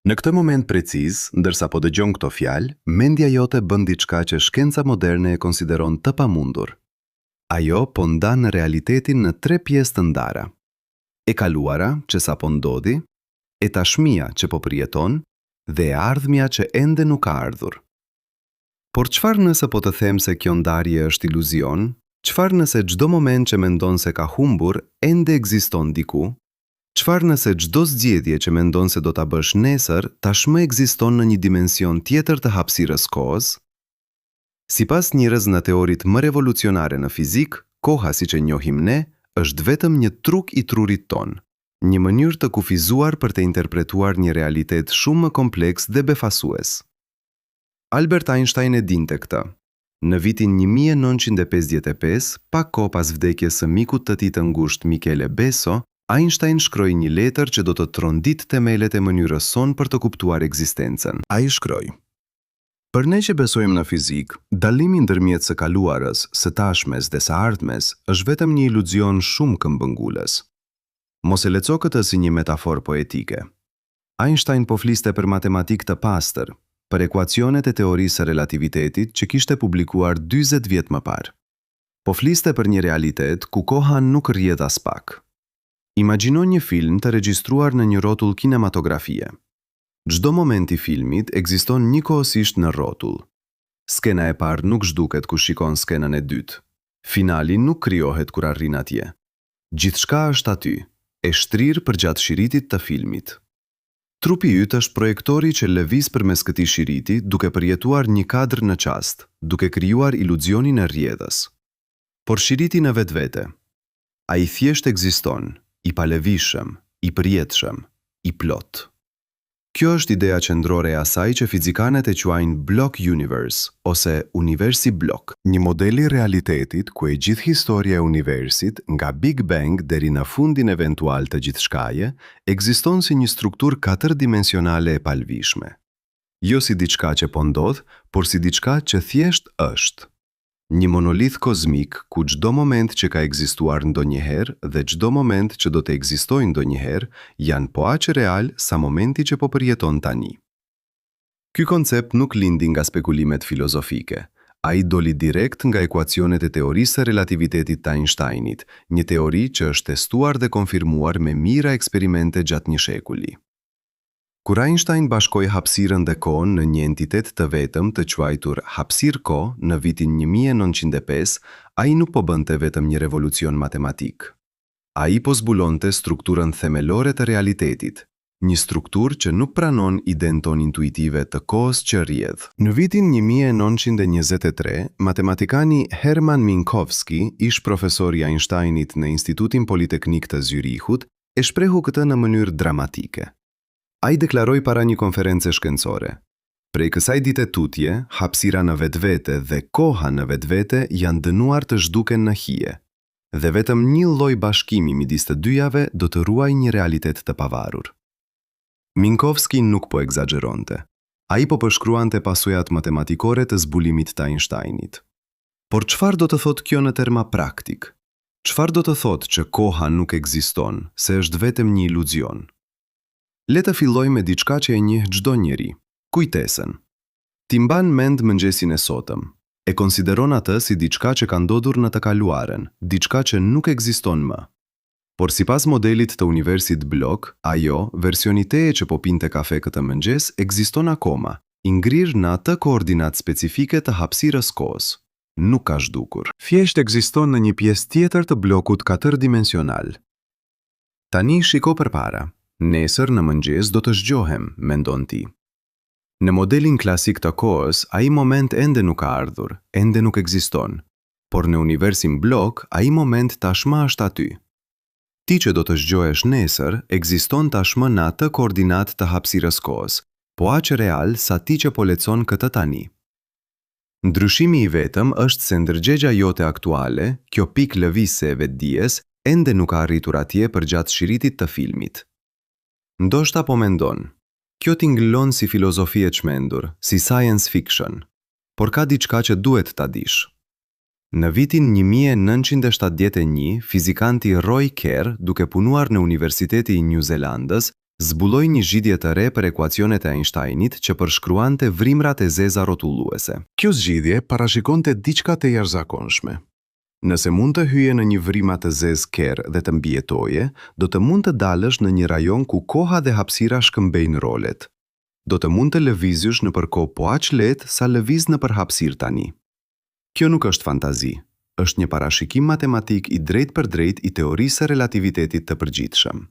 Në këtë moment preciz, ndërsa po dëgjon këto fjalë, mendja jote bën diçka që shkenca moderne e konsideron të pamundur. Ajo po ndan realitetin në 3 pjesë të ndara. E kaluara, që sapo ndodhi, e tashmia që po përjeton, dhe e ardhmja që ende nuk ka ardhur. Por çfarë nëse po të them se kjo ndarje është iluzion? Çfarë nëse çdo moment që mendon se ka humbur ende ekziston diku? Çfarë nëse çdo zgjedhje që mendon se do ta bësh nesër tashmë ekziston në një dimension tjetër të hapësirës kohës? Sipas njerëz në teoritë më revolucionare në fizik, koha siç e njohim ne është vetëm një truk i trurit ton, një mënyrë të kufizuar për të interpretuar një realitet shumë më kompleks dhe befasues. Albert Einstein e dinte këtë. Në vitin 1955, pak kohë pas vdekjes së mikut të tij të ngushtë Michele Besso, Einstein shkroi një letër që do të trondit themelet e mënyrës sonë për të kuptuar ekzistencën. Ai shkroi: "Për ne që besojmë në fizik, dallimi ndërmjet së kaluarës, së tashmes dhe së ardhmes është vetëm një iluzion shumë këmbëngulës. Mos e leco këtë si një metaforë poetike." Einstein po fliste për matematikë të pastër, për ekuacionet e teorisë së relativitetit që kishte publikuar 40 vjet më parë. Po fliste për një realitet ku koha nuk rrjedh as pak. Imagjino një film të regjistruar në një rrotull kinematografie. Çdo moment i filmit ekziston njëkohësisht në rrotull. Skena e parë nuk zhduket kur shikon skenën e dytë. Finali nuk krijohet kur arrin atje. Gjithçka është aty, e shtrirë përgjatë shiritit të filmit. Trupi yt është projektori që lëviz përmes këtij shiriti duke përjetuar një kadër në çast, duke krijuar iluzionin e rrjedhës. Por shiriti në vetvete, ai thjesht ekziston, i palëvishëm, i përjetshëm, i plot. Kjo është ideja qendrore e asaj që fizikanët e quajnë block universe ose universi blok, një model i realitetit ku e gjithë historia e universit, nga Big Bang deri në fundin eventual të gjithçkaje, ekziston si një strukturë 4-dimensionale e palëvishme. Jo si diçka që po ndodh, por si diçka që thjesht është. Një monolith kozmik ku çdo moment që ka ekzistuar ndonjëherë dhe çdo moment që do të ekzistojë ndonjëherë janë po aq real sa momenti që po përjeton tani. Ky koncept nuk lindi nga spekulimet filozofike. Ai doli direkt nga ekuacionet e teorisë së relativitetit të Einsteinit, një teori që është testuar dhe konfirmuar me mijëra eksperimente gjatë një shekulli. Kur Einstein bashkoi hapësirën dhe kohën në një entitet të vetëm të quajtur hapësirë-kohë në vitin 1905, ai nuk po bënte vetëm një revolucion matematik. Ai po zbulonte strukturën themelore të realitetit, një strukturë që nuk pranon idenë tonë intuitive të kohës që rrjedh. Në vitin 1923, matematikani Hermann Minkowski, ish profesori i Einsteinit në Institutin Politeknik të Zürichut, e shprehu këtë në mënyrë dramatike. Ai deklaroi para një konference shkencore: "Prej kësaj dite tutje, hapësira në vetvete dhe koha në vetvete janë dënuar të zhduken në hije, dhe vetëm një lloj bashkimi midis të dyjave do të ruajë një realitet të pavarur." Minkowski nuk po egzageronte. Ai po përshkruante pasojat matematikore të zbulimit të Einsteinit. Por çfarë do të thotë kjo në terma praktik? Çfarë do të thotë që koha nuk ekziston, se është vetëm një iluzion? Le të filloj me diçka që e njeh çdo njeri, kujtesën. Ti mban mend mëngjesin e sotëm, e konsideron atë si diçka që ka ndodhur në të kaluaren, diçka që nuk ekziston më. Por sipas modelit të universit blok, ajo, versioni teje që po pinte kafe këtë mëngjes, ekziston akoma, i ngrirë në atë koordinat specifike të hapësirës kohës. Nuk ka zhdukur. Thjesht ekziston në një pjesë tjetër të blokut 4-dimensional. Tani shiko përpara. Nesër në mëngjes do të zgjohem, mendon ti. Në modelin klasik të kohës, ai moment ende nuk ka ardhur, ende nuk ekziston, por në universin blok, ai moment tashmë është aty. Ti që do të zgjohesh nesër, ekziston tashmë në atë koordinat të hapësirës kohës, po aq real sa ti që po lexon këtë tani. Ndryshimi i vetëm është se ndërgjegja jote aktuale, kjo pikë lëvizse e vetdijes, ende nuk ka arritur atje përgjatë shiritit të filmit. Ndoshta po mendon, kjo tingëllon si filozofi e çmendur, si science fiction, por ka diçka që duhet ta dish. Në vitin 1971, fizikanti Roy Kerr, duke punuar në Universiteti i New Zelandës, Zbuloi një zgjidhje të re për ekuacionet e Einsteinit që përshkruante vrimrat e zeza rrotulluese. Kjo zgjidhje parashikonte diçka të jashtëzakonshme. Nëse mund të hyje në një vrimë të zezë kerr dhe të mbijetoje, do të mund të dalësh në një rajon ku koha dhe hapësira shkëmbejnë rolet. Do të mund të lëvizësh nëpër kohë po aq lehtë sa lëviz nëpër hapësirë tani. Kjo nuk është fantazi, është një parashikim matematik i drejtë për drejtë i teorisë së relativitetit të përgjithshëm.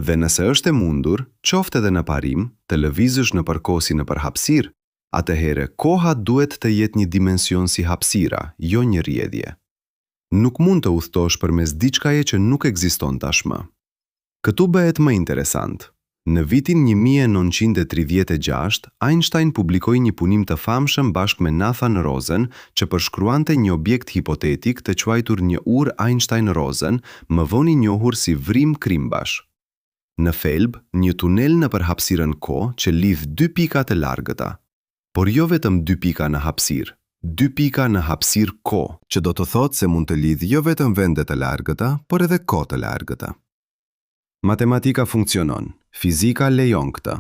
Dhe nëse është e mundur, qoftë edhe në parim, të lëvizësh nëpër kohë si nëpër hapësirë, atëherë koha duhet të jetë një dimension si hapësira, jo një rrjedhje. Nuk mund të udhtosh përmes diçkaje që nuk ekziston tashmë. Këtu bëhet më interesant. Në vitin 1936, Einstein publikoi një punim të famshëm bashkë me Nathan Rosen që përshkruante një objekt hipotetik të quajtur një urë Einstein-Rosen, më vonë i njohur si vrim Krimbash. Në thelb, një tunel nëpër hapësirën kohë që lidh dy pika të largëta, por jo vetëm dy pika në hapësirë, dy pika në hapësirë kohë, që do të thotë se mund të lidh jo vetëm vende të largëta, por edhe kohë të largëta. Matematika funksionon, fizika lejon këtë.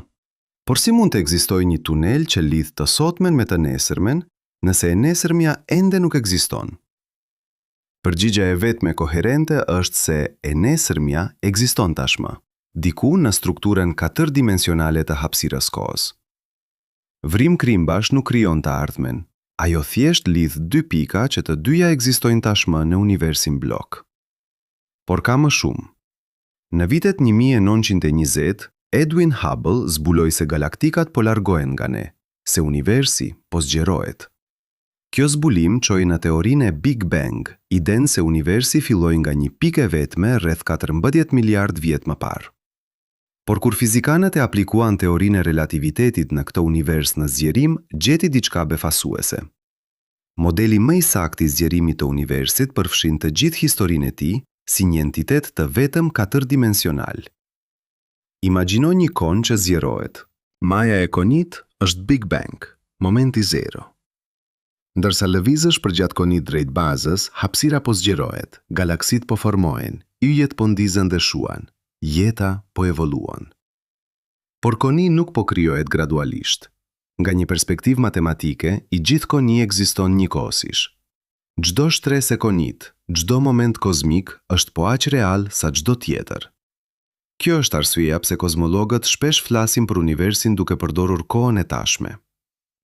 Por si mund të ekzistojë një tunel që lidh të sotmen me të nesërmen, nëse e nesërmja ende nuk ekziston? Përgjigjja e vetme koherente është se e nesërmja ekziston tashmë, diku në strukturën katërdimensionale të hapësirës kohës. Vrim Krimbash nuk krijon të ardhmen. Ajo thjesht lidh dy pika që të dyja ekzistojnë tashmë në universin blok. Por ka më shumë. Në vitet 1920, Edwin Hubble zbuloi se galaktikat po largohen nga ne, se universi po zgjerohet. Kjo zbulim çoi në teorinë e Big Bang, idenë se universi filloi nga një pikë vetme rreth 14 miliard vjet më parë. Por kur fizikanët e aplikuan teorinë e relativitetit në këtë univers në zgjerim, gjeti diçka befasuese. Modeli më i saktë i zgjerimit të universit përfshin të gjithë historinë e tij si një entitet të vetëm katërdimensional. Imagjino një kon që zgjerohet. Maja e konit është Big Bang, momenti zero. Ndërsa lëvizësh përgjatë konit drejt bazës, hapësira po zgjerohet, galaksit po formohen, yjet po ndizen dhe shuan, jeta po evoluon. Por koni nuk po krijohet gradualisht. Nga një perspektivë matematike, i gjithë koni ekziston njëkohësisht. Çdo shtresë e konit, çdo moment kozmik është po aq real sa çdo tjetër. Kjo është arsyeja pse kozmologët shpesh flasin për universin duke përdorur kohën e tashme.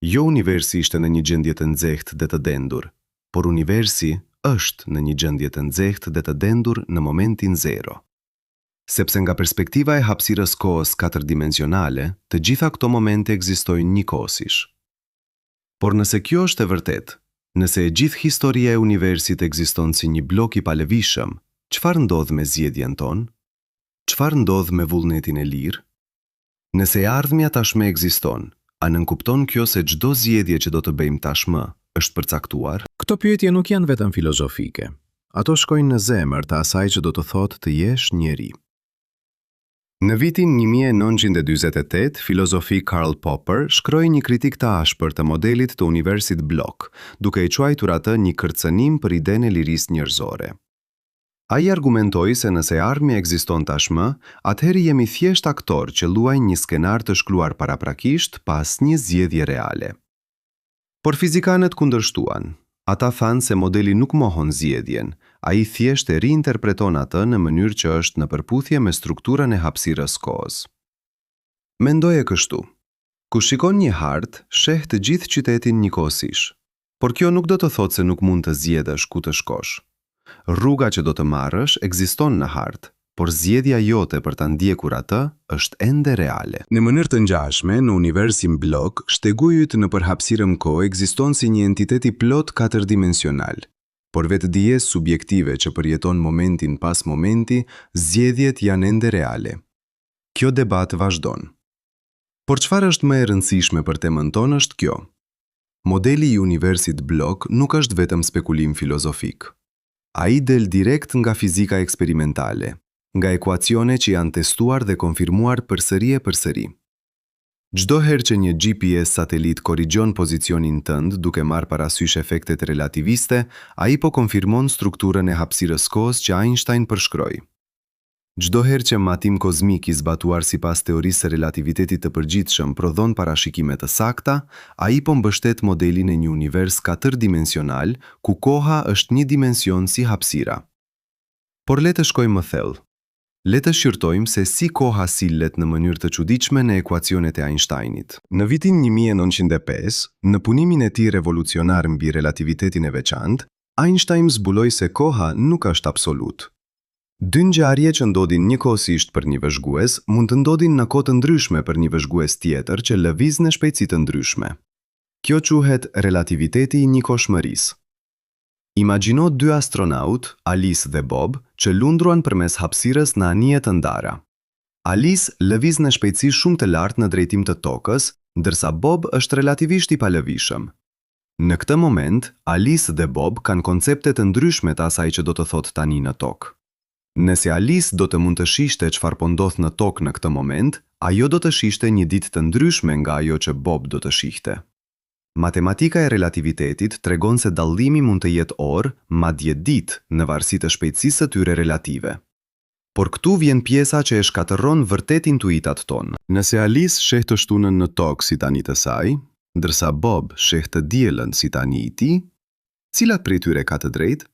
Jo universi ishte në një gjendje të nxehtë dhe të dendur, por universi është në një gjendje të nxehtë dhe të dendur në momentin zero. Sepse nga perspektiva e hapësirës kohës katërdimensionale, të gjitha këto momente ekzistojnë njëkohësisht. Por nëse kjo është e vërtetë, nëse e gjithë historia e universit ekziston si një blok i palëvishëm, çfarë ndodh me zgjedhjen tonë? Çfarë ndodh me vullnetin e lirë? Nëse e ardhmja tashmë ekziston, a nënkupton kjo se çdo zgjedhje që do të bëjmë tashmë është përcaktuar? Këto pyetje nuk janë vetëm filozofike. Ato shkojnë në zemër të asaj që do të thotë të jesh njeri. Në vitin 1948, filozofi Karl Popper shkroi një kritik të ashpër të modelit të universit blok, duke i quajtur atë një kërcënim për idenë e lirisë njerëzore. Ai argumentoi se nëse ardhmja ekziston tashmë, atëherë jemi thjesht aktor që luajnë një skenar të shkruar paraprakisht pa asnjë zgjedhje reale. Por fizikanët kundërshtuan. Ata thanë se modeli nuk mohon zgjedhjen, ai thjesht e riinterpreton atë në mënyrë që është në përputhje me strukturën e hapësirës kohës. Mendoje kështu. Kur shikon një hartë, sheh të gjithë qytetin njëkohësisht. Por kjo nuk do të thotë se nuk mund të zgjedhësh ku të shkosh. Rruga që do të marrësh ekziston në hartë, por zgjedhja jote për ta ndjekur atë është ende reale. Në mënyrë të ngjashme, në universin blok, shtegujit në përhapësirën kohë ekziston si një entitet i plot katërdimensional. Por vetë dijes subjektive që përjeton momentin pas momenti, zgjedhjet janë ende reale. Kjo debat vazhdon. Por çfarë është më e rëndësishme për temën tonë është kjo. Modeli i universit blok nuk është vetëm spekulim filozofik. Ai del direkt nga fizika eksperimentale, nga ekuacione që janë testuar dhe konfirmuar përsëri e përsëri. Çdo herë që një GPS satelit korrigjon pozicionin tënd duke marrë parasysh efektet relativiste, ai po konfirmon strukturën e hapësirës kohës që Einstein përshkroi. Çdo herë që matim kozmik i zbatuar sipas teorisë së relativitetit të përgjithshëm prodhon parashikime të sakta, ai po mbështet modelin e një univers katërdimensional ku koha është një dimension si hapësira. Por le të shkojmë më thellë. Le të shqyrtojmë se si koha sillet në mënyrë të çuditshme në ekuacionet e Einsteinit. Në vitin 1905, në punimin e tij revolucionar mbi relativitetin e veçantë, Einstein zbuloi se koha nuk është absolut. Dy ngjarje që ndodhin njëkohësisht për një vëzhgues mund të ndodhin në kohë të ndryshme për një vëzhgues tjetër që lëviz në shpejtësi të ndryshme. Kjo quhet relativiteti i njëkohshmërisë. Imagjino dy astronaut, Alice dhe Bob, që lundruan përmes hapësirës në anije të ndara. Alice lëviz në shpejtësi shumë të lartë në drejtim të tokës, ndërsa Bob është relativisht i palëvishëm. Në këtë moment, Alice dhe Bob kanë koncepte të ndryshme të asaj që do të thotë tani në tokë. Nëse Alice do të mund të shihte çfarë po ndodh në tokë në këtë moment, ajo do të shihte një ditë të ndryshme nga ajo që Bob do të shihte. Matematika e relativitetit tregon se dallimi mund të jetë orë, madje ditë, në varësi të shpejtësisë së tyre relative. Por këtu vjen pjesa që e shkatërron vërtet intuitat tonë. Nëse Alice sheh të shtunën në tokë si tani të saj, ndërsa Bob sheh të diellën si tani i tij, cilat prej tyre ka të drejtë?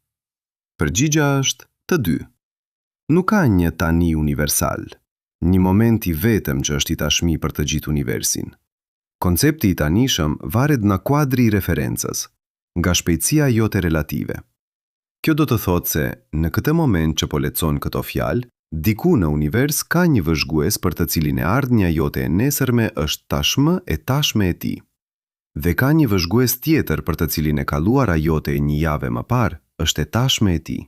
Përgjigja është të dy. Nuk ka një tani universal, një moment i vetëm që është i tashmi për të gjithë universin. Koncepti i tanishëm varet në kuadri i referencës, nga shpejtësia jote relative. Kjo do të thotë se, në këtë moment që po lexon këto fjalë, diku në univers ka një vëzhgues për të cilin e ardhmja jote e nesërme është tashmë e tashme e tij. Dhe ka një vëzhgues tjetër për të cilin e kaluara jote e një jave më parë është e tashme e tij.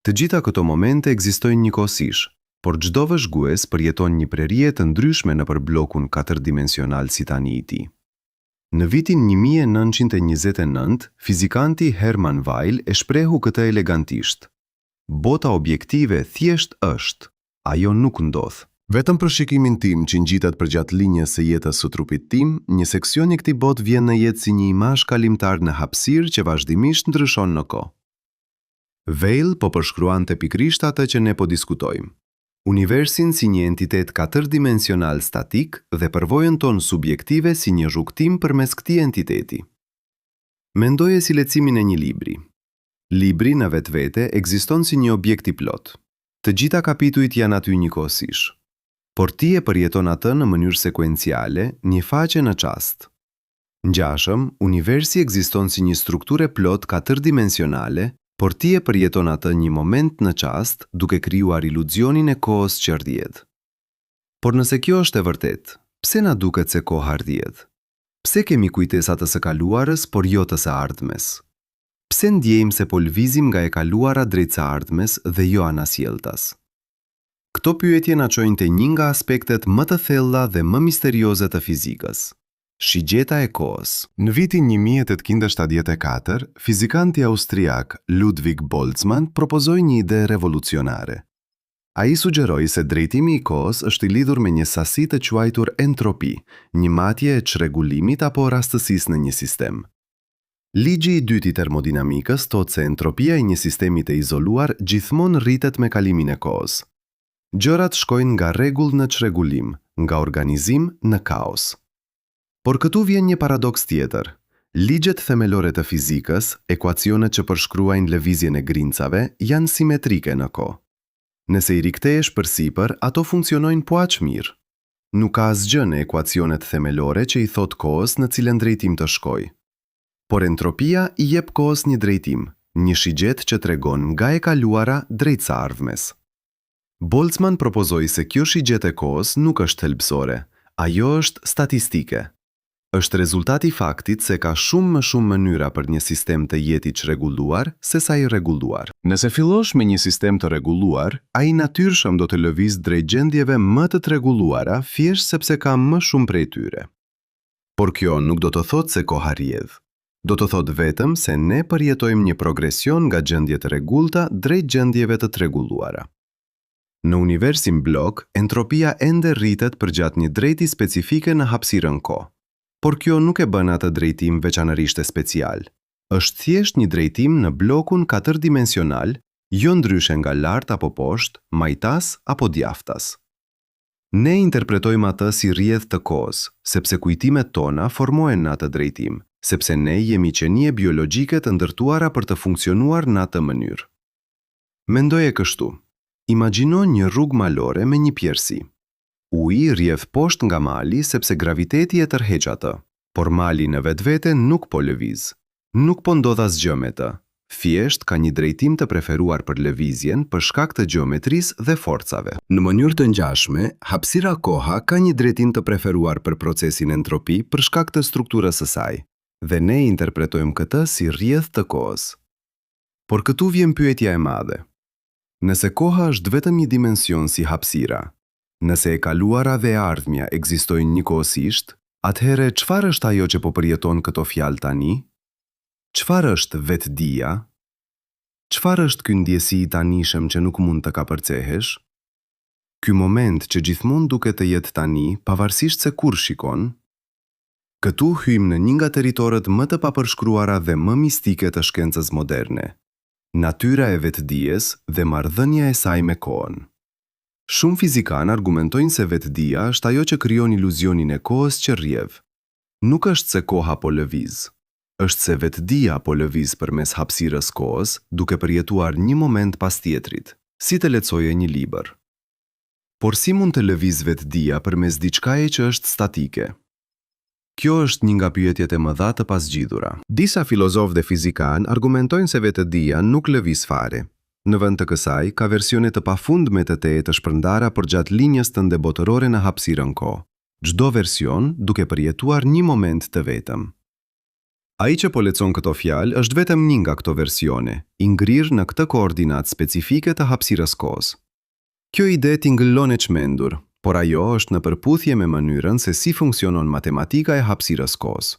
Të gjitha këto momente ekzistojnë njëkohësisht, por çdo vëzhgues përjeton një prerje të ndryshme nëpër bllokun katërdimensional si tani i tij. Në vitin 1929, fizikanti Hermann Weyl e shprehu këtë elegantisht. Bota objektive thjesht është, ajo nuk ndodh. Vetëm për shikimin tim që ngjitet përgjatë linjës së jetës së trupit tim, një seksion i këtij bote vjen në jetë si një imazh kalimtar në hapësirë që vazhdimisht ndryshon në kohë. Weyl po përshkruante pikërisht atë që ne po diskutojmë. Universin si një entitet katërdimensional statik dhe përvojën tonë subjektive si një rrugtim përmes këtij entiteti. Mendoje si lecimin e një libri. Libri në vetvete ekziston si një objekt i plot. Të gjitha kapitujt janë aty njëkohësisht. Por ti e përjeton atë në mënyrë sekuenciale, një faqe në çast. Ngjashëm, universi ekziston si një strukturë plot katërdimensionale, por ti e përjeton atë një moment në çast duke krijuar iluzionin e kohës që rrjedh. Por nëse kjo është e vërtet, pse na duket se koha rrjedh? Pse kemi kujtesa të së kaluarës, por jo të së ardhmes? Pse ndjejmë se po lvizim nga e kaluara drejt së ardhmes dhe jo anasjelltas? Këto pyetje na çojnë te një nga aspektet më të thella dhe më misterioze të fizikës. Shigjeta e kohës. Në vitin 1874, fizikanti austriak Ludwig Boltzmann propozoi një ide revolucionare. Ai sugjeroi se drejtimi i kohës është i lidhur me një sasi të quajtur entropi, një matje e çrregullimit apo rastësisë në një sistem. Ligji i dytë i termodinamikës thotë se entropia e një sistemi të izoluar gjithmonë rritet me kalimin e kohës. Gjërat shkojnë nga rregull në çrregullim, nga organizim në kaos. Por këtu vjen një paradoks tjetër. Ligjet themelore të fizikës, ekuacionet që përshkruajnë lëvizjen e grincave, janë simetrike në kohë. Nëse i rikthehesh përsipër, ato funksionojnë po aq mirë. Nuk ka asgjë në ekuacionet themelore që i thot kohës në cilën drejtim të shkojë. Por entropia i jep kohës një drejtim, një shigjet që tregon nga e kaluara drejt së ardhmes. Boltzmann propozoi se kjo shigjet e kohës nuk është thelbësore, ajo është statistike. Është rezultati i faktit se ka shumë më shumë mënyra për një sistem të jetë i çrregulluar se sa i rregulluar. Nëse fillosh me një sistem të rregulluar, ai natyrshëm do të lëviz drejt gjendjeve më të rregulluara, thjesht sepse ka më shumë prej tyre. Por kjo nuk do të thotë se koha rrjedh. Do të thotë vetëm se ne përjetojmë një progresion nga gjendjet e rregullta drejt gjendjeve të rregulluara. Në universin blok, entropia ende rritet përgjatë një drejti specifike në hapësirën kohë. Por kjo nuk e bën atë drejtim veçanërisht e special. Është thjesht një drejtim në blokun katërdimensional jo ndryshe nga lart apo poshtë, majtas apo djaftas. Ne interpretojmë atë si rrjedhë të kohës, sepse kujtimet tona formohen në atë drejtim, sepse ne jemi qenie biologjike të ndërtuara për të funksionuar në atë mënyrë. Mendoje kështu. Imagjino një rrugë malore me një pjerësi. Uji rrjedh poshtë nga mali sepse graviteti e tërheq atë, por mali në vetvete nuk po lëviz. Nuk po ndodh asgjë me të. Thjesht ka një drejtim të preferuar për lëvizjen për shkak të gjeometrisë dhe forcave. Në mënyrë të ngjashme, hapësira koha ka një drejtim të preferuar për procesin entropi për shkak të strukturës së saj, dhe ne interpretojmë këtë si rrjedhë të kohës. Por këtu vjen pyetja e madhe. Nëse koha është vetëm një dimension si hapësira, nëse e kaluara dhe e ardhmja ekzistojnë njëkohësisht, atëherë çfarë është ajo që po përjeton këto fjalë tani? Çfarë është vetdia? Çfarë është ky ndjesi i tanishëm që nuk mund të kapërcehesh? Ky moment që gjithmonë duket të jetë tani, pavarësisht se kur shikon? Këtu hyjmë në një nga territorët më të papërshkruara dhe më mistike të shkencës moderne. Natyra e vetdijes dhe marrëdhënia e saj me kohën. Shumë fizikanë argumentojnë se vetdia është ajo që krijon iluzionin e kohës që rrjedh. Nuk është se koha po lëviz. Është se vetdia po lëviz përmes hapësirës kohës, duke përjetuar një moment pas tjetrit, si të lexojë një libër. Por si mund të lëviz vetdia përmes diçkaje që është statike? Kjo është një nga pyetjet e mëdha të pasgjidhura. Disa filozofë dhe fizikanë argumentojnë se vetdia nuk lëviz fare. Në vend të kësaj, ka versione të pafundme të teje të shpërndara përgjatë linjës tënde botërore në hapësirën kohë. Çdo version duke përjetuar një moment të vetëm. Ai që po lexon këto fjalë është vetëm një nga këto versione, i ngrirë në këtë koordinatë specifike të hapësirës kohës. Kjo ide tingëllon e çmendur, por ajo është në përputhje me mënyrën se si funksionon matematika e hapësirës kohës.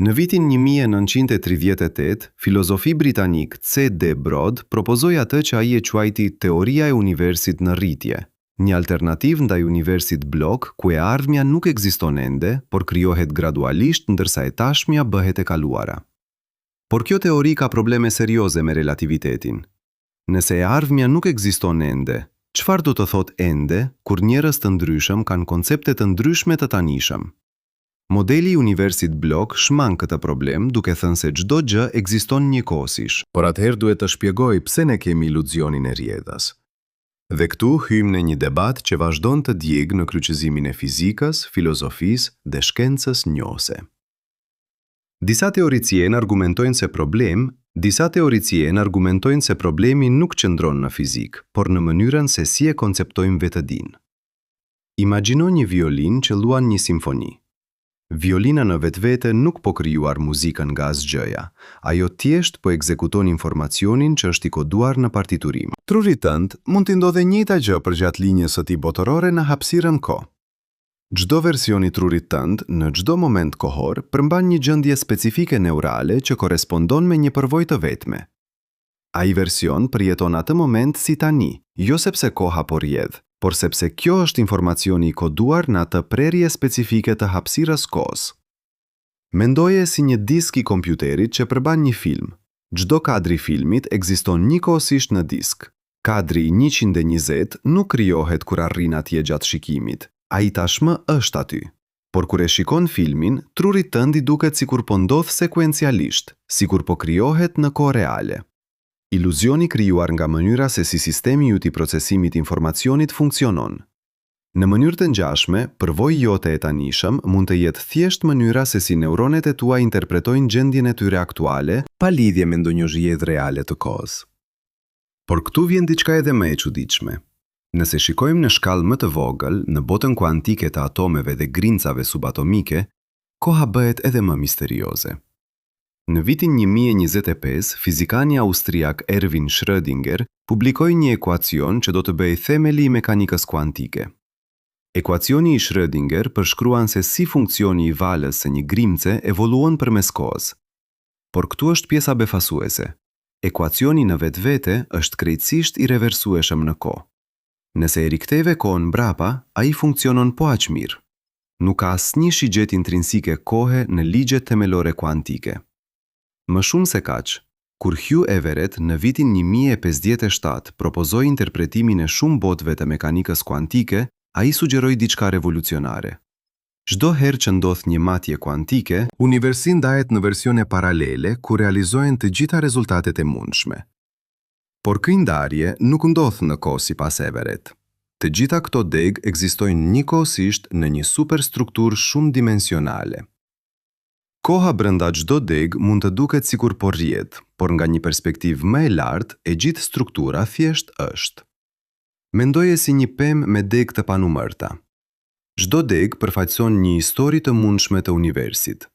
Në vitin 1938, filozofi britanik C.D. Broad propozoi atë që ai e quajti teoria e universit në rritje, një alternativë ndaj universit blok ku e ardhmja nuk ekziston ende, por krijohet gradualisht ndërsa e tashmja bëhet e kaluara. Por kjo teori ka probleme serioze me relativitetin. Nëse e ardhmja nuk ekziston ende, çfarë do të thotë ende kur njerëz të ndryshëm kanë koncepte të ndryshme të tanishëm? Modeli i universit blok shmang këtë problem duke thënë se çdo gjë ekziston njëkohësisht. Por atëherë duhet të shpjegoj pse ne kemi iluzionin e rrjedhës. Dhe këtu hyjmë në një debat që vazhdon të djegë në kryqëzimin e fizikës, filozofisë dhe shkencës njohëse. Disa teoricienë argumentojnë se problemi nuk qëndron në fizik, por në mënyrën se si e konceptojmë vetëdinë. Imagjino një violinë që luan një simfoni. Violina në vetvete nuk po krijuar muzikën nga asgjëja, ajo thjesht po ekzekuton informacionin që është i koduar në partiturim. Trurit tënd mund t'i ndodhe njëjta gjë përgjatë linjës së tij botërore në hapësirën kohë. Çdo version i trurit tënd në çdo moment kohor përmban një gjendje specifike neurale që korespondon me një përvojë të vetme. Ai version përjeton atë moment si tani, jo sepse koha po rrjedh, por sepse kjo është informacioni i koduar në atë prerje specifike të hapësirës kohës. Mendoje si një disk i kompjuterit që përban një film. Çdo kadri i filmit ekziston njëkohësisht në disk. Kadri 120 nuk krijohet kur arrin atje gjatë shikimit. Ai tashmë është aty. Por kur e shikon filmin, trurit tënd i duket sikur po ndodh sekuencialisht, sikur po krijohet në kohë reale. Iluzioni krijuar nga mënyra se si sistemi yt i procesimit informacionit funksionon. Në mënyrë të ngjashme, përvojë jote e tanishëm mund të jetë thjesht mënyra se si neuronet e tua interpretojnë gjendjen e tyre aktuale, pa lidhje me ndonjë zhjedhje reale të kohës. Por këtu vjen diçka edhe më e çuditshme. Nëse shikojmë në shkallë më të vogël, në botën kuantike të atomeve dhe grincave subatomike, koha bëhet edhe më misterioze. Në vitin 1025, fizikani austriak Erwin Schrödinger publikoi një ekuacion që do të bëjë themeli i mekanikës kuantike. Ekuacioni i Schrödinger përshkruan se si funksioni i valës së një grimce evoluon përmes kohës. Por këtu është pjesa befasuese. Ekuacioni në vetvete është krejtësisht i reversueshëm në kohë. Nëse e riktheve kohën mbrapa, ai funksionon po aq mirë. Nuk ka asnjë shigjet intrinsike kohe në ligjet themelore kuantike. Më shumë se kaq, Kur Hugh Everett në vitin 1057 propozoi interpretimin e shumë botëve të mekanikës kuantike, ai sugjeroi diçka revolucionare. Çdo herë që ndodh një matje kuantike, universi ndahet në versione paralele ku realizohen të gjitha rezultatet e mundshme. Por kjo ndarje nuk ndodh në kohë sipas Everett. Të gjitha këto degë ekzistojnë njëkohësisht në një superstrukturë shumë dimensionale. Koha brenda çdo degë mund të duket sikur po rrjedh, por nga një perspektivë më e lartë, e gjithë struktura thjesht është. Mendoje si një pemë me degë të panumërta. Çdo degë përfaqëson një histori të mundshme të universit.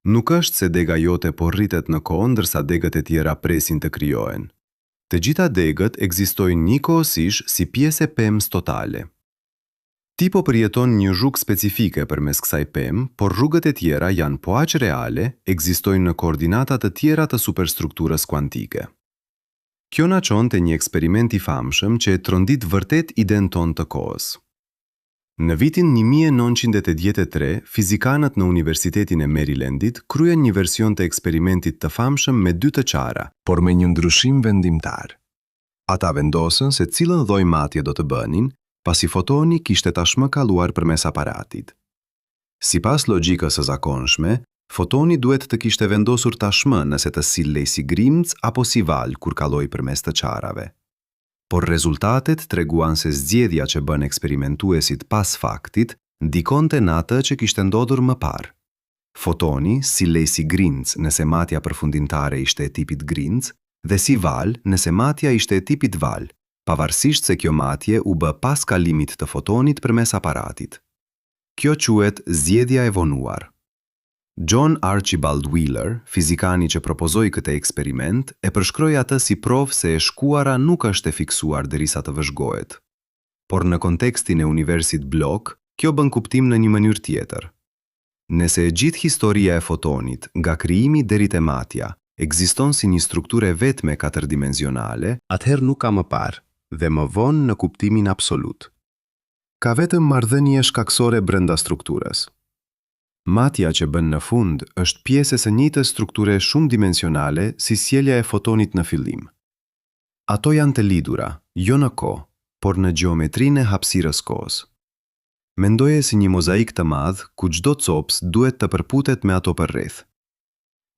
Nuk është se dega jote po rritet në kohë ndërsa degët e tjera presin të krijohen. Të gjitha degët ekzistojnë njëkohësisht si pjesë e pemës totale. Ti po përjeton një rrugë specifike përmes kësaj pemë, por rrugët e tjera janë po aq reale, ekzistojnë në koordinata të tjera të superstrukturës kuantike. Kjo na çon te një eksperiment i famshëm që e trondit vërtet idenë tonë të kohës. Në vitin 1983, fizikanët në Universitetin e Marylandit kryen një version të eksperimentit të famshëm me 2 të qara, por me një ndryshim vendimtar. Ata vendosën se cilën lloj matje do të bënin, pasi fotoni kishte tashmë kaluar përmes aparatit. Sipas logjikës së zakonshme, fotoni duhet të kishte vendosur tashmë nëse të sillej si grimc apo si val kur kaloi përmes të qarave. Por rezultatet treguan se zgjedhja që bën eksperimentuesit pas faktit ndikonte në atë që kishte ndodhur më parë. Fotoni sillej si grinc nëse matja përfundimtare ishte e tipit grinc dhe si val nëse matja ishte e tipit val, pavarësisht se kjo matje u bë pas kalimit të fotonit përmes aparatit. Kjo quhet zgjedhja e vonuar. John Archibald Wheeler, fizikani që propozoi këtë eksperiment, e përshkroi atë si provë se e shkuara nuk është e fiksuar derisa të vëzhgohet. Por në kontekstin e universit blok, kjo bën kuptim në një mënyrë tjetër. Nëse e gjithë historia e fotonit, nga krijimi deri te matja, ekziston si një strukturë vetme katërdimensionale, atëherë nuk ka më parë dhe më vonë në kuptimin absolut. Ka vetëm marrëdhënie shkaksore brenda strukturës. Matja që bën në fund është pjesë e së njëjtës strukture shumë dimensionale si sjellja e fotonit në fillim. Ato janë të lidhura, jo në kohë, por në gjeometrinë e hapësirës kohës. Mendoje si një mozaik të madh ku çdo cops duhet të përputet me ato përreth.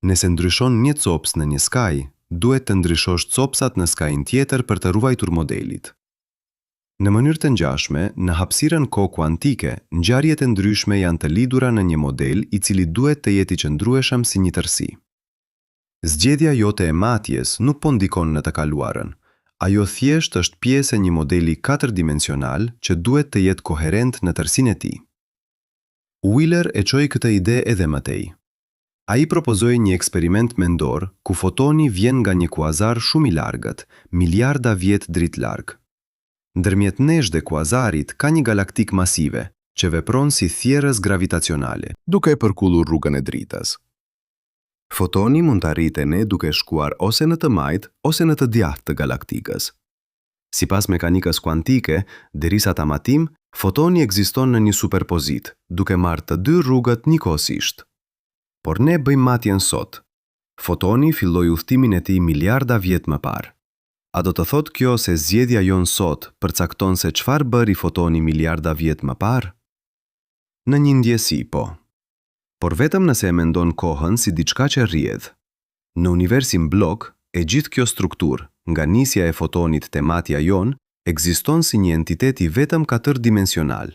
Nëse ndryshon një cops në një skaj, duhet të ndryshosh copsat në skajin tjetër për të ruajtur modelit. Në mënyrë të ngjashme, në hapësirën kohë kuantike, ngjarjet e ndryshme janë të lidhura në një model i cili duhet të jetë i qëndrueshëm si një tërësi. Zgjedhja jote e matjes nuk po ndikon në të kaluarën. Ajo thjesht është pjesë e një modeli katërdimensional që duhet të jetë koherent në tërësinë e tij. Wheeler e çoi këtë ide edhe më tej. Ai propozoi një eksperiment mendor ku fotoni vjen nga një kuazar shumë i largët, miliarda vjet dritë larg. Ndërmjet nesh dhe kuazarit ka një galaktik masive, që vepron si thjerrës gravitacionale, duke e përkullur rrugën e dritës. Fotoni mund të arrite ne duke shkuar ose në të majt, ose në të djathtë të galaktikës. Sipas mekanikës kuantike, derisa ta matim, fotoni ekziston në një superpozit, duke marrë të dy rrugët njëkohësisht. Por ne bëjmë matjen sot. Fotoni filloi udhtimin e tij miliarda vjet më parë. A do të thotë kjo se zgjedhja jonë sot përcakton se çfarë bëri fotoni miliarda vjet më parë? Në një ndjesi, po. Por vetëm nëse e mendon kohën si diçka që rrjedh. Në universin blok, e gjithë kjo strukturë, nga nisja e fotonit te matja jonë, ekziston si një entitet i vetëm katërdimensional.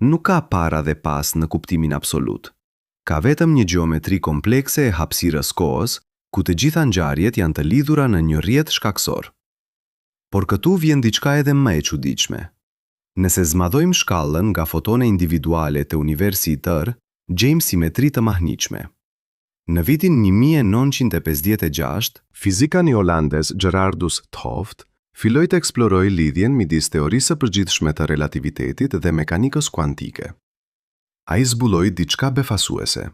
Nuk ka para dhe pas në kuptimin absolut. Ka vetëm një gjeometri komplekse e hapësirës kohës, ku të gjitha ngjarjet janë të lidhura në një rrjet shkaksor. Por këtu vjen diçka edhe më e çuditshme. Nëse zmadhojmë shkallën nga fotone individuale të universi i tërë, gjejmë simetri të mahnitshme. Në vitin 1956, fizikani holandez Gerardus 't Hooft filloi të eksplorojë lidhjen midis teorisë së përgjithshme të relativitetit dhe mekanikës kuantike. Ai zbuloi diçka befasuese.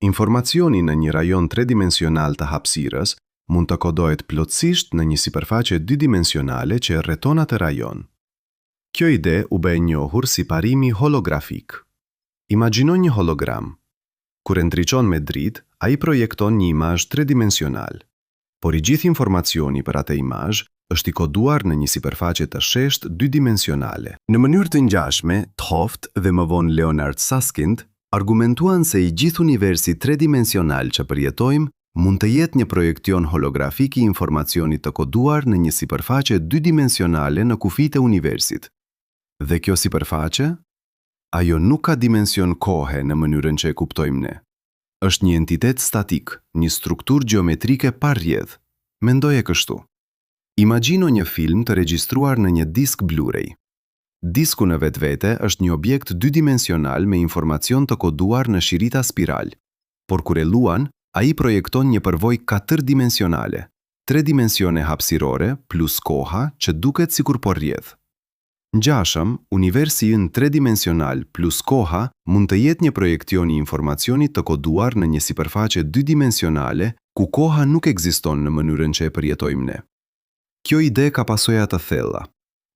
Informacioni në një rajon tredimensional të hapësirës mund të kodohet plotësisht në një sipërfaqe dydimensionale që e rrethon atë rajon. Kjo ide u bë e njohur si parimi holografik. Imagjino një hologram. Kur e ndriçon me dritë, ai projekton një imazh tredimensional. por i gjithë informacioni për atë imazh është i koduar në një sipërfaqe të sheshtë dydimensionale. Në mënyrë të ngjashme, 't Hooft dhe më vonë Leonard Susskind argumentuan se i gjithë universi tredimensional që përjetojmë mund të jetë një projekcion holografik i informacionit të koduar në një sipërfaqe dydimensionale në kufijtë e universit. Dhe kjo sipërfaqe? Ajo nuk ka dimension kohe në mënyrën që e kuptojmë ne. Është një entitet statik, një strukturë gjeometrike pa rrjedhë. Mendoje kështu. Imagjino një film të regjistruar në një disk Blu-ray. Disku në vetvete është një objekt dydimensional me informacion të koduar në shirita spiral, por kur e luan, ai projekton një përvojë 4-dimensionale, 3 dimensione hapësirore plus koha që duket sikur po rrjedh. Ngjashëm, universi ynë 3-dimensional plus koha mund të jetë një projekcion i informacionit të koduar në një sipërfaqe 2-dimensionale ku koha nuk ekziston në mënyrën që e përjetojmë ne. Kjo ide ka pasoja të thella.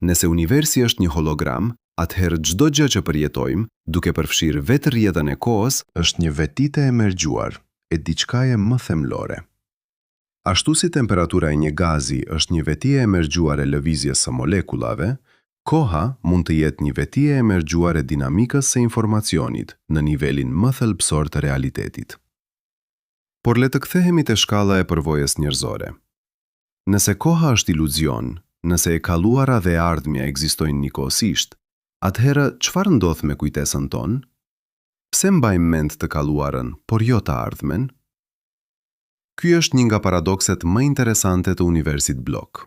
Nëse universi është një hologram, atëherë çdo gjë që përjetojmë, duke përfshirë vetë rrjedhën e kohës, është një vetite e emergjuar, e diçkaje më themlore. Ashtu si temperatura e një gazi është një veti e emergjuar e lëvizjes së molekullave, koha mund të jetë një veti e emergjuar e dinamikës së informacionit në nivelin më thelbësor të realitetit. Por le të kthehemi te shkalla e përvojës njerëzore. Nëse koha është iluzion, nëse e kaluara dhe e ardhmja ekzistojnë njëkohësisht, atëherë çfarë ndodh me kujtesën tonë? Pse mbajmë mend të kaluarën, por jo të ardhmen? Ky është një nga paradokset më interesante të universit Bloch.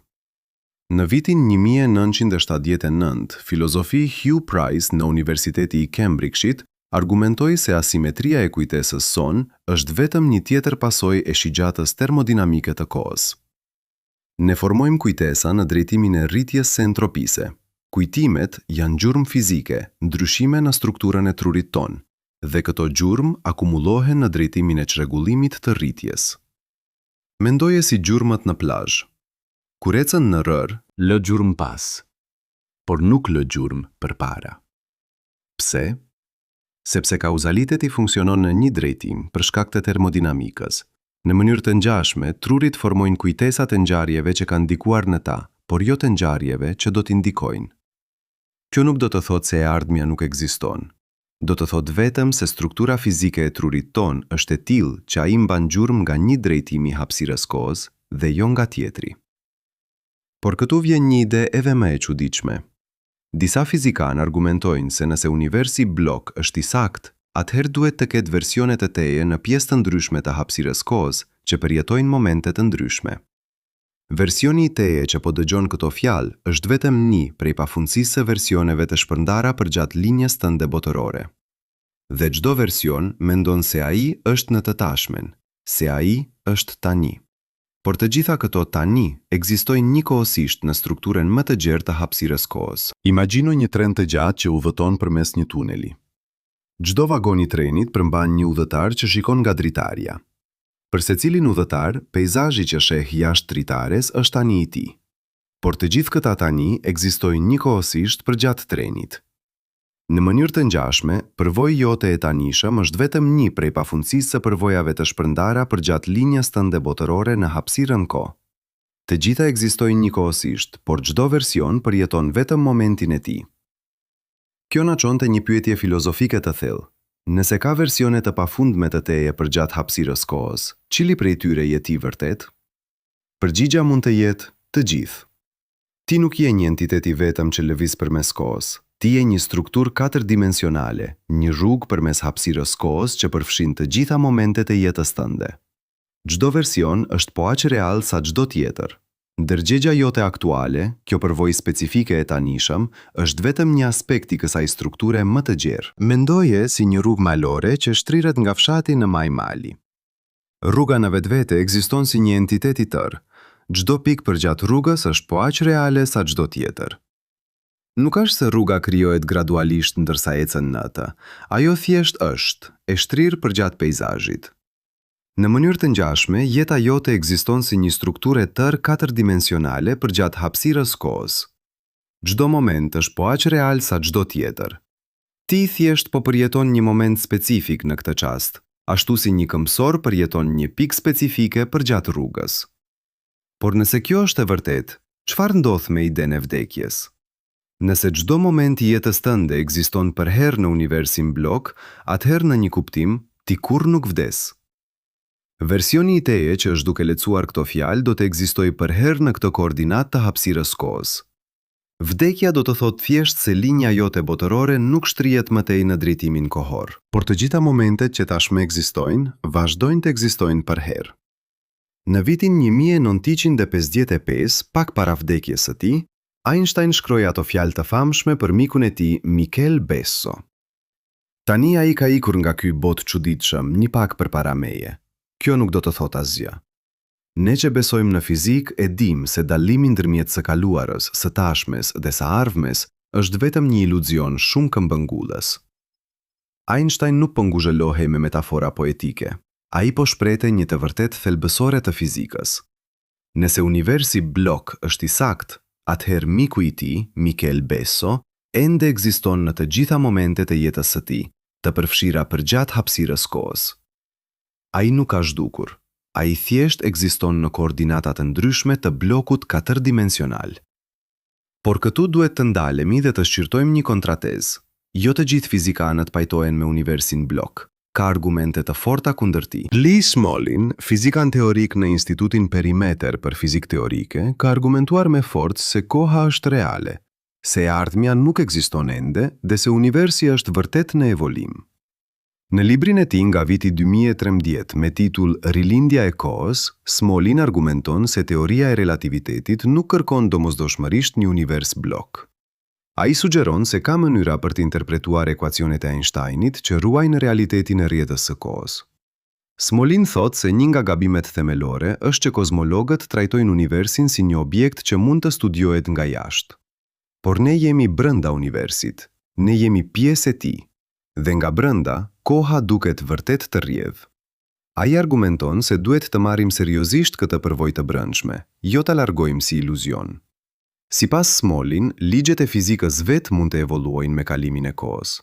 Në vitin 1979, filozofi Hugh Price në Universiteti i Cambridge-it argumentoi se asimetria e kujtesës son është vetëm një tjetër pasojë e shigjatës termodinamike të kohës. Ne formojmë kujtesa në drejtimin e rritjes së entropise. Kujtimet janë gjurmë fizike, ndryshime në strukturën e trurit ton, dhe këto gjurmë akumulohen në drejtimin e çrregullimit të rritjes. Mendoje si gjurmët në plazh. Kur ecën në rër, lë gjurmë pas, por nuk lë gjurmë përpara. Pse? Sepse kauzaliteti funksionon në një drejtim për shkak të termodinamikës. Në mënyrë të ngjashme, trurit formojnë kujtesat e ngjarjeve që kanë ndikuar në ta, por jo të ngjarjeve që do t'i ndikojnë. Kjo nuk do të thotë se e ardhmja nuk ekziston. Do të thotë vetëm se struktura fizike e trurit ton është e tillë që ai mban gjurmë nga një drejtim i hapësirës kohës dhe jo nga tjetri. Por këtu vjen një ide edhe më e çuditshme. Disa fizikanë argumentojnë se nëse universi Bloch është i saktë, atëherë duhet të ketë versione të teje në pjesë të ndryshme të hapësirës kohës që përjetojnë momente të ndryshme. Versioni i teje që po dëgjon këto fjalë është vetëm një prej pafundësisë së versioneve të shpërndara përgjatë linjës tënde botërore. Dhe çdo version mendon se ai është në të tashmen, se ai është tani. Por të gjitha këto tani ekzistojnë njëkohësisht në strukturën më të gjerë të hapësirës kohës. Imagjino një tren të gjatë që udhëton përmes një tuneli. Çdo vagon i trenit përmban një udhëtar që shikon nga dritarja. Për secilin udhëtar, peizazhi që sheh jashtë dritares është tani i tij. Por të gjithë këta tani ekzistojnë njëkohësisht përgjatë trenit. Në mënyrë të ngjashme, përvoja jote e tanishëm është vetëm një prej pafundësisë së përvojave të shpërndara përgjatë linjës tënde botërore në hapësirën kohë. Të gjitha ekzistojnë njëkohësisht, por çdo version përjeton vetëm momentin e tij. Kjo na çon te një pyetje filozofike të thellë. Nëse ka versione të pafundme të teje përgjatë hapësirës kohës, cili prej tyre je ti vërtet? Përgjigja mund të jetë të gjithë. Ti nuk je një entitet i vetëm që lëviz përmes kohës. Ti je një strukturë 4-dimensionale, një rrugë përmes hapësirës kohës që përfshin të gjitha momentet e jetës tënde. Çdo version është po aq real sa çdo tjetër. Ndërgjegja jote aktuale, kjo përvojë specifike e tanishëm, është vetëm një aspekt i kësaj strukture më të gjerë. Mendoje si një rrugë malore që shtrirret nga fshati në maj mali. Rruga në vetvete ekziston si një entitet i tërë. Çdo pikë përgjatë rrugës është po aq reale sa çdo tjetër. Nuk është se rruga krijohet gradualisht ndërsa ecën në të. Ajo thjesht është, e shtrirë përgjatë peizazhit. Në mënyrë të ngjashme, jeta jote ekziston si një strukturë e tërë 4-dimensionale përgjatë hapësirës kohës. Çdo moment është po aq real sa çdo tjetër. Ti thjesht po përjeton një moment specifik në këtë çast, ashtu si një këmbësor përjeton një pikë specifike përgjatë rrugës. Por nëse kjo është e vërtet, çfarë ndodh me idenë e vdekjes? Nëse çdo moment i jetës tënde ekziston për herë në universin blok, atëherë në një kuptim, ti kurrë nuk vdes. Versioni i teje që është duke lecuar këto fjalë do të ekzistojë për herë në këtë koordinat të hapësirës kohës. Vdekja do të thotë thjesht se linja jote botërore nuk shtrihet më tej në drejtimin kohor, por të gjitha momentet që tashmë ekzistojnë, vazhdojnë të ekzistojnë për herë. Në vitin 1955, pak para vdekjes së tij, Einstein shkroi ato fjalë të famshme për mikun e tij, Michel Besso. Tani ai ka ikur nga ky botë çuditshëm, një pak përpara meje. Kjo nuk do të thotë asgjë. Ne që besojmë në fizik e dim se dallimi ndërmjet së kaluarës, së tashmes dhe së ardhmes është vetëm një iluzion shumë këmbëngullës. Einstein nuk po ngushëlohej me metafora poetike. Ai po shprehte një të vërtet thelbësore të fizikës. Nëse universi blok është i saktë, atëherë miku i tij, Michel Besso, ende ekziston në të gjitha momentet e jetës së tij, të përfshira përgjatë hapësirës kohës. Ai nuk ka zhdukur. Ai thjesht ekziston në koordinata të ndryshme të blokut katërdimensional. Por këtu duhet të ndalemi dhe të shqyrtojmë një kontratezë. Jo të gjithë fizikanët pajtohen me universin blok. Ka argumente të forta kundër tij. Lee Smolin, fizikan teorik në Institutin Perimeter për Fizik Teorike, ka argumentuar me forcë se koha është reale, se e ardhmja nuk ekziston ende dhe se universi është vërtet në evolim. Në librin e tij nga viti 2013 me titull Rilindja e kohës, Smolin argumenton se teoria e relativitetit nuk kërkon domosdoshmërisht një univers blok. Ai sugjeron se ka mënyra për të interpretuar ekuacionet e Einsteinit që ruajnë realitetin e rrjedhës së kohës. Smolin thot se një nga gabimet themelore është që kozmologët trajtojnë universin si një objekt që mund të studiohet nga jashtë. Por ne jemi brenda universit, ne jemi pjesë e tij, dhe nga brenda, koha duket vërtet të rrjedh. Ai argumenton se duhet të marrim seriozisht këtë përvojë të brendshme, jo ta largojmë si iluzion. Sipas Smolin, ligjet e fizikës vetë mund të evoluojnë me kalimin e kohës.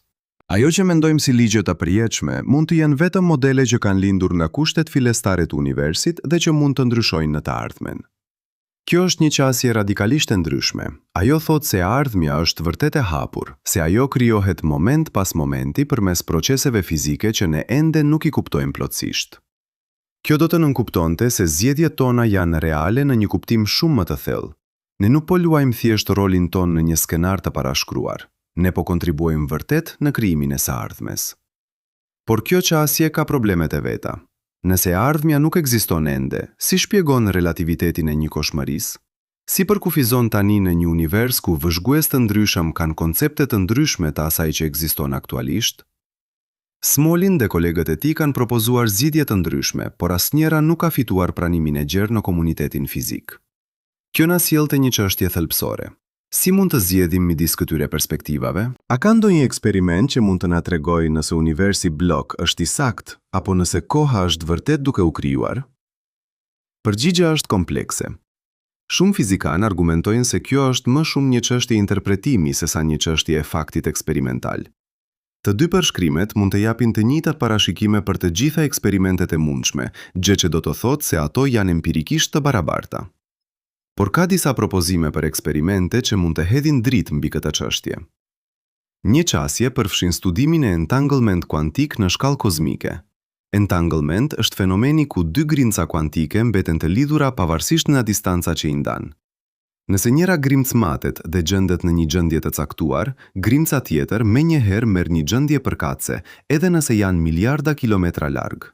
Ajo që mendojmë si ligje të përjetshme mund të jenë vetëm modele që kanë lindur nga kushtet fillestare të universit dhe që mund të ndryshojnë në të ardhmen. Kjo është një qasje radikalisht e ndryshme. Ajo thot se ardhmja është vërtet e hapur, se ajo krijohet moment pas momenti përmes proceseve fizike që ne ende nuk i kuptojmë plotësisht. Kjo do të nënkuptonte se zgjedhjet tona janë reale në një kuptim shumë më të thellë. Ne nuk po luajmë thjesht rolin ton në një skenar të parashkruar. Ne po kontribuojmë vërtet në krijimin e së ardhmes. Por kjo qasje ka problemet e veta. Nëse ardhmja nuk ekziston ende, si shpjegon relativitetin e një koshmërisë? Si përkufizon tani në një univers ku vëzhgues të ndryshëm kanë koncepte të ndryshme të asaj që ekziston aktualisht? Smolin dhe kolegët e tij kanë propozuar zgjidhje të ndryshme, por asnjëra nuk ka fituar pranimin e gjerë në komunitetin fizik. Kjo na sjellte një çështje thelbësore. Si mund të zgjedhim midis këtyre perspektivave? A ka ndonjë eksperiment që mund të na tregojë nëse universi blok është i saktë apo nëse koha është vërtet duke u krijuar? Përgjigjja është komplekse. Shumë fizikanë argumentojnë se kjo është më shumë një çështje interpretimi sesa një çështje e faktit eksperimental. Të dy përshkrimet mund të japin të njëjtat parashikime për të gjitha eksperimentet e mundshme, gjë që do të thotë se ato janë empirikisht të barabarta. Por ka disa propozime për eksperimente që mund të hedhin dritë mbi këtë çështje. Një qasje përfshin studimin e entanglement kuantik në shkallë kozmike. Entanglement është fenomeni ku dy grimca kuantike mbeten të lidhura pavarësisht nga distanca që i ndan. Nëse njëra grimcë matet dhe gjendet në një gjendje të caktuar, grimca tjetër menjëherë merr një gjendje përkatëse, edhe nëse janë miliarda kilometra larg.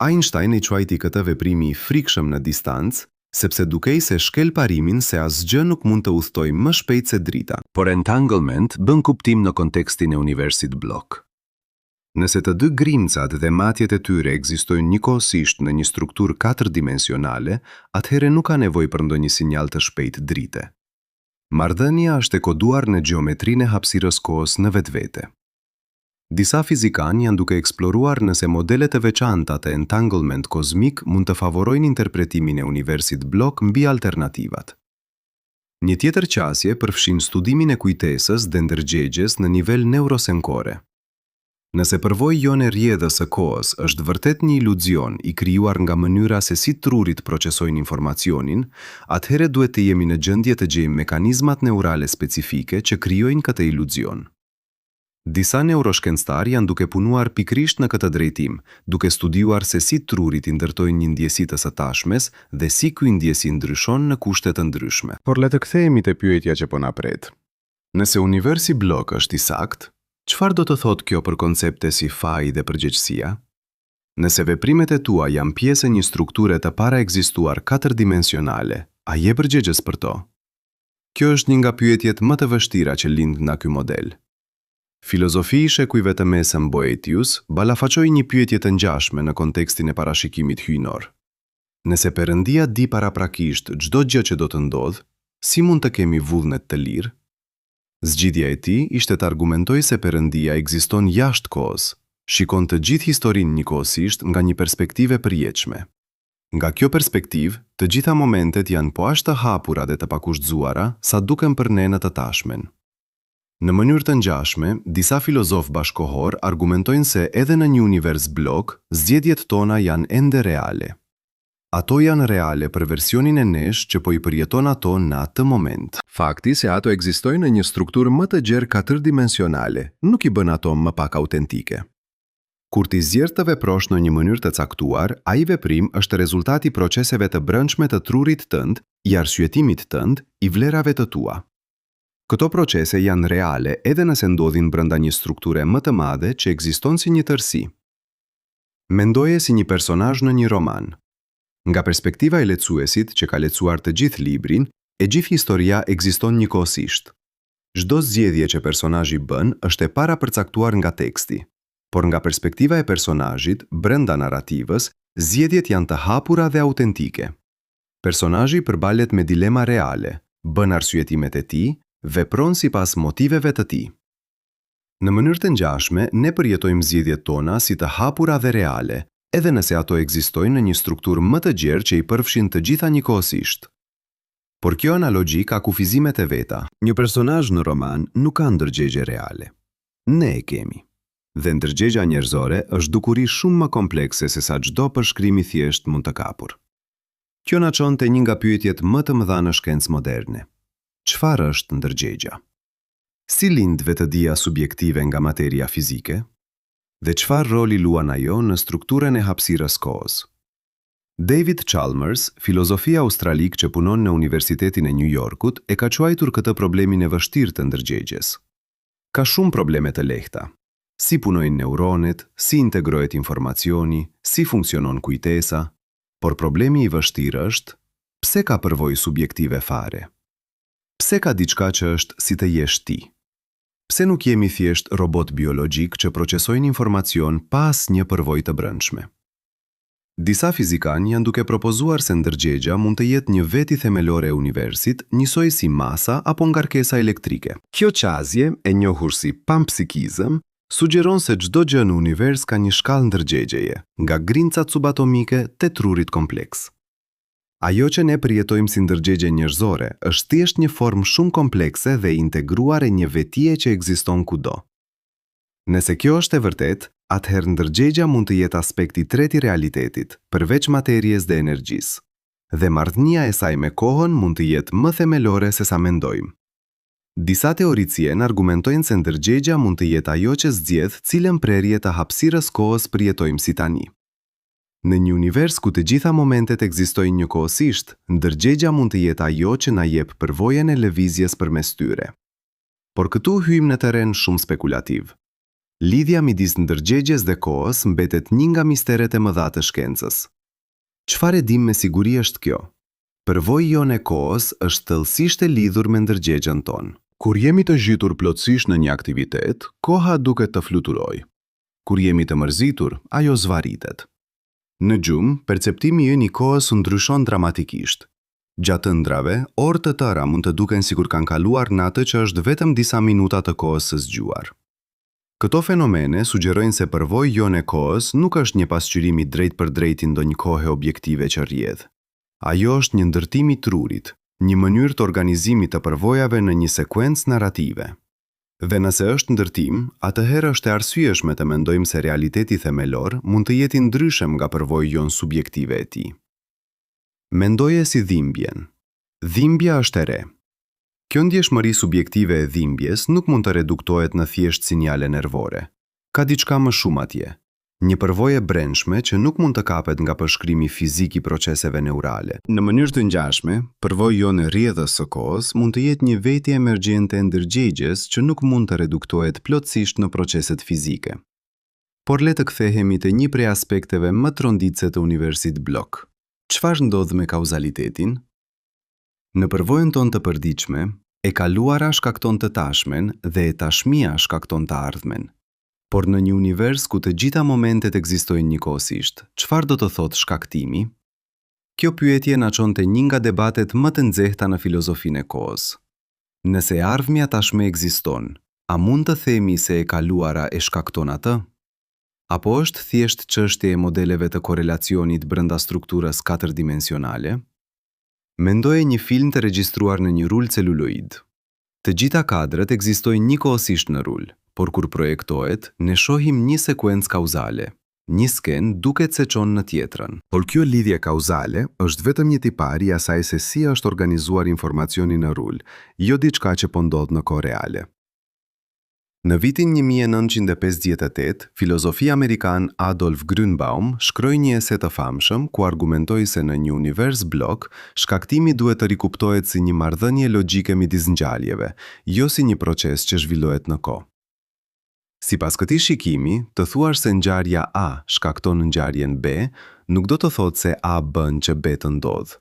Einstein i quajti këtë veprimi i frikshëm në distancë, sepse dukej se shkel parimin se asgjë nuk mund të udhtojë më shpejt se drita. Por entanglement bën kuptim në kontekstin e universit blok. Nëse të dy grimcat dhe matjet e tyre ekzistojnë njëkohësisht në një strukturë katërdimensionale, atëherë nuk ka nevojë për ndonjë sinjal të shpejtë drite. Marrëdhënia është e koduar në gjeometrinë e hapësirës kohës në vetvete. Disa fizikanë janë duke eksploruar nëse modelet e veçanta të entanglement kozmik mund të favorojnë interpretimin e universit blok mbi alternativat. Një tjetër qasje përfshin studimin e kujtesës dhe ndërgjegjes në nivel neurosenkore. Nëse përvojë jone rrjedhës së kohës është vërtet një iluzion i krijuar nga mënyra se si trurit procesojnë informacionin, atëherë duhet të jemi në gjendje të gjejmë mekanizmat neurale specifike që krijojnë këtë iluzion. Disa neuroshkencëtar janë duke punuar pikërisht në këtë drejtim, duke studiuar se si trurit i ndërtojnë një ndjesi të së tashmes dhe si ky ndjesi ndryshon në kushte të ndryshme. Por le të kthehemi te pyetja që po na pret. Nëse universi blok është i saktë, çfarë do të thotë kjo për koncepte si faji dhe përgjegjësia? Nëse veprimet e tua janë pjesë e një strukture të paraekzistuar 4-dimensionale, a je përgjegjës për to? Kjo është një nga pyetjet më të vështira që lind nga ky model. Filozofi i shekujve të mesëm Boëtius balafaqoi një pyetje të ngjashme në kontekstin e parashikimit hyjnor. Nëse Perëndia di paraprakisht çdo gjë që do të ndodhë, si mund të kemi vullnet të lirë? Zgjidhja e tij ishte të argumentojë se Perëndia ekziston jashtë kohës, shikon të gjithë historinë njëkohësisht nga një perspektivë përjetshme. Nga kjo perspektivë, të gjitha momentet janë po aq të hapura dhe të pakushtzuara sa duken për ne në të tashmen. Në mënyrë të ngjashme, disa filozofë bashkohor argumentojnë se edhe në një univers blok, zgjedhjet tona janë ende reale. Ato janë reale për versionin e nesh që po i përjeton ato në atë moment. Fakti se ato ekzistojnë në një strukturë më të gjerë 4-dimensionale nuk i bën ato më pak autentike. Kur ti zgjedh të veprosh në një mënyrë të caktuar, ai veprim është rezultati i proceseve të brendshme të trurit tënd, i arsyetimit tënd, i vlerave të tua. Këto procese janë reale edhe nëse ndodhin brenda një strukture më të madhe që ekziston si një tërësi. Mendoje si një personazh në një roman. Nga perspektiva e lexuesit që ka lexuar të gjithë librin, e gjithë historia ekziston njëkohësisht. Çdo zgjedhje që personazhi bën është e parapërcaktuar nga teksti, por nga perspektiva e personazhit brenda narrativës, zgjedhjet janë të hapura dhe autentike. Personazhi përballet me dilema reale, bën arsyetimet e tij, vepron sipas motiveve të tij. Në mënyrë të ngjashme, ne përjetojmë zgjedhjet tona si të hapura dhe reale, edhe nëse ato ekzistojnë në një strukturë më të gjerë që i përfshin të gjitha njëkohësisht. Por kjo analogji ka kufizimet e veta. Një personazh në roman nuk ka ndërgjegje reale. Ne e kemi. Dhe ndërgjegja njerëzore është dukuri shumë më komplekse se sa çdo përshkrim i thjesht mund të kapur. Kjo na çon te një nga pyetjet më të mëdha në shkencë moderne. Çfarë është ndërgjegja? Si lind vetëdia subjektive nga materia fizike? Dhe çfarë roli luan ajo në strukturën e hapësirës kohës? David Chalmers, filozofi australik që punon në Universitetin e New Yorkut, e ka quajtur këtë problemin e vështirë të ndërgjegjes. Ka shumë probleme të lehta. Si punojnë neuronet, si integrohet informacioni, si funksionon kujtesa, por problemi i vështirë është, pse ka përvojë subjektive fare? Pse ka diçka që është si të jesh ti? Pse nuk jemi thjesht robot biologjik që procesojnë informacion pa asnjë përvojë të brendshme? Disa fizikanë janë duke propozuar se ndërgjegja mund të jetë një veti themelore e universit, njësoj si masa apo ngarkesa elektrike. Kjo qasje, e njohur si panpsikizëm, sugjeron se çdo gjë në univers ka një shkallë ndërgjegjeje, nga grincat subatomike te trurit kompleks. Ajo që ne përjetojmë si ndërgjegje njerëzore është thjesht një formë shumë komplekse dhe integruar e një vetie që ekziston kudo. Nëse kjo është e vërtet, atëherë ndërgjegja mund të jetë aspekti tretë i realitetit, përveç materjes dhe energjisë. Dhe marrëdhënia e saj me kohën mund të jetë më themelore se sa mendojmë. Disa teoricien argumentojnë se ndërgjegja mund të jetë ajo që zgjedh cilën prerje të hapësirës kohës përjetojmë si tani. Në një univers ku të gjitha momentet ekzistojnë njëkohësisht, ndërgjegja mund të jetë ajo që na jep përvojën e lëvizjes përmes tyre. Por këtu hyjmë në terren shumë spekulativ. Lidhja midis ndërgjegjes dhe kohës mbetet një nga misteret e mëdha të shkencës. Çfarë e dim me siguri është kjo? Përvojë jone e kohës është thellësisht e lidhur me ndërgjegjen tonë. Kur jemi të zhytur plotësisht në një aktivitet, koha duket të fluturojë. Kur jemi të mërzitur, ajo zvaritet. Në gjumë, perceptimi ynë i kohës u ndryshon dramatikisht. Gjatë ëndrave, orë të tëra mund të duken sikur kanë kaluar në atë që është vetëm disa minuta të kohës së zgjuar. Këto fenomene sugjerojnë se përvojë jone e kohës nuk është një pasqyrimi drejt për drejt i ndonjë kohe objektive që rrjedh. Ajo është një ndërtim i trurit, një mënyrë të organizimit të përvojave në një sekuencë narrative. Dhe nëse është ndërtim, atëherë është e arsyeshme të mendojmë se realiteti themelor mund të jetë i ndryshëm nga përvojë jonë subjektive e tij. Mendoje si dhimbjen. Dhimbja është e re. Kjo ndjeshmëri subjektive e dhimbjes nuk mund të reduktohet në thjesht sinjale nervore. Ka diçka më shumë atje. Një përvojë e brendshme që nuk mund të kapet nga përshkrimi fizik i proceseve neurale. Në mënyrë të ngjashme, përvojë jonë e rrjedhës së kohës mund të jetë një veti emergjente e ndërgjegjes që nuk mund të reduktohet plotësisht në proceset fizike. Por le të kthehemi te një prej aspekteve më tronditëse të universit Bloch. Çfarë ndodh me kauzalitetin? Në përvojën tonë të përditshme, e kaluara shkakton të tashmen dhe e tashmia shkakton të ardhmen. Por në një univers ku të gjitha momentet ekzistojnë njëkohësisht, çfarë do të thotë shkaktimi? Kjo pyetje na çon te një nga debatet më të nxehta në filozofinë e kohës. Nëse e ardhmja tashmë ekziston, a mund të themi se e kaluara e shkakton atë? Apo është thjesht çështje e modeleve të korelacionit brenda strukturës katërdimensionale? Mendoje një film të regjistruar në një rul celuloid. Të gjitha kadrët ekzistojnë njëkohësisht në rul, por kur projektohet, ne shohim një sekuencë kauzale. Një skenë duket se çon në tjetrën. Por kjo lidhje kauzale është vetëm një tipar i asaj se si është organizuar informacioni në rul, jo diçka që po ndodh në kohë reale. Në vitin 1958, filozofi amerikan Adolf Grünbaum shkroi një ese të famshëm ku argumentoi se në një univers Bloch, shkaktimi duhet të rikuptohet si një marrëdhënie logjike midis ngjaljeve, jo si një proces që zhvillohet në kohë. Sipas këtij shikimi, të thuash se ngjarja A shkakton ngjarjen B, nuk do të thotë se A bën që B të ndodhë.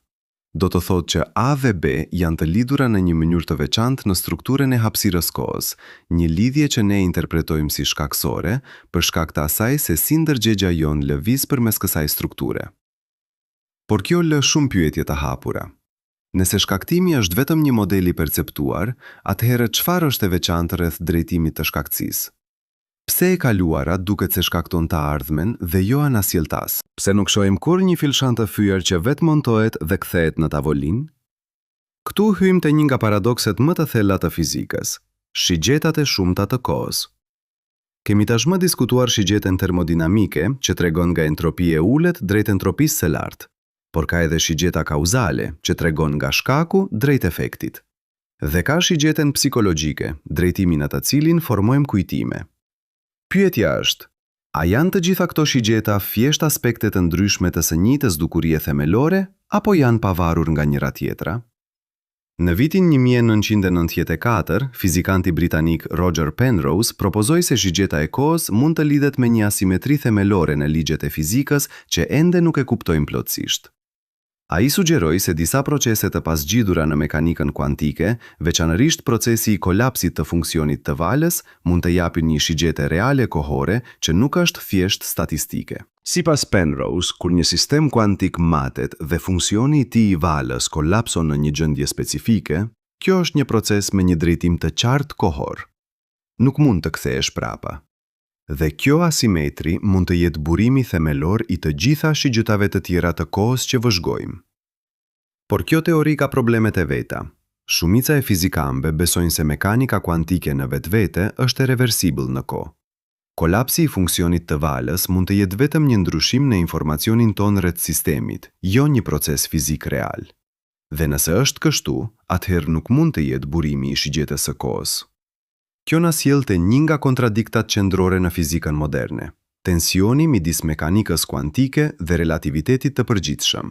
Do të thotë që A dhe B janë të lidhura në një mënyrë të veçantë në strukturën e hapësirës kohës, një lidhje që ne interpretojmë si shkaksore, për shkak të asaj se si ndërgjegja jonë lëviz përmes kësaj strukture. Por kjo lë shumë pyetje të hapura. Nëse shkaktimi është vetëm një model i perceptuar, atëherë çfarë është e veçantë rreth drejtimit të shkaktësisë? Pse e kaluara duket se shkakton të ardhmen dhe jo anasjelltas? Pse nuk shohim kurrë një filshan të fyer që vetë montohet dhe kthehet në tavolinë? Ktu hyjmë te një nga paradokset më të thella të fizikës, shigjetat e shumta të kohës. Kemi tashmë diskutuar shigjetën termodinamike që tregon nga entropia e ulët drejt entropisë së lartë, por ka edhe shigjeta kauzale që tregon nga shkaku drejt efektit. Dhe ka shigjetën psikologjike, drejtimin në të cilin formojmë kujtime. Pyetja është, a janë të gjitha këto shigjeta thjesht aspekte të ndryshme të së njëjtës dukurie themelore apo janë pavarur nga njëra tjetra? Në vitin 1994, fizikanti britanik Roger Penrose propozoi se shigjeta e kohës mund të lidhet me një asimetri themelore në ligjet e fizikës që ende nuk e kuptojmë plotësisht. Ai sugjeroi se disa procese të pasgjidhura në mekanikën kuantike, veçanërisht procesi i kolapsit të funksionit të valës, mund të japin një shigjete reale kohore që nuk është thjesht statistike. Sipas Penrose, kur një sistem kuantik matet dhe funksioni i tij i valës kolapson në një gjendje specifike, kjo është një proces me një drejtim të qartë kohor. Nuk mund të kthehesh prapa. Dhe kjo asimetri mund të jetë burimi themelor i të gjitha shigjetave të tjera të kohës që vëzhgojmë. Por kjo teori ka problemet e veta. Shumica e fizikanëve besojnë se mekanika kuantike në vetvete është reversibël në kohë. Kolapsi i funksionit të valës mund të jetë vetëm një ndryshim në informacionin tonë rreth sistemit, jo një proces fizik real. Dhe nëse është kështu, atëherë nuk mund të jetë burimi i shigjetës së kohës. Kjo na sjell te një nga kontradiktat qendrore në fizikën moderne, tensioni midis mekanikës kuantike dhe relativitetit të përgjithshëm.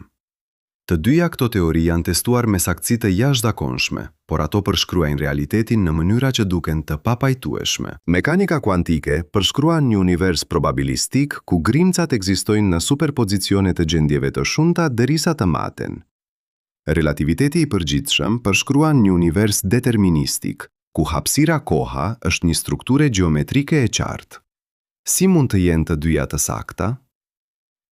Të dyja këto teori janë testuar me saktësi të jashtëzakonshme, por ato përshkruajnë realitetin në mënyra që duken të papajtueshme. Mekanika kuantike përshkruan një univers probabilistik ku grimcat ekzistojnë në superpozicione të gjendjeve të shumta derisa të maten. Relativiteti i përgjithshëm përshkruan një univers deterministik, ku hapësira koha është një strukturë gjeometrike e qartë. Si mund të jenë të dyja të sakta?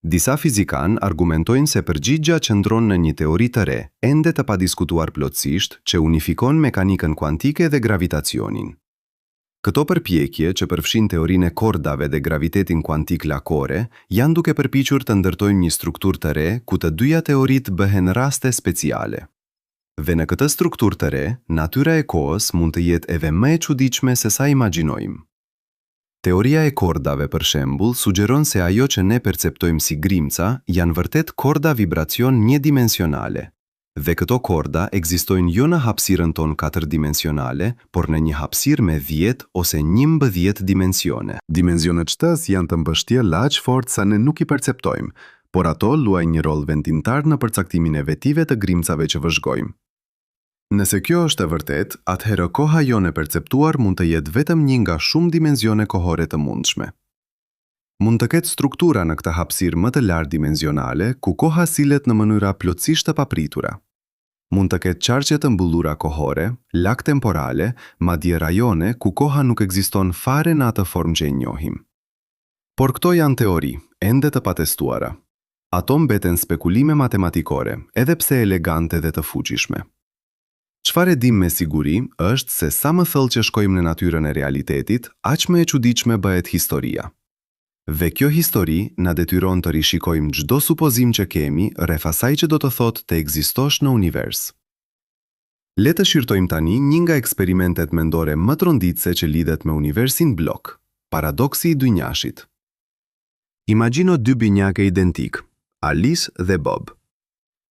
Disa fizikanë argumentojnë se përgjigja qëndron në një teori të re, ende të padiskutuar plotësisht, që unifikon mekanikën kuantike dhe gravitacionin. Këto përpjekje, që përfshin teorinë e kordave dhe gravitetin kuantik lakore, janë duke përpiqur të ndërtojnë një strukturë të re ku të dyja teoritë bëhen raste speciale. Dhe në këtë strukturë të re, natyra e kohës mund të jetë edhe më e çuditshme se sa imagjinojmë. Teoria e kordave, për shembull, sugjeron se ajo që ne perceptojmë si grimca janë vërtet korda vibracion një-dimensionale. Dhe këto korda ekzistojnë jo në hapësirën tonë 4-dimensionale, por në një hapësirë me 10 ose 11 dimensione. Dimensionet shtës janë të mbështjellë aq fort sa ne nuk i perceptojmë, por ato luajnë një rol vendimtar në përcaktimin e vetive të grimcave që vëzhgojmë. Nëse kjo është e vërtet, atëherë koha jone perceptuar mund të jetë vetëm një nga shumë dimensione kohore të mundshme. Mund të ketë struktura në këtë hapësirë më të lartë dimensionale, ku koha sillet në mënyra plotësisht të papritura. Mund të ketë qarqe të mbullura kohore, lak temporale, madje rajone ku koha nuk ekziston fare në atë formë që e njohim. Por këto janë teori, ende të patestuara. Ato mbeten spekulime matematikore, edhe pse elegante dhe të fuqishme. Çfarë e dim me siguri është se sa më thellë që shkojmë në natyrën e realitetit, aq më e çuditshme bëhet historia. Dhe kjo histori na detyron të rishikojmë çdo supozim që kemi rreth asaj që do të thotë të ekzistosh në univers. Le të shqyrtojmë tani një nga eksperimentet mendore më tronditëse që lidhet me universin blok, paradoksi i dynjashit. Imagjino dy binjake identik, Alice dhe Bob.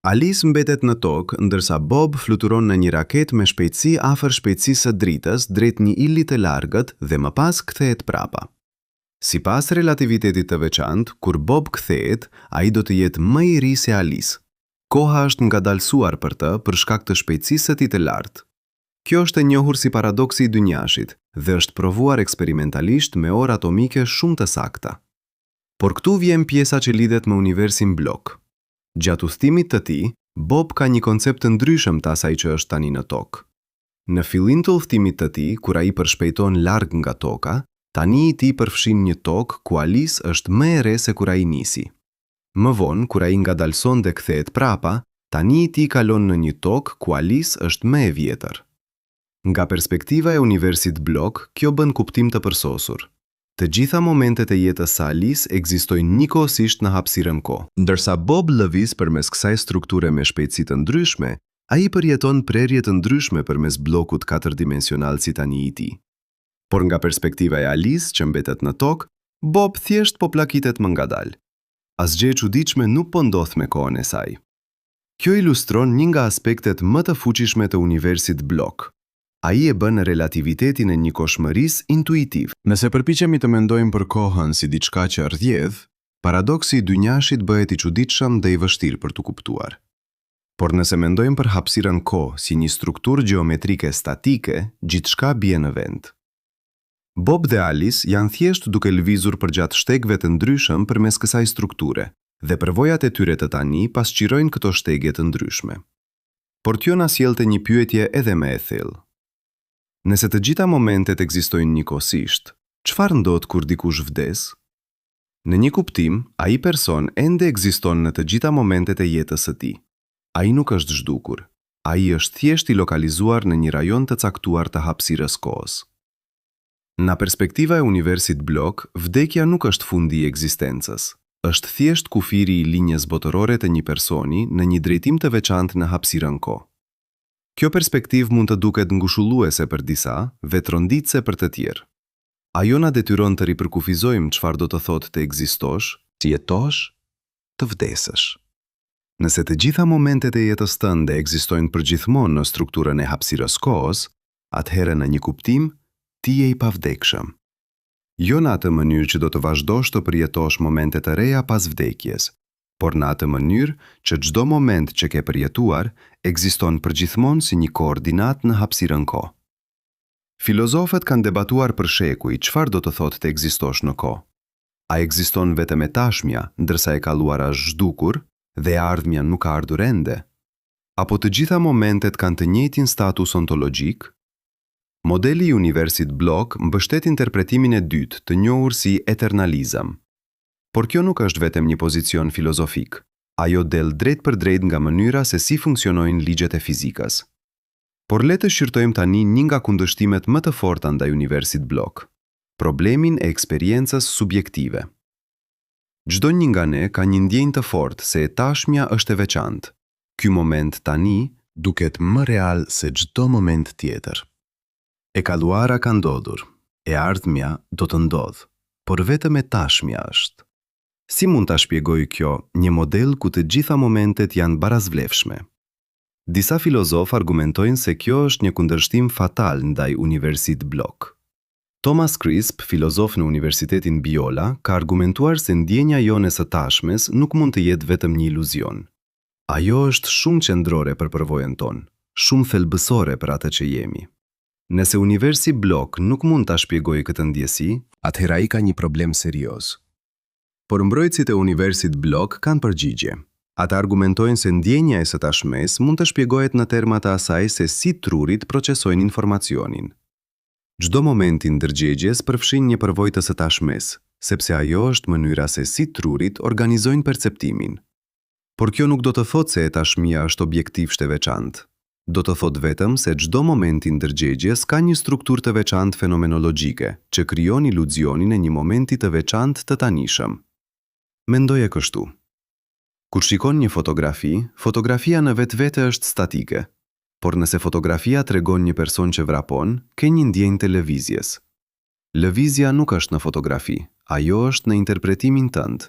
Alice mbetet në tokë, ndërsa Bob fluturon në një raket me shpejtësi afër shpejtësisë së dritës drejt një ili të largët dhe më pas kthehet prapa. Sipas relativitetit të veçantë, kur Bob kthehet, ai do të jetë më i ri se Alice. Koha është ngadalësuar për të për shkak të shpejtësisë së tij të lartë. Kjo është e njohur si paradoksi i dynjashit dhe është provuar eksperimentalisht me orë atomike shumë të sakta. Por këtu vjen pjesa që lidhet me universin blok. Gjatë udhëtimit të tij, Bob ka një koncept të ndryshëm të asaj që është tani në tokë. Në fillim të udhëtimit të tij, kur ai përshpejton larg nga toka, tani i tij përfshin një tokë ku Alice është më e re se kur ai nisi. Më vonë, kur ai ngadalson dhe kthehet prapa, tani i tij kalon në një tokë ku Alice është më e vjetër. Nga perspektiva e universit blok, kjo bën kuptim të përsosur. Të gjitha momentet e jetës së Alice ekzistojnë njëkohësisht në hapësirën kohë. Ndërsa Bob lëviz përmes kësaj strukture me shpejtësi të ndryshme, ai përjeton prerje të ndryshme përmes bllokut 4-dimensional si tani i tij. Por nga perspektiva e Alice që mbetet në tokë, Bob thjesht po plakitet më ngadalë. Asgjë e çuditshme nuk po ndodh me kohën e saj. Kjo ilustron një nga aspektet më të fuqishme të universit blok. Ai e bën relativitetin e njëkohshmërisë intuitiv. Nëse përpiqemi të mendojmë për kohën si diçka që rrjedh, paradoksi i dynjashit bëhet i çuditshëm dhe i vështirë për të kuptuar. Por nëse mendojmë për hapësirën kohë si një strukturë gjeometrike statike, gjithçka bie në vend. Bob dhe Alice janë thjesht duke lëvizur përgjatë shtegëve të ndryshëm përmes kësaj strukture, dhe përvojat e tyre të tani pasqyrojnë këto shtegje të ndryshme. Por kjo na sjellte një pyetje edhe më e thellë. Nëse të gjitha momentet ekzistojnë njëkohësisht, çfarë ndodh kur dikush vdes? Në një kuptim, ai person ende ekziston në të gjitha momentet e jetës së tij. Ai nuk është zhdukur. Ai është thjesht i lokalizuar në një rajon të caktuar të hapësirës kohës. Nga perspektiva e universit blok, vdekja nuk është fundi i ekzistencës. Është thjesht kufiri i linjës botërore të një personi në një drejtim të veçantë në hapësirën kohë. Kjo perspektiv mund të duket ngushulluese për disa, vetronditëse për të tjerë. Ajo na detyron të ripërkufizojmë çfarë do të thotë të ekzistosh, të jetosh, të vdesësh. Nëse të gjitha momentet e jetës tënde ekzistojnë përgjithmonë në strukturën e hapësirës kohës, atëherë në një kuptim, ti je i pavdekshëm. Jo në atë mënyrë që do të vazhdosh të përjetosh momente të reja pas vdekjes, por në atë mënyrë që çdo moment që ke përjetuar ekziston përgjithmonë si një koordinat në hapësirën kohë. Filozofët kanë debatuar për shekuj çfarë do të thotë të ekzistosh në kohë. A ekziston vetëm e tashmja, ndërsa e kaluara është zhdukur dhe e ardhmja nuk ka ardhur ende? Apo të gjitha momentet kanë të njëjtin status ontologjik? Modeli i universit blok mbështet interpretimin e dytë të njohur si eternalizëm. Por kjo nuk është vetëm një pozicion filozofik. Ajo del drejt për drejt nga mënyra se si funksionojnë ligjet e fizikës. Por le të shqyrtojmë tani një nga kundërshtimet më të forta ndaj universit blok, problemin e eksperiencës subjektive. Çdo një nga ne ka një ndjenjë të fortë se e tashmja është e veçantë. Ky moment tani duket më real se çdo moment tjetër. E kaluara ka ndodhur, e ardhmja do të ndodh, por vetëm e tashmja është. Si mund ta shpjegoj kjo një model ku të gjitha momentet janë barazvlefshme? Disa filozofë argumentojnë se kjo është një kundërshtim fatal ndaj universit blok. Thomas Crisp, filozof në Universitetin Biola, ka argumentuar se ndjenja jone së tashmes nuk mund të jetë vetëm një iluzion. Ajo është shumë qendrore për përvojën tonë, shumë thelbësore për atë që jemi. Nëse universi blok nuk mund ta shpjegojë këtë ndjesi, atëherë ai ka një problem serioz. Por mbrojtësit e universit blok kanë përgjigje. Ata argumentojnë se ndjenja e së tashmes mund të shpjegohet në termat e asaj se si trurit procesojnë informacionin. Çdo moment i ndërgjegjes përfshin një përvojë të së tashmes, sepse ajo është mënyra se si trurit organizojnë perceptimin. Por kjo nuk do të thotë se e tashmia është objektivisht e veçantë. Do të thotë vetëm se çdo moment i ndërgjegjes ka një strukturë të veçantë fenomenologjike, që krijon iluzionin e një momenti të veçantë të tanishëm. Mendoje kështu. Kur shikon një fotografi, fotografia në vetvete është statike, por nëse fotografia tregon një person që vrapon, ke një ndjenjë të lëvizjes. Lëvizja nuk është në fotografi, ajo është në interpretimin tënd.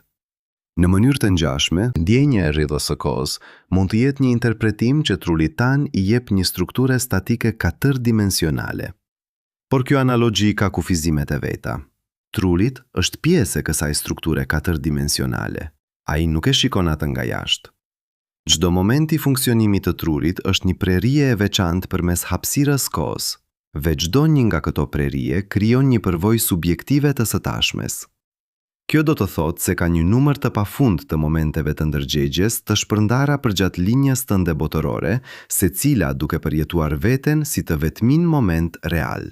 Në mënyrë të ngjashme, Ndjenja e rrjedhës së kohës mund të jetë një interpretim që trurit tan i jep një strukturë statike katërdimensionale. por kjo analogji ka kufizimet e veta. Trurit është pjesë e kësaj strukture katërdimensionale. Ai nuk e shikon atë nga jashtë. Çdo moment i funksionimit të trurit është një prerje e veçantë përmes hapësirës kohës. Veç çdo një nga këto prerje krijon një përvojë subjektive të së tashmes. Kjo do të thotë se ka një numër të pafund të momenteve të ndërgjegjes të shpërndara përgjatë linjës tënde botërore, secila duke përjetuar veten si të vetmin moment real.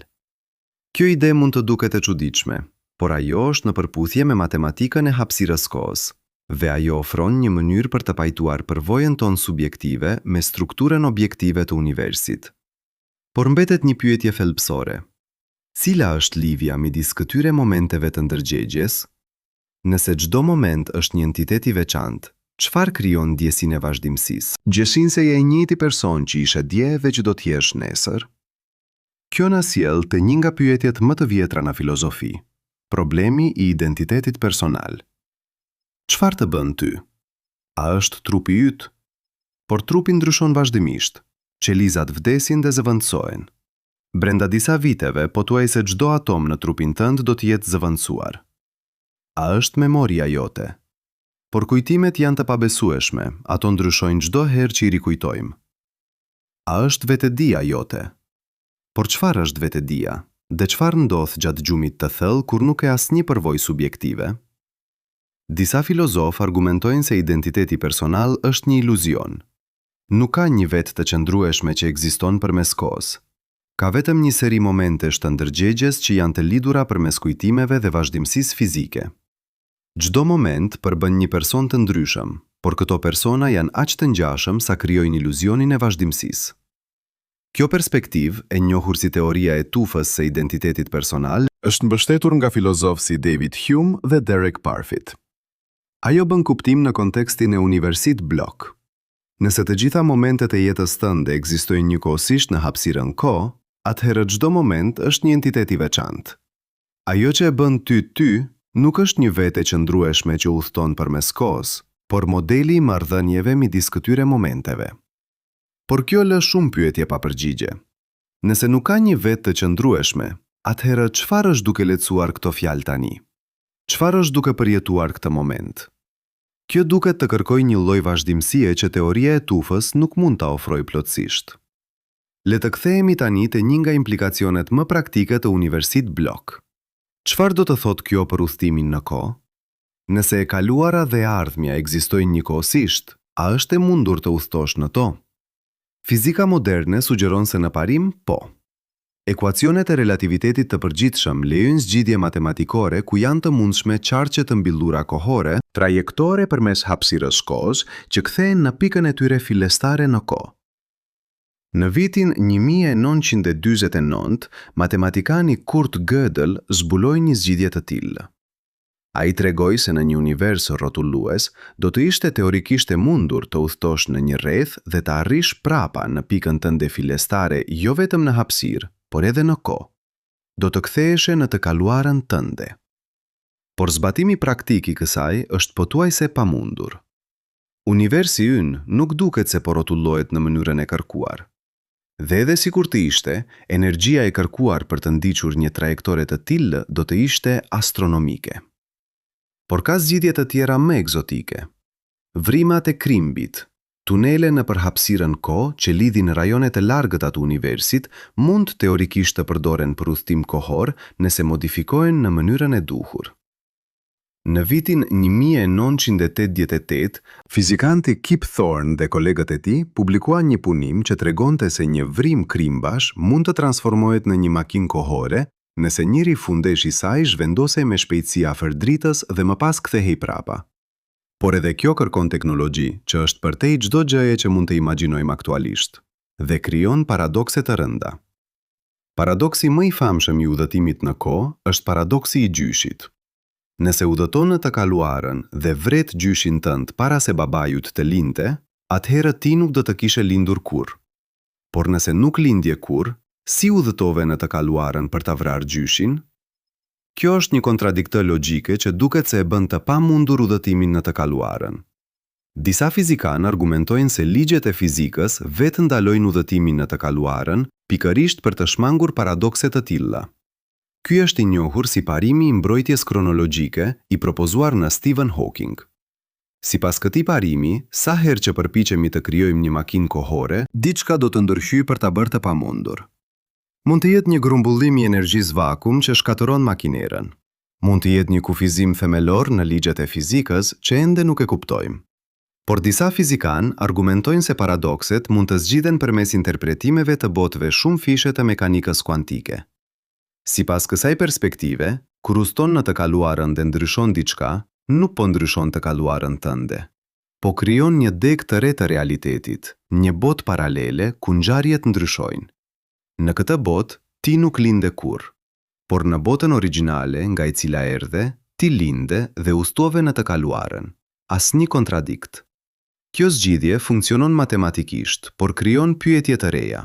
Kjo ide mund të duket e çuditshme, por ajo është në përputhje me matematikën e hapësirës kohës, dhe ajo ofron një mënyrë për të pajtuar përvojën tonë subjektive me strukturën objektive të universit. Por mbetet një pyetje thelbësore. Cila është lidhja midis këtyre momenteve të ndërgjegjes? Nëse çdo moment është një entitet i veçantë, çfarë krijon ndjesinë e vazhdimësisë? Gjësinë se je i njëjti person që ishe dje dhe që do të jesh nesër? Kjo na sjell te një nga pyetjet më të vjetra në filozofi, problemi i identitetit personal. Çfarë të bën ty? A është trupi yt? Por trupi ndryshon vazhdimisht. Qelizat vdesin dhe zëvendësohen. Brenda disa viteve, pothuajse çdo atom në trupin tënd do të jetë zëvendësuar. A është memoria jote? Por kujtimet janë të pabesueshme, ato ndryshojnë çdo herë që i rikujtojmë. A është vetëdia jote? Por çfarë është vetëdia? Dhe çfarë ndodh gjatë gjumit të thellë kur nuk ka asnjë përvojë subjektive? Disa filozofë argumentojnë se identiteti personal është një iluzion. Nuk ka një vetë të qëndrueshme që ekziston përmes kohës. Ka vetëm një seri momentesh të ndërgjegjes që janë të lidhura përmes kujtimeve dhe vazhdimësisë fizike. Çdo moment përbën një person të ndryshëm, por këto persona janë aq të ngjashëm sa krijojnë iluzionin e vazhdimësisë. Kjo perspektivë, e njohur si teoria e tufës së identitetit personal, Është mbështetur nga filozofë si David Hume dhe Derek Parfit. ajo bën kuptim në kontekstin e universit blok. Nëse të gjitha momentet e jetës tënde ekzistojnë njëkohësisht në hapësirën kohë, atëherë çdo moment është një entitet i veçantë. Ajo që e bën ty nuk është një vetë e qëndrueshme që udhton përmes kohës, por modeli i marrëdhënieve midis këtyre momenteve. Por kjo lë shumë pyetje pa përgjigje. Nëse nuk ka një vetë të qëndrueshme, atëherë çfarë është duke lehtësuar këto fjalë tani? Çfarë është duke përjetuar këtë moment? Kjo duket të kërkojë një lloj vazhdimësie që teoria e tufës nuk mund ta ofrojë plotësisht. Le të kthehemi tani te një nga implikacionet më praktike të universit blok. Çfarë do të thotë kjo për udhëtimin në kohë? Nëse e kaluara dhe e ardhmja ekzistojnë njëkohësisht, a është e mundur të udhëtosh në to? Fizika moderne sugjeron se në parim, po. Ekuacionet e relativitetit të përgjithshëm lejojnë zgjidhje matematikore ku janë të mundshme qarqe të mbyllura kohore, Trajektore përmes hapësirës kohës që kthehen në pikën e tyre fillestare në kohë. Në vitin 1949, matematikani Kurt Gödel zbuloi një zgjidhje të tillë. A i tregoj se në një univers rrotullues, do të ishte teorikisht e mundur të udhtosh në një rreth dhe të arrish prapa në pikën tënde filestare jo vetëm në hapësirë, por edhe në kohë. Do të ktheheshe në të kaluarën tënde. Por zbatimi praktik i kësaj është pothuajse pamundur. Universi ynë nuk duket se po rrotullohet në mënyrën e kërkuar. Dhe edhe sikur të ishte, energjia e kërkuar për të ndiqur një trajektore të tillë do të ishte astronomike. Por ka zgjidhje të tjera më egzotike. Vrimat e krimbit, tunele në përhapësirën kohë që lidhin rajonet e largëta të universit mund teorikisht të përdoren për udhtim kohor nëse modifikohen në mënyrën e duhur. Në vitin 1988, fizikanti Kip Thorne dhe kolegët e tij publikuan një punim që tregonte se një vrim krimbash mund të transformohet në një makinë kohore nëse njëri fundesh i saj zhvendosej me shpejtësi afër dritës dhe më pas kthehej prapa. Por edhe kjo kërkon teknologji që është përtej çdo gjëje që mund të imagjinojmë aktualisht dhe krijon paradokse të rënda. Paradoksi më i famshëm i udhëtimit në kohë është paradoksi i gjyshit. Nëse udhëton në të kaluarën dhe vret gjyshin tënd para se babajut të linte, atëherë ti nuk do të kishe lindur kurrë. Por nëse nuk lindje kurrë, si udhëtove në të kaluarën për ta vrarë gjyshin? Kjo është një kontradiktë logjike që duket se e bën të pamundur udhëtimin në të kaluarën. Disa fizikanë argumentojnë se ligjet e fizikës vetë ndalojnë udhëtimin në të kaluarën, pikërisht për të shmangur paradokse të tilla. Ky është i njohur si parimi i mbrojtjes kronologjike i propozuar nga Stephen Hawking. Sipas këtij parimi, sa herë që përpiqemi të krijojmë një makinë kohore, diçka do të ndërhyjë për ta bërë të pamundur. Mund të jetë një grumbullim i energjisë vakum që shkatëron makinerën. Mund të jetë një kufizim themelor në ligjet e fizikës që ende nuk e kuptojmë. Por disa fizikanë argumentojnë se paradokset mund të zgjidhen përmes interpretimeve të botëve shumë fishe të mekanikës kuantike. Sipas kësaj perspektive, kur udhton në të kaluarën dhe ndryshon diçka, nuk po ndryshon të kaluarën tënde, po krijon një deg të re të realitetit, një botë paralele ku ngjarjet ndryshojnë. Në këtë botë, ti nuk linde kurrë, por në botën origjinale nga e cila erdhe, ti linde dhe udhtove në të kaluarën. Asnjë kontradikt. Kjo zgjidhje funksionon matematikisht, por krijon pyetje të reja.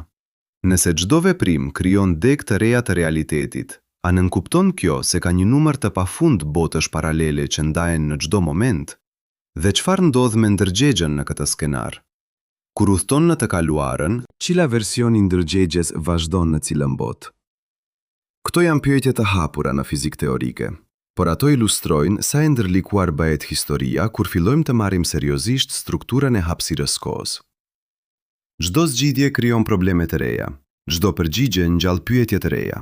Nëse çdo veprim krijon deg të reja të realitetit, a nënkupton kjo se ka një numër të pafund botësh paralele që ndahen në çdo moment? Dhe çfarë ndodh me ndërgjegjen në këtë skenar? Kur udhton në të kaluarën, cila version i ndërgjegjes vazhdon në cilën botë? Këto janë pyetje të hapura në fizikë teorike, por ato ilustrojnë sa e ndërlikuar bëhet historia kur fillojmë të marrim seriozisht strukturën e hapësirës kohës. Çdo zgjidhje krijon probleme të reja, çdo përgjigje ngjall pyetje të reja.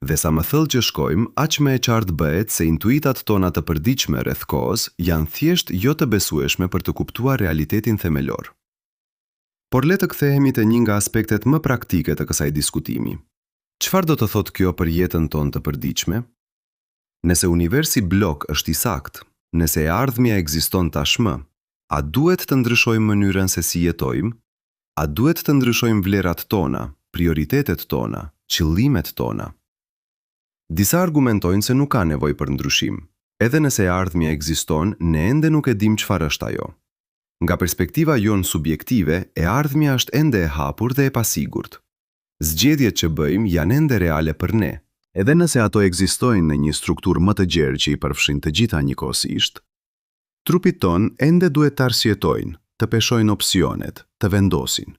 Dhe sa më thellë që shkojmë, aq më e qartë bëhet se intuitat tona të përditshme rreth kohës janë thjesht jo të besueshme për të kuptuar realitetin themelor. Por le të kthehemi te një nga aspektet më praktike të kësaj diskutimi. Çfarë do të thotë kjo për jetën tonë të përditshme? Nëse universi blok është i saktë, nëse e ardhmja ekziston tashmë, a duhet të ndryshojmë mënyrën se si jetojmë? A duhet të ndryshojmë vlerat tona, prioritetet tona, qëllimet tona? Disa argumentojnë se nuk ka nevojë për ndryshim. Edhe nëse e ardhmja ekziston, ne ende nuk e dim çfarë është ajo. Nga perspektiva jonë subjektive, e ardhmja është ende e hapur dhe e pasigurt. Zgjedhjet që bëjmë janë ende reale për ne. Edhe nëse ato ekzistojnë në një strukturë më të gjerë që i përfshin të gjitha njëkohësisht, trupit ton ende duhet të arsyetojnë, të peshojnë opsionet, të vendosin.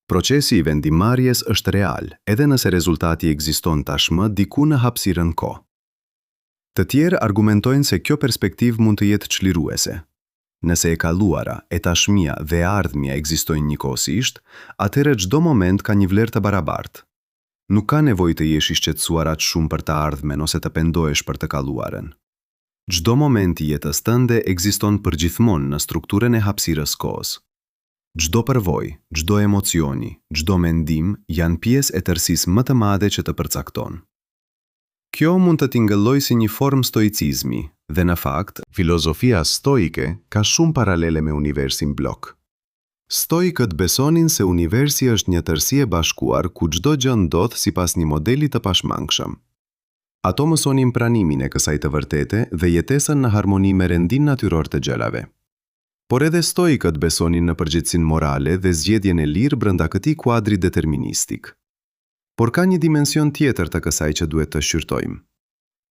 Procesi i vendimarrjes është real, edhe nëse rezultati ekziston tashmë diku në hapësirën kohë. Të tjerë argumentojnë se kjo perspektivë mund të jetë çliruese. Nëse e kaluara, e tashmia dhe e ardhmja ekzistojnë njëkohësisht, atëherë çdo moment ka një vlerë të barabartë. Nuk ka nevojë të jesh i shqetësuar aq shumë për të ardhmen ose të pendohesh për të kaluarën. Çdo moment i jetës tënde ekziston përgjithmonë në strukturën e hapësirës kohës. Çdo përvojë, çdo emocioni, çdo mendim janë pjesë e tërësisë më të madhe që të përcakton. Kjo mund të tingëllojë si një formë stoicizmi, dhe në fakt, filozofia stoike ka shumë paralele me universin blok. Stoikët besonin se universi është një tërësi e bashkuar ku çdo gjë ndodh sipas një modeli të pashmangshëm. Ato mësonin pranimin e kësaj të vërtete dhe jetesën në harmoni me rendin natyror të gjërave. Por edhe stoikët besonin në përgjithësinë morale dhe zgjedhjen e lirë brenda këtij kuadri deterministik. Por ka një dimension tjetër të kësaj që duhet të shqyrtojmë.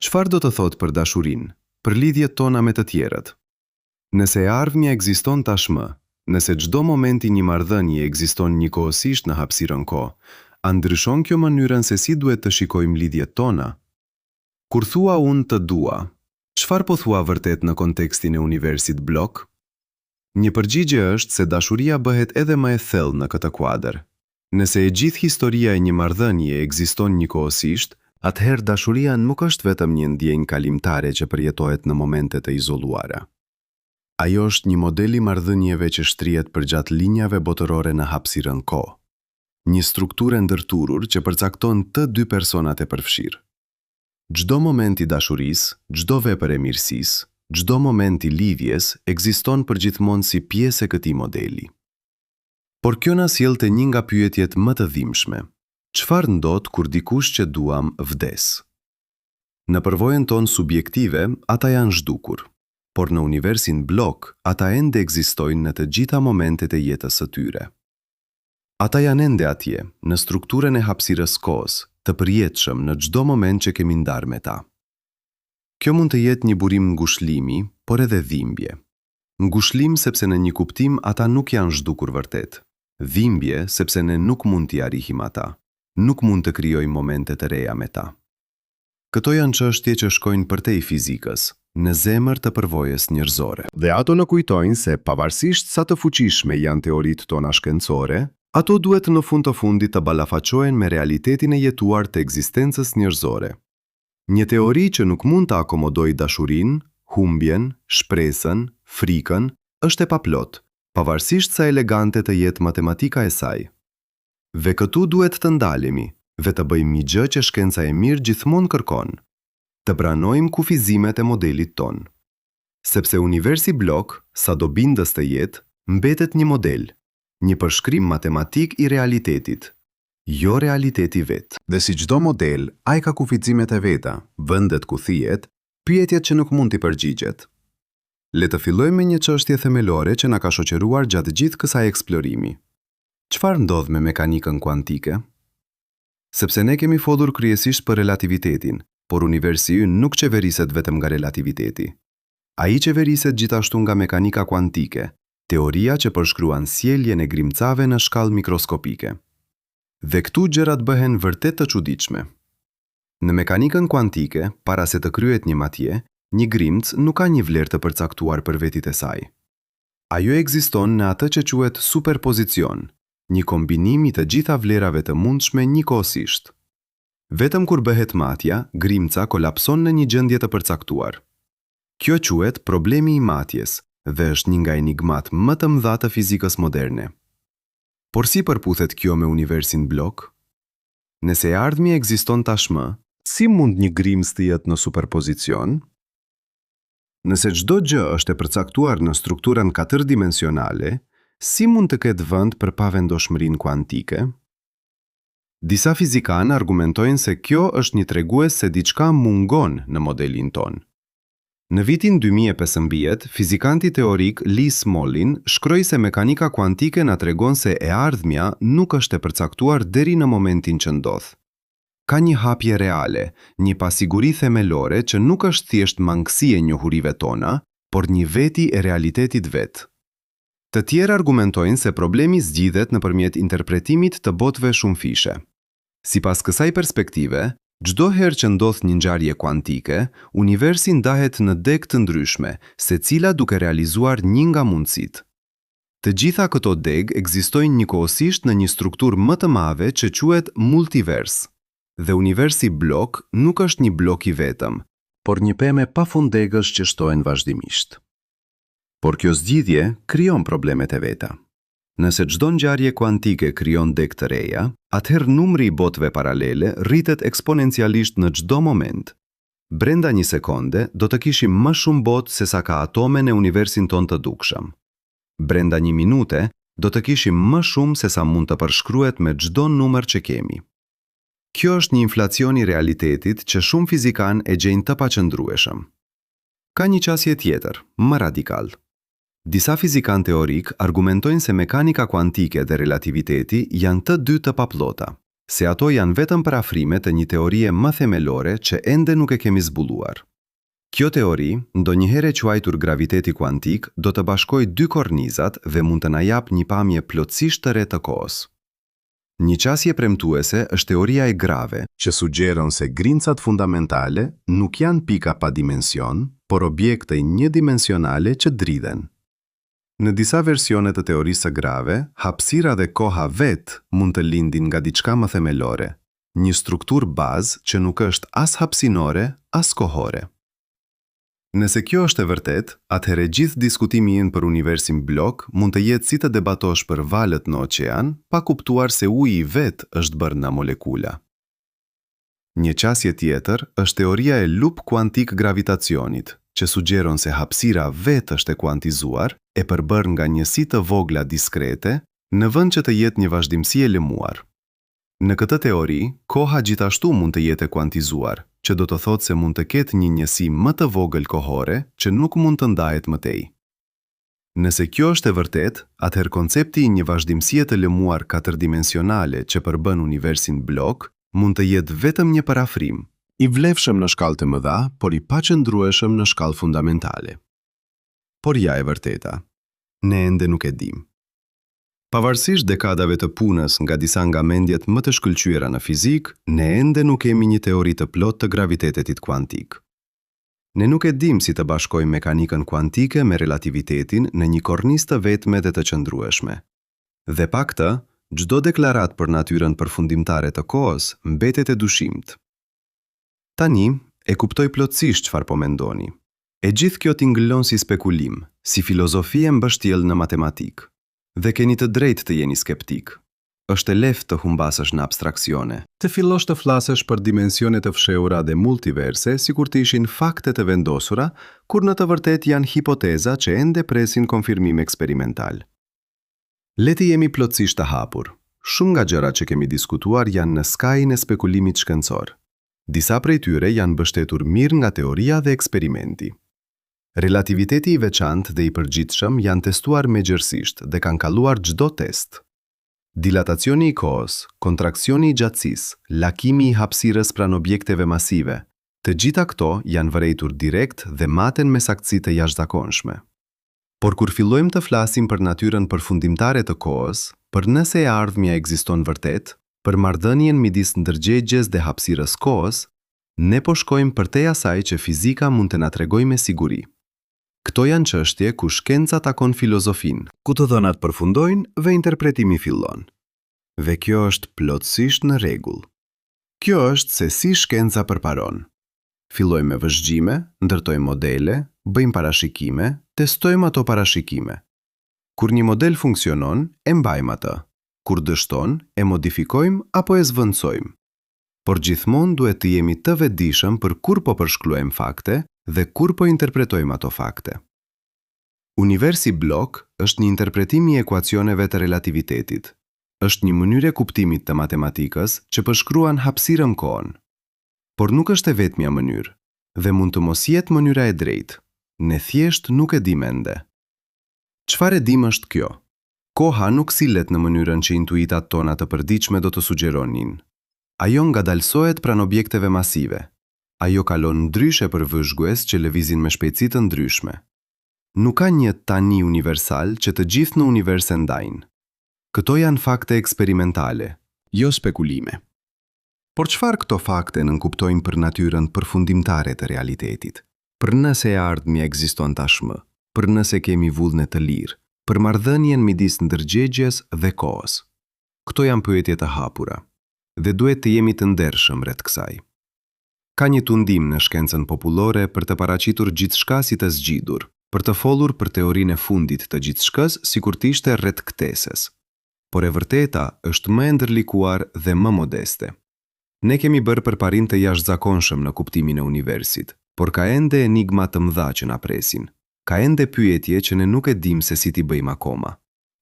Çfarë do të thotë për dashurinë, për lidhjet tona me të tjerët? Nëse e ardhmja ekziston tashmë, nëse çdo moment i një marrëdhënie ekziston njëkohësisht në hapësirën kohë, a ndryshon kjo mënyrën se si duhet të shikojmë lidhjet tona? Kur thua unë të dua, çfarë po thua vërtet në kontekstin e universit blok? Një përgjigje është se dashuria bëhet edhe më e thellë në këtë kuadër. Nëse e gjithë historia e një marrëdhënie ekziston njëkohësisht, atëherë dashuria nuk është vetëm një ndjenjë kalimtare që përjetohet në momente të izoluara. Ajo është një model i marrëdhënieve që shtrihet përgjatë linjave botërore në hapësirën kohë. Një strukturë ndërturur që përcakton të dy personat e përfshirë. Çdo moment i dashurisë, çdo vepër e mirësisë, çdo moment i lidhjes ekziston përgjithmonë si pjesë e këtij modeli. Por kjo na sjell te një nga pyetjet më të dhimbshme. Çfarë ndodh kur dikush që duam vdes? Në përvojën tonë subjektive, ata janë zhdukur, por në universin blok, ata ende ekzistojnë në të gjitha momentet e jetës së tyre. Ata janë ende atje, në strukturën e hapësirës kohës, të përjetshëm në çdo moment që kemi ndarë me ta. Kjo mund të jetë një burim ngushëllimi, por edhe dhimbje. Ngushëllim sepse në një kuptim ata nuk janë zhdukur vërtet. Dhimbje sepse ne nuk mund t'i arrijim ata. Nuk mund të krijojmë momente të reja me ta. Këto janë çështje që shkojnë përtej fizikës, në zemër të përvojës njerëzore. Dhe ato na kujtojnë se pavarësisht sa të fuqishme janë teoritë tona shkencore, ato duhet në fund të fundit të ballafaqohen me realitetin e jetuar të ekzistencës njerëzore. Një teori që nuk mund të akomodojë dashurinë, humbjen, shpresën, frikën, është e paplot, pavarësisht sa elegante të jetë matematika e saj. Dhe këtu duhet të ndalemi, dhe të bëjmë një gjë që shkenca e mirë gjithmonë kërkon, të pranojmë kufizimet e modelit ton. Sepse universi blok, sado bindës të jetë, mbetet një model, një përshkrim matematik i realitetit, jo realiteti vetë. Dhe si çdo model, ai ka kufizimet e veta, vendet ku thihet, pyetjet që nuk mund t'i përgjigjet. Le të fillojmë me një çështje themelore që na ka shoqëruar gjatë gjithë kësaj eksplorimi. Çfarë ndodh me mekanikën kuantike? Sepse ne kemi folur kryesisht për relativitetin, por universi ynë nuk qeveriset vetëm nga relativiteti. Ai qeveriset gjithashtu nga mekanika kuantike, teoria që përshkruan sjelljen e grimcave në shkallë mikroskopike. Dhe këtu gjërat bëhen vërtet të çuditshme. Në mekanikën kuantike, para se të kryhet një matje, një grimc nuk ka një vlerë të përcaktuar për vetit e saj. Ajo ekziston në atë që quhet superpozicion, një kombinim i të gjitha vlerave të mundshme njëkohësisht. Vetëm kur bëhet matja, grimca kolapson në një gjendje të përcaktuar. Kjo quhet problemi i matjes dhe është një nga enigmat më të mëdha të fizikës moderne. Por si përputhet kjo me universin blok? Nëse e ardhmja ekziston tashmë, si mund një grimc të jetë në superpozicion? Nëse çdo gjë është e përcaktuar në strukturën katërdimensionale, si mund të ketë vend për pavendoshmërinë kuantike? Disa fizikanë argumentojnë se kjo është një tregues se diçka mungon në modelin ton. Në vitin 2015, fizikanti teorik Lee Smolin shkroi se mekanika kuantike na tregon se e ardhmja nuk është e përcaktuar deri në momentin që ndodh. Ka një hapje reale, një pasiguri themelore që nuk është thjesht mangësi e njohurive tona, por një veti e realitetit vet. Të tjerë argumentojnë se problemi zgjidhet nëpërmjet interpretimit të botëve shumëfishe. Sipas kësaj perspektive, çdo herë që ndodh një ngjarje kuantike, universi ndahet në deg të ndryshme, secila duke realizuar një nga mundësitë. Të gjitha këto deg ekzistojnë njëkohësisht në një strukturë më të madhe që quhet multivers. Dhe universi blok nuk është një blok i vetëm, por një pemë pafundegësh që shtohen vazhdimisht. Por kjo zgjidhje krijon problemet e veta. Nëse çdo ngjarje kuantike krijon deg të reja, atëherë numri i botëve paralele rritet eksponencialisht në çdo moment. Brenda një sekonde do të kishim më shumë botë se sa ka atome në universin ton të dukshëm. Brenda një minute do të kishim më shumë se sa mund të përshkruhet me çdo numër që kemi. Kjo është një inflacion i realitetit që shumë fizikan e gjejnë të paqëndrueshëm. Ka një qasje tjetër, më radikal. Disa fizikan teorik argumentojnë se mekanika kuantike dhe relativiteti janë të dy të paplota, se ato janë vetëm parafrime të një teorie më themelore që ende nuk e kemi zbuluar. Kjo teori, ndonjëherë e quajtur graviteti kuantik, do të bashkojë dy kornizat dhe mund të na jap një pamje plotësisht të re të kohës. Një qasje premtuese është teoria e grave, që sugjeron se grincat fundamentale nuk janë pika pa dimension, por objekte njëdimensionale që dridhen. Në disa versione të teorisë së grave, hapësira dhe koha vetë mund të lindin nga diçka më themelore, një strukturë bazë që nuk është as hapësinore, as kohore. Nëse kjo është e vërtet, atëherë gjithë diskutimi ynë për universin blok mund të jetë si të debatosh për valët në oqean, pa kuptuar se uji i vetë është bërë nga molekula. Një qasje tjetër është teoria e lup kuantik gravitacionit, që sugjeron se hapësira vetë është e kuantizuar, e përbërë nga njësi të vogla diskrete, në vend që të jetë një vazhdimsi e lemuar. Në këtë teori, koha gjithashtu mund të jetë e kuantizuar, që do të thotë se mund të ketë një njësi më të vogël kohore që nuk mund të ndahet mëtej. Nëse kjo është e vërtet, atëherë koncepti i një vazhdimësie të lemuar katërdimensionale që përbën universin blok mund të jetë vetëm një parafrim, i vlefshëm në shkallë të mëdha, por i paqëndrueshëm në shkallë fundamentale. Por ja e vërteta, ne ende nuk e dim. Pavarësisht dekadave të punës nga disa nga mendjet më të shkëlqyera në fizik, ne ende nuk kemi një teori të plot të gravitetit kuantik. Ne nuk e dim si të bashkojmë mekanikën kuantike me relativitetin në një kornizë të vetme dhe të qëndrueshme. Dhe pa këtë, çdo deklarat për natyrën përfundimtare të kohës mbetet e dushimt. Tani, e kuptoj plotësisht çfarë po mendoni. E gjithë kjo t'ingëllon si spekulim, si filozofi e mbështjellë në matematikë. Dhe keni të drejtë të jeni skeptik. Është e lehtë të humbasësh në abstraksione, të fillosh të flasësh për dimensione të fshehura dhe multiverse, sikur të ishin fakte të vendosura, kur në të vërtetë janë hipoteza që ende presin konfirmim eksperimental. Le të jemi plotësisht të hapur. Shumë nga gjërat që kemi diskutuar janë në skajin e spekulimit shkencor. Disa prej tyre janë mbështetur mirë nga teoria dhe eksperimenti. Relativiteti i veçantë dhe i përgjithshëm janë testuar megjërsisht dhe kanë kalluar çdo test. Dilatacioni i kohës, kontraksioni i gjatësisë, lakimi i hapësirës pranë objekteve masive, të gjitha këto janë vërejtur direkt dhe maten me saktësi të jashtëzakonshme. Por kur fillojmë të flasim për natyrën përfundimtare të kohës, për nëse e ardhmja ekziston vërtet, për marrëdhënien midis ndërgjegjes dhe hapësirës kohës, ne po shkojmë përtej asaj që fizika mund të na tregojë me siguri. Këto janë çështje ku shkenca takon filozofin, ku të dhënat përfundojnë dhe interpretimi fillon. Dhe kjo është plotësisht në rregull. Kjo është se si shkenca përparon. Fillojmë me vëzhgjime, ndërtojmë modele, bëjmë parashikime, testojmë ato parashikime. Kur një model funksionon, e mbajmë atë. Kur dështon, e modifikojmë apo e zvendësojmë. Por gjithmonë duhet të jemi të vetëdijshëm për kur po përshkruajmë fakte dhe kur po interpretojmë ato fakte. Universi blok është një interpretim i ekuacioneve të relativitetit. Është një mënyrë e kuptimit të matematikës që përshkruan hapësirën kohën. Por nuk është e vetmja mënyrë, dhe mund të mos jetë mënyra e drejtë. Ne thjesht nuk e dim ende. Çfarë e dim është kjo? Koha nuk sillet në mënyrën që intuitat tona të përditshme do të sugjeronin. Ajo ngadalsohet pranë objekteve masive. Ajo kalon ndryshe për vëzhgues që lëvizin me shpejtësi të ndryshme. Nuk ka një tani universal që të gjithë në univers e ndajnë. Këto janë fakte eksperimentale, jo spekulime. Por çfarë këto fakte nënkuptojnë për natyrën përfundimtare të realitetit? Për nëse e ardhmja ekziston tashmë, për nëse kemi vullne të lirë, për marrëdhënien midis ndërgjegjes dhe kohës. Këto janë pyetje të hapura, dhe duhet të jemi të ndershëm rreth kësaj. Ka një tundim në shkencën popullore për të paraqitur gjithçka si të zgjidur, për të folur për teorinë e fundit të gjithçkës sikur të ishte rreth ktesës. Por e vërteta është më e ndërlikuar dhe më modeste. Ne kemi bërë përparim të jashtëzakonshëm në kuptimin e universit, por ka ende enigma të mëdha që na presin. Ka ende pyetje që ne nuk e dim se si t'i bëjmë akoma.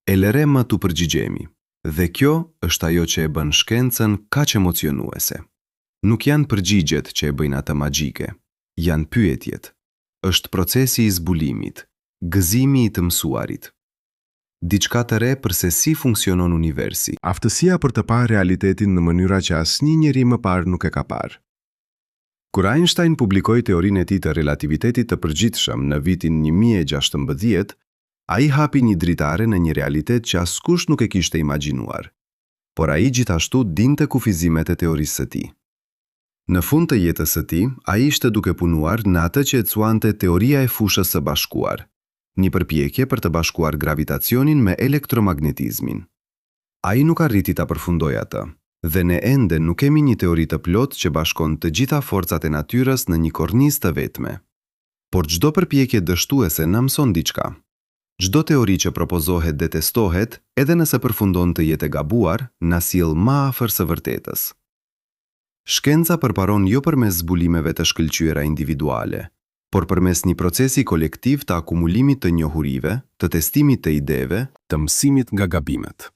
E lëre më t'u përgjigjemi. Dhe kjo është ajo që e bën shkencën kaq emocionuese. Nuk janë përgjigjet që e bëjnë atë magjike, janë pyetjet. Është procesi i zbulimit, gëzimi i të mësuarit. Diçka të re për se si funksionon universi. Aftësia për të parë realitetin në mënyra që asnjë njeri më parë nuk e ka parë. Kur Einstein publikoi teorinë e tij të relativitetit të përgjithshëm në vitin 1016, ai hapi një dritare në një realitet që askush nuk e kishte imagjinuar. Por ai gjithashtu dinte kufizimet e teorisë së tij. Në fund të jetës së tij, ai ishte duke punuar në atë që e quante teoria e fushës së bashkuar, një përpjekje për të bashkuar gravitacionin me elektromagnetizmin. Ai nuk arriti ta përfundojë atë, dhe ne ende nuk kemi një teori të plotë që bashkon të gjitha forcat e natyrës në një kornizë të vetme. Por çdo përpjekje dështuese na mëson diçka. Çdo teori që propozohet dhe testohet, edhe nëse përfundon të jetë e gabuar, na sjell më afër së vërtetës. Shkenca përparon jo përmes zbulimeve të shkëlqyera individuale, por përmes një procesi kolektiv të akumulimit të njohurive, të testimit të ideve, të mësimit nga gabimet.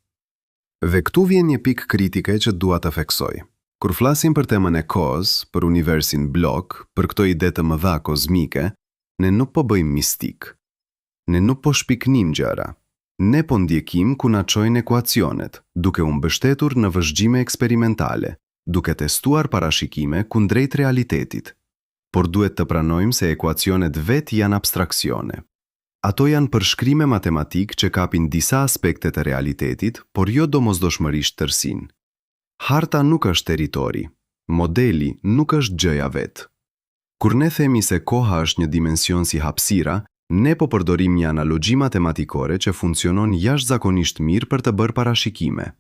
Dhe këtu vjen një pikë kritike që dua të theksoj. Kur flasim për temën e kohës, për universin blok, për këto ide të mëdha kozmike, ne nuk po bëjmë mistik. Ne nuk po shpiknim gjëra. Ne po ndjekim ku na çojnë ekuacionet, duke u mbështetur në vëzhgjime eksperimentale, duke testuar parashikime kundrejt realitetit. Por duhet të pranojmë se ekuacionet vetë janë abstraksione. Ato janë përshkrime matematik që kapin disa aspekte të realitetit, por jo domosdoshmërisht tërsinë. Harta nuk është territori, modeli nuk është gjëja vetë. Kur ne themi se koha është një dimension si hapësira, ne po përdorim një analogji matematikore që funksionon jashtëzakonisht mirë për të bërë parashikime.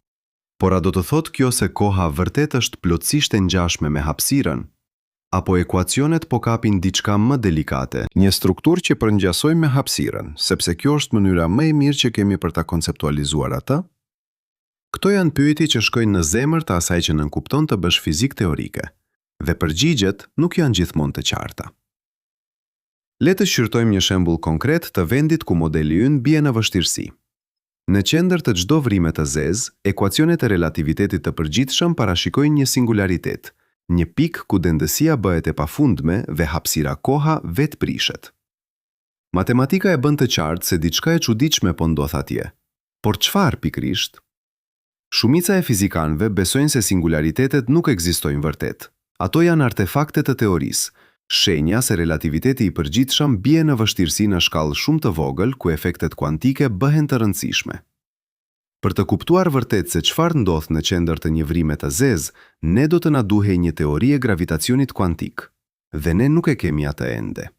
Por a do të thotë kjo se koha vërtet është plotësisht e ngjashme me hapësirën? Apo ekuacionet po kapin diçka më delikate, një strukturë që përngjasojmë me hapësirën, sepse kjo është mënyra më e mirë që kemi për ta konceptualizuar atë? Këto janë pyetje që shkojnë në zemër të asaj që nënkupton të bësh fizik teorike, dhe përgjigjet nuk janë gjithmonë të qarta. Le të shqyrtojmë një shembull konkret të vendit ku modeli ynë bie në vështirësi. Në qendër të çdo vrime të zezë, ekuacionet e relativitetit të përgjithshëm parashikojnë një singularitet, një pikë ku dendësia bëhet e pafundme dhe hapësira koha vetë prishet. Matematika e bën të qartë se diçka e çuditshme po ndodh atje. Por çfarë pikërisht? Shumica e fizikanëve besojnë se singularitetet nuk ekzistojnë vërtet. Ato janë artefakte të teorisë, shenja se relativiteti i përgjithshëm bie në vështirësi në shkallë shumë të vogël ku efektet kuantike bëhen të rëndësishme. Për të kuptuar vërtet se çfarë ndodh në qendër të një vrime të zezë, ne do të na duhej një teori e gravitacionit kuantik, dhe ne nuk e kemi atë ende.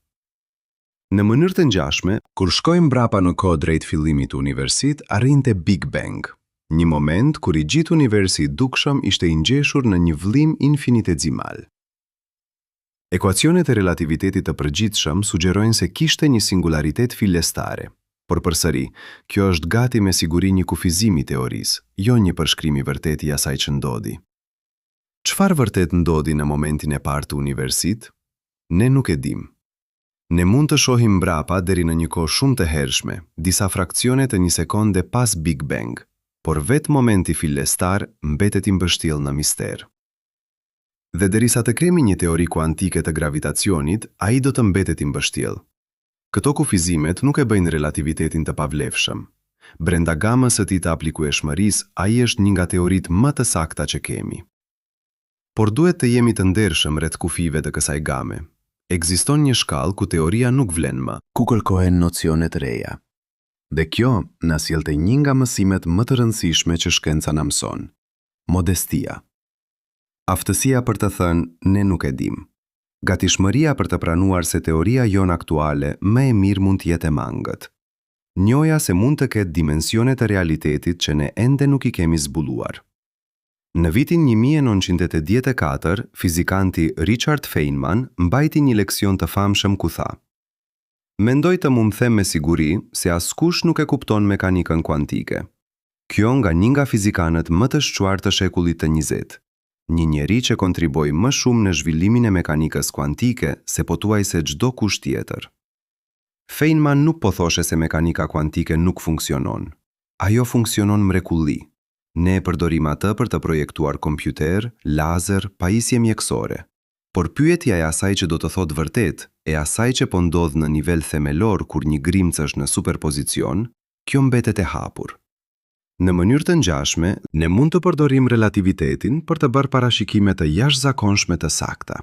Në mënyrë të ngjashme, kur shkojmë mbrapa në kohë drejt fillimit të universit, arrinte Big Bang, një moment kur i gjithë universi i dukshëm ishte i ngjeshur në një vëllim infinitezimal. Ekuacionet e relativitetit të përgjithshëm sugjerojnë se kishte një singularitet fillestare. Por përsëri, kjo është gati me siguri një kufizim i teorisë, jo një përshkrim i vërtet i asaj që ndodhi. Çfarë vërtet ndodhi në momentin e parë të universit? Ne nuk e dim. Ne mund të shohim mbrapa deri në një kohë shumë të hershme, disa fraksione të një sekonde pas Big Bang, por vetë momenti fillestar mbetet i mbështjellë në mister. Dhe derisa të kemi një teori kuantike të gravitacionit, ai do të mbetet i mbështjellë. Këto kufizimet nuk e bëjnë relativitetin të pavlefshëm. Brenda gamës së tij të aplikueshmërisë, ai është një nga teoritë më të sakta që kemi. Por duhet të jemi të ndershëm rreth kufive të kësaj game. Ekziston një shkallë ku teoria nuk vlen më, ku kërkohen nocione të reja. Dhe kjo na sjell te një nga mësimet më të rëndësishme që shkenca na mëson: modestia. Aftësia për të thënë ne nuk e dim. Gatishmëria për të pranuar se teoria jon aktuale më e mirë mund të jetë e mangët. Njoja se mund të ketë dimensione të realitetit që ne ende nuk i kemi zbuluar. Në vitin 1984, fizikanti Richard Feynman mbajti një leksion të famshëm ku tha: "Mendoj të mund them me siguri se askush nuk e kupton mekanikën kuantike." Kjo nga një nga fizikanët më të shquar të shekullit të 20. Një njeri që kontriboi më shumë në zhvillimin e mekanikës kuantike se pothuajse çdo kush tjetër. Feynman nuk po thoshe se mekanika kuantike nuk funksionon. Ajo funksionon mrekulli. Ne përdorim atë për të projektuar kompjuter, lazer, pajisje mjekësore. Por pyetja e asaj që do të thotë vërtet, e asaj që po ndodh në nivel themelor kur një grimcë është në superpozicion, kjo mbetet e hapur. Në mënyrë të ngjashme, ne mund të përdorim relativitetin për të bërë parashikime të jashtëzakonshme të sakta.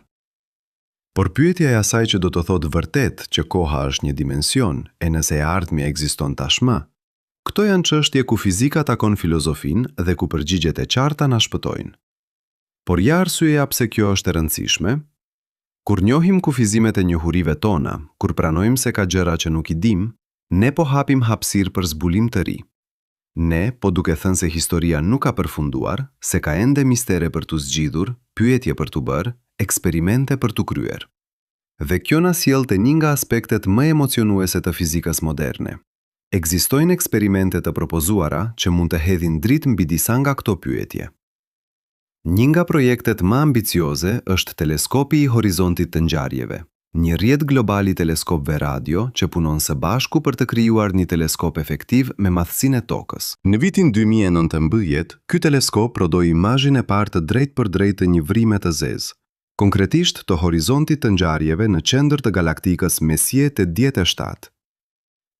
Por pyetja e asaj që do të thotë vërtet që koha është një dimension, e nëse e ardhmja ekziston tashmë, këto janë çështje ku fizika takon filozofinë dhe ku përgjigjet e qarta na shpëtojnë. Por ja arsyeja pse kjo është e rëndësishme? Kur njohim kufizimet e njohurive tona, kur pranojmë se ka gjëra që nuk i dim, ne po hapim hapësirë për zbulim të ri. Ne, po duke thënë se historia nuk ka përfunduar, se ka ende mistere për t'u zgjidhur, pyetje për t'u bërë, eksperimente për t'u kryer. Dhe kjo na sjell te një nga aspektet më emocionuese të fizikës moderne. Ekzistojnë eksperimente të propozuara që mund të hedhin dritë mbi disa nga këto pyetje. Një nga projektet më ambicioze është teleskopi i horizontit të ngjarjeve, një rrjet global i teleskopëve radio që punon së bashku për të krijuar një teleskop efektiv me madhësinë e tokës. Në vitin 2019, ky teleskop prodhoi imazhin e parë të drejtë të një vrime të zezë, konkretisht të horizontit të ngjarjeve në qendër të galaktikës Messier 87.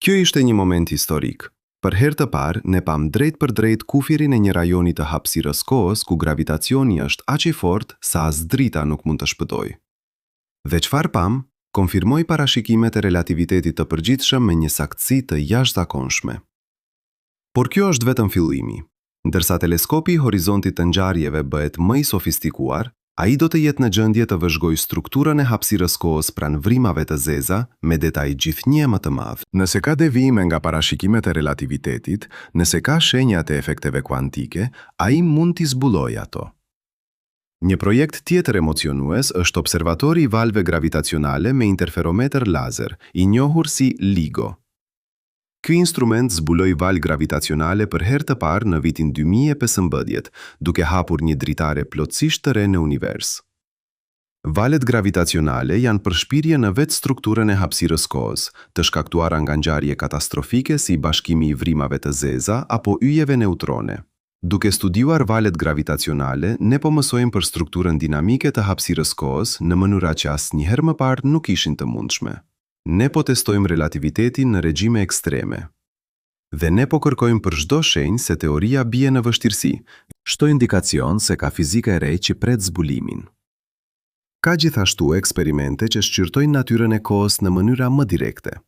Kjo ishte një moment historik. Për herë të parë, ne pam drejt për drejt kufirin e një rajoni të hapësirës kohës ku gravitacioni është aq i fortë sa as drita nuk mund të shpëtojë. Dhe çfarë pam? Konfirmoi parashikimet e relativitetit të përgjithshëm me një saktësi të jashtëzakonshme. Por kjo është vetëm fillimi. Ndërsa teleskopi i horizontit të ngjarjeve bëhet më i sofistikuar, ai do të jetë në gjendje të vëzhgojë strukturën e hapësirës kohës pranë vrimave të zeza me detaj gjithnjë më të madh. Nëse ka devijime nga parashikimet e relativitetit, nëse ka shenja të efekteve kuantike, ai mund t'i zbulojë ato. Një projekt tjetër emocionues është observatori i valve gravitacionale me interferometer lazer, i njohur si LIGO. Ky instrument zbuloi valë gravitacionale për herë të parë në vitin 2015, duke hapur një dritare plotësisht të re në univers. Valet gravitacionale janë përshpirje në vetë strukturën e hapësirës kohës, të shkaktuara nga ngjarje katastrofike si bashkimi i vrimave të zeza apo yjeve neutrone. Duke studiuar valet gravitacionale, ne po mësojmë për strukturën dinamike të hapësirës kohës në mënyra që asnjëherë më parë nuk ishin të mundshme. Ne po testojmë relativitetin në regjime ekstreme. Dhe ne po kërkojmë për çdo shenjë se teoria bie në vështirësi, çdo indikacion se ka fizika e re që pret zbulimin. Ka gjithashtu eksperimente që shqyrtojnë natyrën e kohës në mënyra më direkte.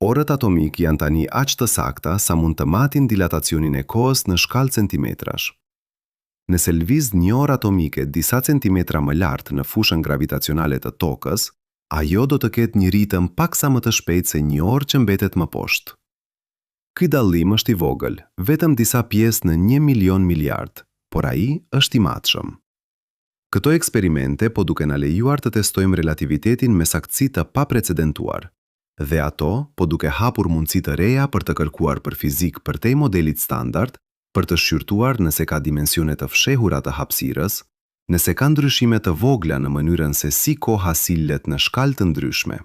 Orët atomik janë tani aq të sakta sa mund të matin dilatacionin e kohës në shkallë centimetrash. Nëse lviz një orë atomike disa centimetra më lart në fushën gravitacionale të tokës, ajo do të ketë një ritëm paksa më të shpejtë se një orë që mbetet më poshtë. Ky dallim është i vogël, vetëm disa pjesë në 1 milion miliard, por ai është i matshëm. Këto eksperimente po duke na lejuar të testojmë relativitetin me saktësi të paprecedentuar, dhe ato po duke hapur mundësi të reja për të kërkuar për fizik përtej modelit standard, për të shqyrtuar nëse ka dimensione të fshehura të hapësirës, nëse ka ndryshime të vogla në mënyrën se si koha sillet në shkallë të ndryshme.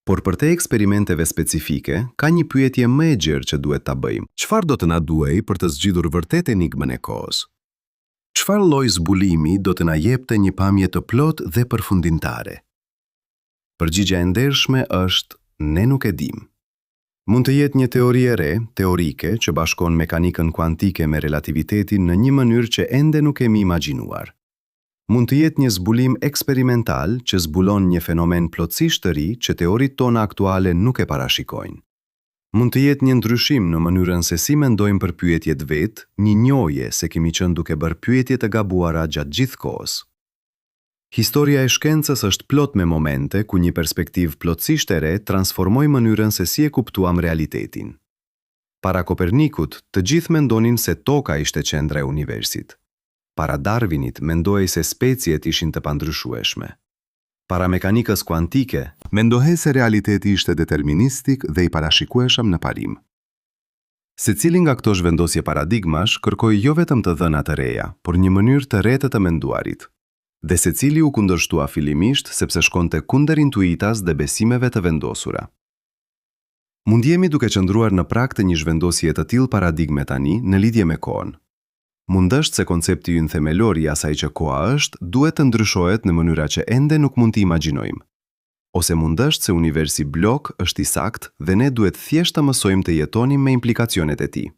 Por për te eksperimenteve specifike, ka një pyetje më e gjerë që duhet ta bëjmë. Çfarë do të na duhej për të zgjidhur vërtet enigmën e kohës? Çfarë lloj zbulimi do të na jepte një pamje të plotë dhe përfundimtare? Përgjigjja e ndershme është: ne nuk e dim. Mund të jetë një teori e re, teorike, që bashkon mekanikën kuantike me relativitetin në një mënyrë që ende nuk kemi imagjinuar. Mund të jetë një zbulim eksperimental që zbulon një fenomen plotësisht të ri që teoritë tona aktuale nuk e parashikojnë. Mund të jetë një ndryshim në mënyrën se si mendojmë për pyetjet vetë, një njohje se kemi qenë duke bërë pyetje të gabuara gjatë gjithë kohës. Historia e shkencës është plot me momente ku një perspektivë plotësisht e re transformoi mënyrën se si e kuptuam realitetin. Para Kopernikut, të gjithë mendonin se toka ishte qendra e universit. Para Darwinit, mendohej se speciet ishin të pandryshueshme. Para mekanikës kuantike, mendohej se realiteti ishte deterministik dhe i parashikueshëm në parim. Secili nga këto zhvendosje paradigmash kërkoi jo vetëm të dhëna të reja, por një mënyrë të re të menduarit. Dhe secili u kundërshtua fillimisht sepse shkonte kundër intuitas dhe besimeve të vendosura. Mund jemi duke qëndruar në prag të një zhvendosje të tillë paradigme tani në lidhje me kohën. Mund është se koncepti ynë themelor i asaj që koha është, duhet të ndryshohet në mënyra që ende nuk mund t'i imagjinojmë. Ose mund është se universi blok është i saktë dhe ne duhet thjesht të mësojmë të jetonim me implikacionet e tij.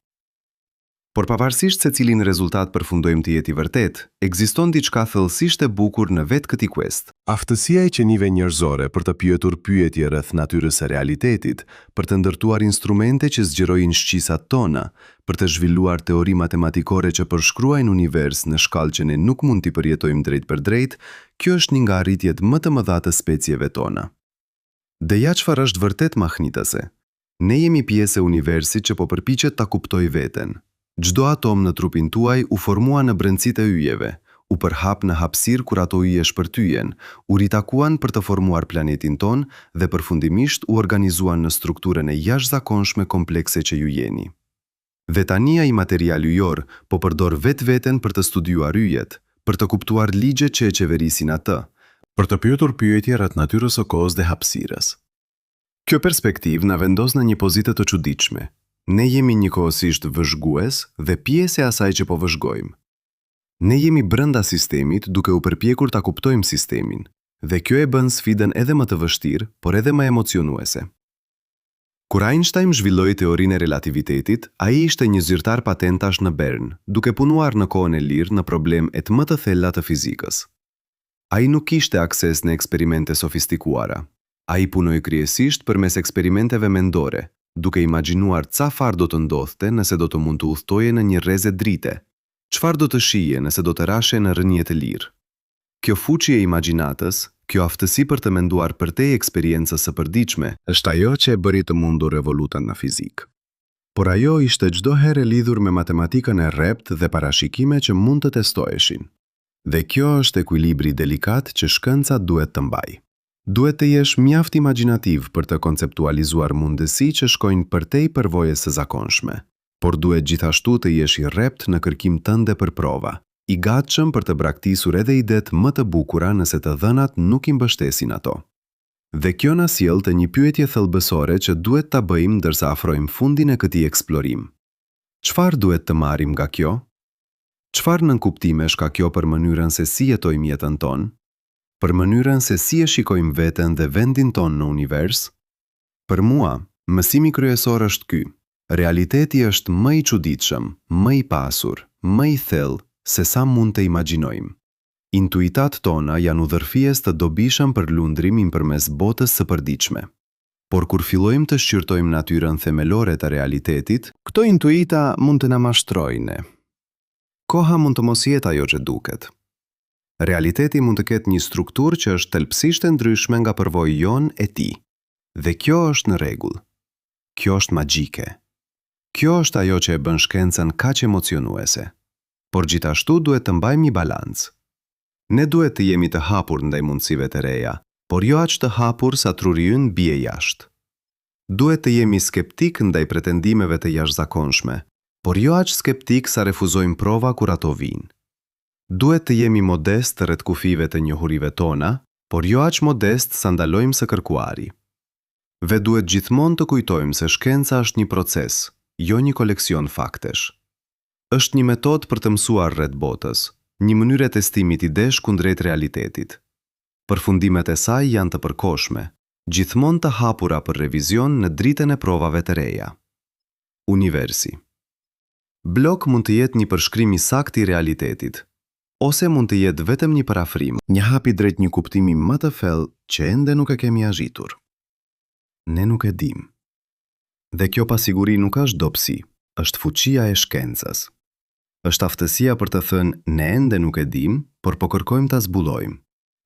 Por pavarësisht se cilin rezultat përfundojmë të jetë i vërtet, ekziston diçka thellësisht e bukur në vetë këtij quest. Aftësia e qenieve njerëzore për të pyetur pyetje rreth natyrës së realitetit, për të ndërtuar instrumente që zgjerojnë shqisat tona, për të zhvilluar teori matematikore që përshkruajnë univers në shkallë që ne nuk mund t'i përjetojmë drejt për drejt, kjo është një nga arritjet më të mëdha të specieve tona. Dhe ja çfarë është vërtet mahnitëse. Ne jemi pjesë e universit që po përpiqet ta kuptojë veten. Çdo atom në trupin tuaj u formua në brendësitë e yjeve, u përhap në hapësirë kur ato yje shpërtyen, u ritakuan për të formuar planetin ton dhe përfundimisht u organizuan në strukturën e jashtëzakonshme komplekse që ju jeni. Vetania i material yjor po përdor vetveten për të studiuar yjet, për të kuptuar ligjet që e qeverisin atë, për të pyetur pyetje rreth natyrës së kohës dhe hapësirës. Kjo perspektivë na vendos në një pozitë të çuditshme. Ne jemi njëkohësisht vëzhgues dhe pjesë e asaj që po vëzhgojmë. Ne jemi brenda sistemit duke u përpjekur ta kuptojmë sistemin, dhe kjo e bën sfidën edhe më të vështirë, por edhe më emocionuese. Kur Einstein zhvilloi teorinë e relativitetit, ai ishte një zyrtar patentash në Bern, duke punuar në kohën e lirë në problemet më të thella të fizikës. Ai nuk kishte akses në eksperimente sofistikuara. Ai punoi kryesisht përmes eksperimenteve mendore, duke imagjinuar çfarë do të ndodhte nëse do të mund të udhtoje në një rrezë drite, çfarë do të shije nëse do të rashe në rrënje të lirë. Kjo fuqi e imagjinatës, kjo aftësi për të menduar përtej eksperiencës së përditshme, është ajo që e bëri të mundur revolutën në fizik. Por ajo ishte çdo herë lidhur me matematikën e rrept dhe parashikime që mund të testoheshin. Dhe kjo është ekuilibri delikat që shkenca duhet të mbajë. Duhet të jesh mjaft imagjinativ për të konceptualizuar mundësi që shkojnë përtej përvojës së zakonshme, por duhet gjithashtu të jesh i rrept në kërkim tënde për prova, i gatshëm për të braktisur edhe idetë më të bukura nëse të dhënat nuk i mbështesin ato. Dhe kjo na sjell te një pyetje thellësore që duhet ta bëjmë ndërsa afrojmë fundin e këtij eksplorim. Çfarë duhet të marrim nga kjo? Çfarë nënkuptimesh ka kjo për mënyrën se si jetojmë jetën tonë? Për mënyrën se si e shikojmë veten dhe vendin tonë në univers? Për mua, mësimi kryesor është ky. Realiteti është më i çuditshëm, më i pasur, më i thellë se sa mund të imagjinojmë. Intuitat tona janë udhërfies të dobishëm për lundrimin përmes botës së përditshme. Por kur fillojmë të shqyrtojmë natyrën themelore të realitetit, këto intuita mund të na mashtrojnë. Koha mund të mos jetë ajo që duket. Realiteti mund të ketë një strukturë që është thelbësisht e ndryshme nga përvoji jon e tij. Dhe kjo është në rregull. Kjo është magjike. Kjo është ajo që e bën shkencën kaq emocionuese. Por gjithashtu duhet të mbajmë një balancë. Ne duhet të jemi të hapur ndaj mundësive të reja, por jo aq të hapur sa truri ynë bie jashtë. Duhet të jemi skeptik ndaj pretendimeve të jashtëzakonshme, por jo aq skeptik sa refuzojmë prova kur ato vijnë. Duhet të jemi modest rreth kufive të njohurive tona, por jo aq modest sa ndalojmë së kërkuari. Dhe duhet gjithmonë të kujtojmë se shkenca është një proces, jo një koleksion faktesh. Është një metodë për të mësuar rreth botës, një mënyrë e testimit idesh kundrejt realitetit. Përfundimet e saj janë të përkohshme, gjithmonë të hapura për revizion në dritën e provave të reja. Universi. Blok mund të jetë një përshkrim i saktë i realitetit, ose mund të jetë vetëm një parafrim, një hap i drejt një kuptimi më të thellë që ende nuk e kemi arritur. Ne nuk e dim. Dhe kjo pasiguri nuk është dobësi, është fuqia e shkencës. Është aftësia për të thënë ne ende nuk e dim, por po kërkojmë ta zbulojmë.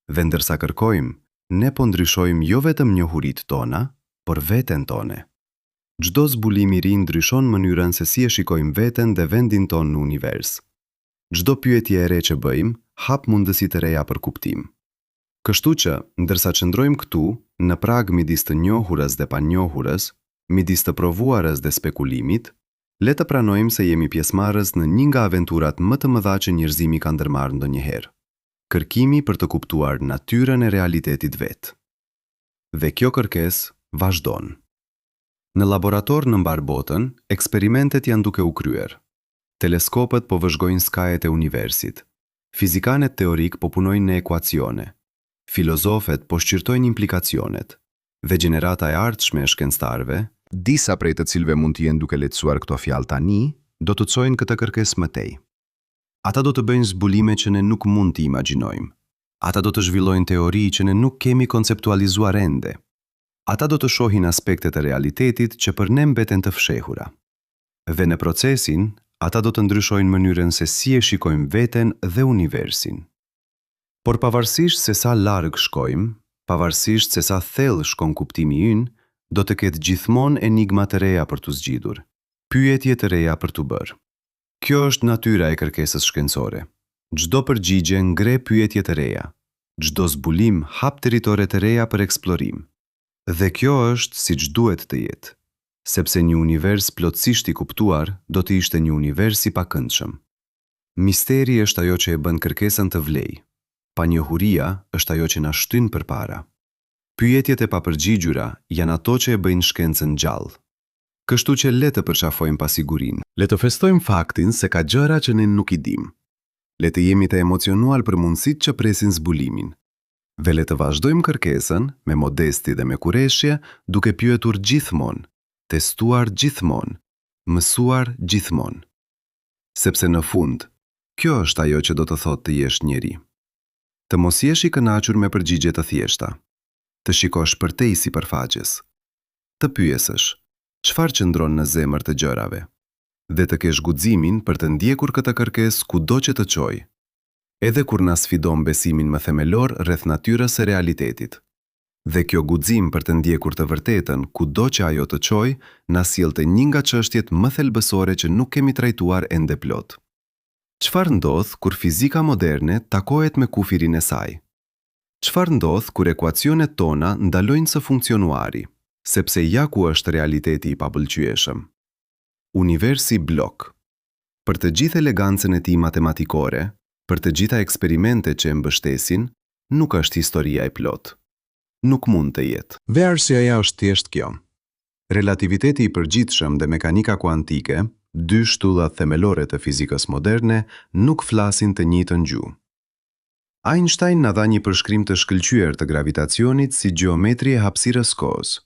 Dhe ndërsa kërkojmë, ne po ndryshojmë jo vetëm njohuritë tona, por veten tone. Çdo zbulim i ri ndryshon mënyrën se si e shikojmë veten dhe vendin tonë në univers. Çdo pyetje e re që bëjmë, hap mundësi të reja për kuptim. Kështu që, ndërsa qëndrojmë këtu, në prag midis të njohurës dhe panjohurës, midis të provuarës dhe spekulimit, le të pranojmë se jemi pjesëmarrës në një nga aventurat më të mëdha që njerëzimi ka ndërmarrë ndonjëherë. Kërkimi për të kuptuar natyrën e realitetit vet. Dhe kjo kërkesë vazhdon. Në laborator në mbar botën, eksperimentet janë duke u kryer. Teleskopët po vëzhgojnë skajet e universit. Fizikanet teorik po punojnë në ekuacione. Filozofet po shqyrtojnë implikacionet. Dhe gjenerata e ardhshme e shkencëtarëve, disa prej të cilëve mund të jenë duke lehtësuar këto fjalë tani, do të çojnë këtë kërkesë më tej. Ata do të bëjnë zbulime që ne nuk mund t'i imagjinojmë. Ata do të zhvillojnë teori që ne nuk kemi konceptualizuar ende. Ata do të shohin aspektet e realitetit që për ne mbeten të fshehura. Dhe në procesin, ata do të ndryshojnë mënyrën se si e shikojmë veten dhe universin. Por pavarësisht se sa larg shkojmë, pavarësisht se sa thellë shkon kuptimi ynë, do të ketë gjithmonë enigma të reja për t'u zgjidhur, pyetje të reja për t'u bërë. Kjo është natyra e kërkesës shkencore. Çdo përgjigje ngre pyetje të reja. Çdo zbulim hap territore të reja për eksplorim. Dhe kjo është siç duhet të jetë, sepse një univers plotësisht i kuptuar do të ishte një univers i pakëndshëm. Misteri është ajo që e bën kërkesën të vlejë. Panjohuria është ajo që na shtyn përpara. Pyetjet e papërgjigjura janë ato që e bëjnë shkencën gjallë. Kështu që le të përqafojmë pasigurinë. Le të festojmë faktin se ka gjëra që ne nuk i dim. Le të jemi të emocionuar për mundësitë që presin zbulimin. Dhe le të vazhdojmë kërkesën me modesti dhe me kureshje, duke pyetur gjithmonë, testuar gjithmonë, mësuar gjithmonë. Sepse në fund, kjo është ajo që do të thotë të jesh njeri. Të mos jesh i kënaqur me përgjigje të thjeshta. Të shikosh përtej sipërfaqes. Të pyesësh, çfarë qëndron në zemër të gjërave? Dhe të kesh guximin për të ndjekur këtë kërkesë kudo që të çojë. Edhe kur na sfidon besimin më themelor rreth natyrës së realitetit. Dhe kjo guxim për të ndjekur të vërtetën kudo që ajo të çojë, na sjell te një nga çështjet më thelbësore që nuk kemi trajtuar ende plot. Çfarë ndodh kur fizika moderne takohet me kufirin e saj? Çfarë ndodh kur ekuacionet tona ndalojnë së funksionuari, sepse ja ku është realiteti i papëlqyeshëm? Universi blok. Për të gjithë elegancën e tij matematikore, për të gjitha eksperimentet që e mbështesin, nuk është historia e plot. Nuk mund të jetë. Dhe arsyeja është thjesht kjo. Relativiteti i përgjithshëm dhe mekanika kuantike, dy shtyllat themelore të fizikës moderne, nuk flasin të njëjtën gjuhë. Einstein na dha një përshkrim të shkëlqyer të gravitacionit si gjeometri e hapësirës kohës.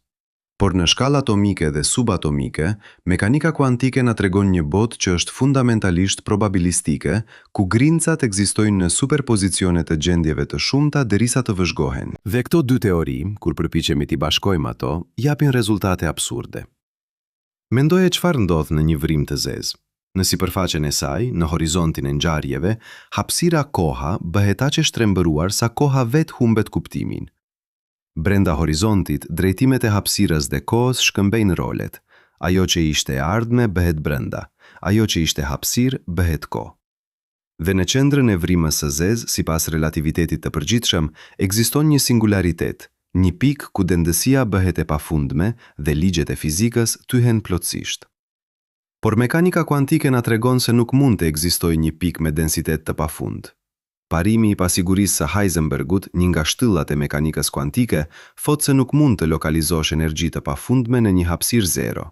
Por në shkallë atomike dhe subatomike, mekanika kuantike na tregon një botë që është fundamentalisht probabilistike, ku grincat ekzistojnë në superpozicione të gjendjeve të shumta derisa të vëzhgohen. Dhe këto dy teori, kur përpiqemi t'i bashkojmë ato, japin rezultate absurde. Mendoje çfarë ndodh në një vrim të zezë. Në sipërfaqen e saj, në horizontin e ngjarjeve, hapësira koha bëhet aq e shtrembëruar sa koha vet humbet kuptimin. Brenda horizontit, drejtimet e hapësirës dhe kohës shkëmbejnë rolet. Ajo që ishte e ardhme bëhet brenda, ajo që ishte hapësirë bëhet kohë. Dhe në qendrën e vrimës së zezë, sipas relativitetit të përgjithshëm, ekziston një singularitet, një pikë ku dendësia bëhet e pafundme dhe ligjet e fizikës tyhen plotësisht. Por mekanika kuantike na tregon se nuk mund të ekzistojë një pikë me densitet të pafund. Parimi i pasigurisë së Heisenbergut, një nga shtyllat e mekanikës kuantike, thotë se nuk mund të lokalizosh energji të pafundme në një hapësirë zero.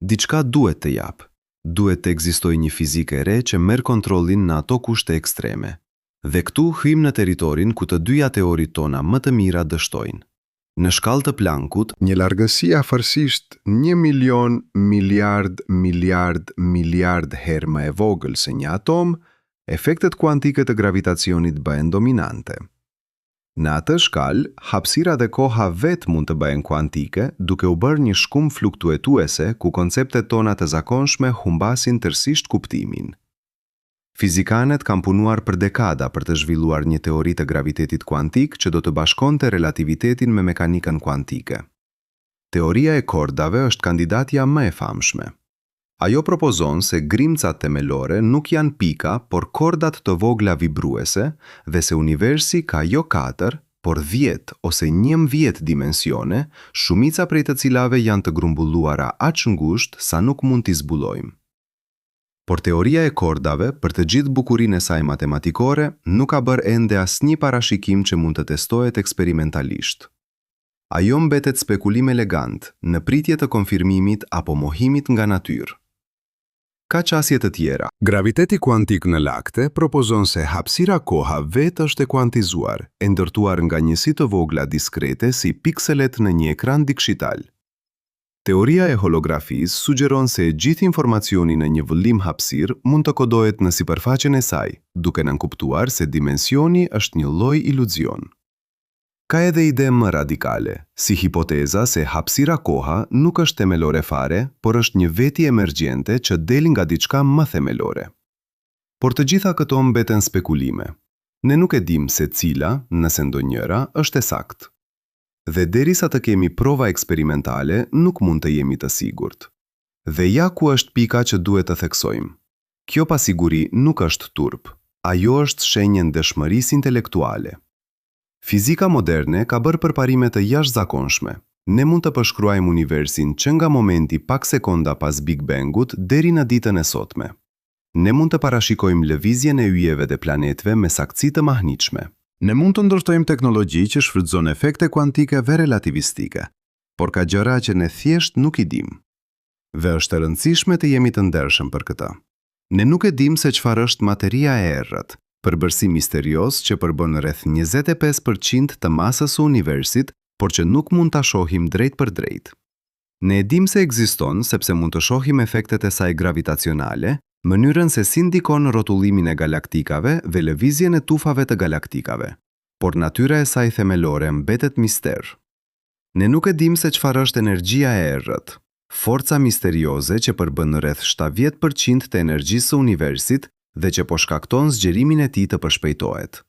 Diçka duhet të jap. Duhet të ekzistojë një fizikë e re që merr kontrollin në ato kushte ekstreme. Dhe këtu hyjmë në territorin ku të dyja teoritë tona më të mira dështojnë. Në shkallë të Plankut, një largësi afërsisht 1.000.000 miliard herë më e vogël se një atom, efektet kuantike të gravitacionit bëhen dominante. Në atë shkallë, hapësira dhe koha vetë mund të bëhen kuantike, duke u bërë një shkum fluktuetuese ku konceptet tona të zakonshme humbasin tërësisht kuptimin. Fizikanet kanë punuar për dekada për të zhvilluar një teori të gravitetit kuantik që do të bashkonte relativitetin me mekanikën kuantike. Teoria e kordave është kandidatja më e famshme. Ajo propozon se grimcat themelore nuk janë pika, por kordat të vogla vibruese dhe se universi ka jo 4, por 10 ose 11 dimensione, shumica prej të cilave janë të grumbulluara aq ngushtë sa nuk mund t'i zbulojmë. Por teoria e kordave, për të gjithë bukurinë e saj matematikore, nuk ka bërë ende asnjë parashikim që mund të testohet eksperimentalisht. Ajo mbetet spekulim elegant, në pritje të konfirmimit apo mohimit nga natyrë. Ka qasje të tjera. Graviteti kuantik në lakte propozon se hapësira koha vetë është e kuantizuar, e ndërtuar nga njësi të vogla diskrete si pikselet në një ekran digital. Teoria e holografisë sugjeron se gjithë informacioni në një vëllim hapësir mund të kodohet në sipërfaqen e saj, duke nënkuptuar se dimensioni është një lloj iluzion. Ka edhe ide më radikale, si hipoteza se hapësira koha nuk është themelore fare, por është një veti emergjente që del nga diçka më themelore. Por të gjitha këto mbeten spekulime. Ne nuk e dim se cila, nëse ndonjëra, është e saktë. Dhe derisa të kemi prova eksperimentale, nuk mund të jemi të sigurt. Dhe ja ku është pika që duhet të theksojmë. Kjo pasiguri nuk është turp, ajo është shenjë ndeshmërisë intelektuale. Fizika moderne ka bërë përparime të jashtëzakonshme. Ne mund të përshkruajmë universin që nga momenti pak sekonda pas Big Bangut deri në ditën e sotme. Ne mund të parashikojmë lëvizjen e yjeve dhe planetëve me saktësi të mahnitshme. Ne mund të ndërtojmë teknologji që shfrytëzon efekte kuantike dhe relativistike, por ka gjëra që ne thjesht nuk i dim. Dhe është e rëndësishme të jemi të ndershëm për këtë. Ne nuk e dim se çfarë është materia e errët, përbërësi misterios që përbën rreth 25% të masës së universit, por që nuk mund ta shohim drejt për drejt. Ne e dim se ekziston sepse mund të shohim efektet e saj gravitacionale, mënyrën se si ndikon rrotullimin e galaktikave dhe lëvizjen e tufave të galaktikave, por natyra e saj themelore mbetet mister. Ne nuk e dim se çfarë është energjia e errët, forca misterioze që përbën rreth 70% të energjisë së universit dhe që po shkakton zgjerimin e tij të përshpejtohet.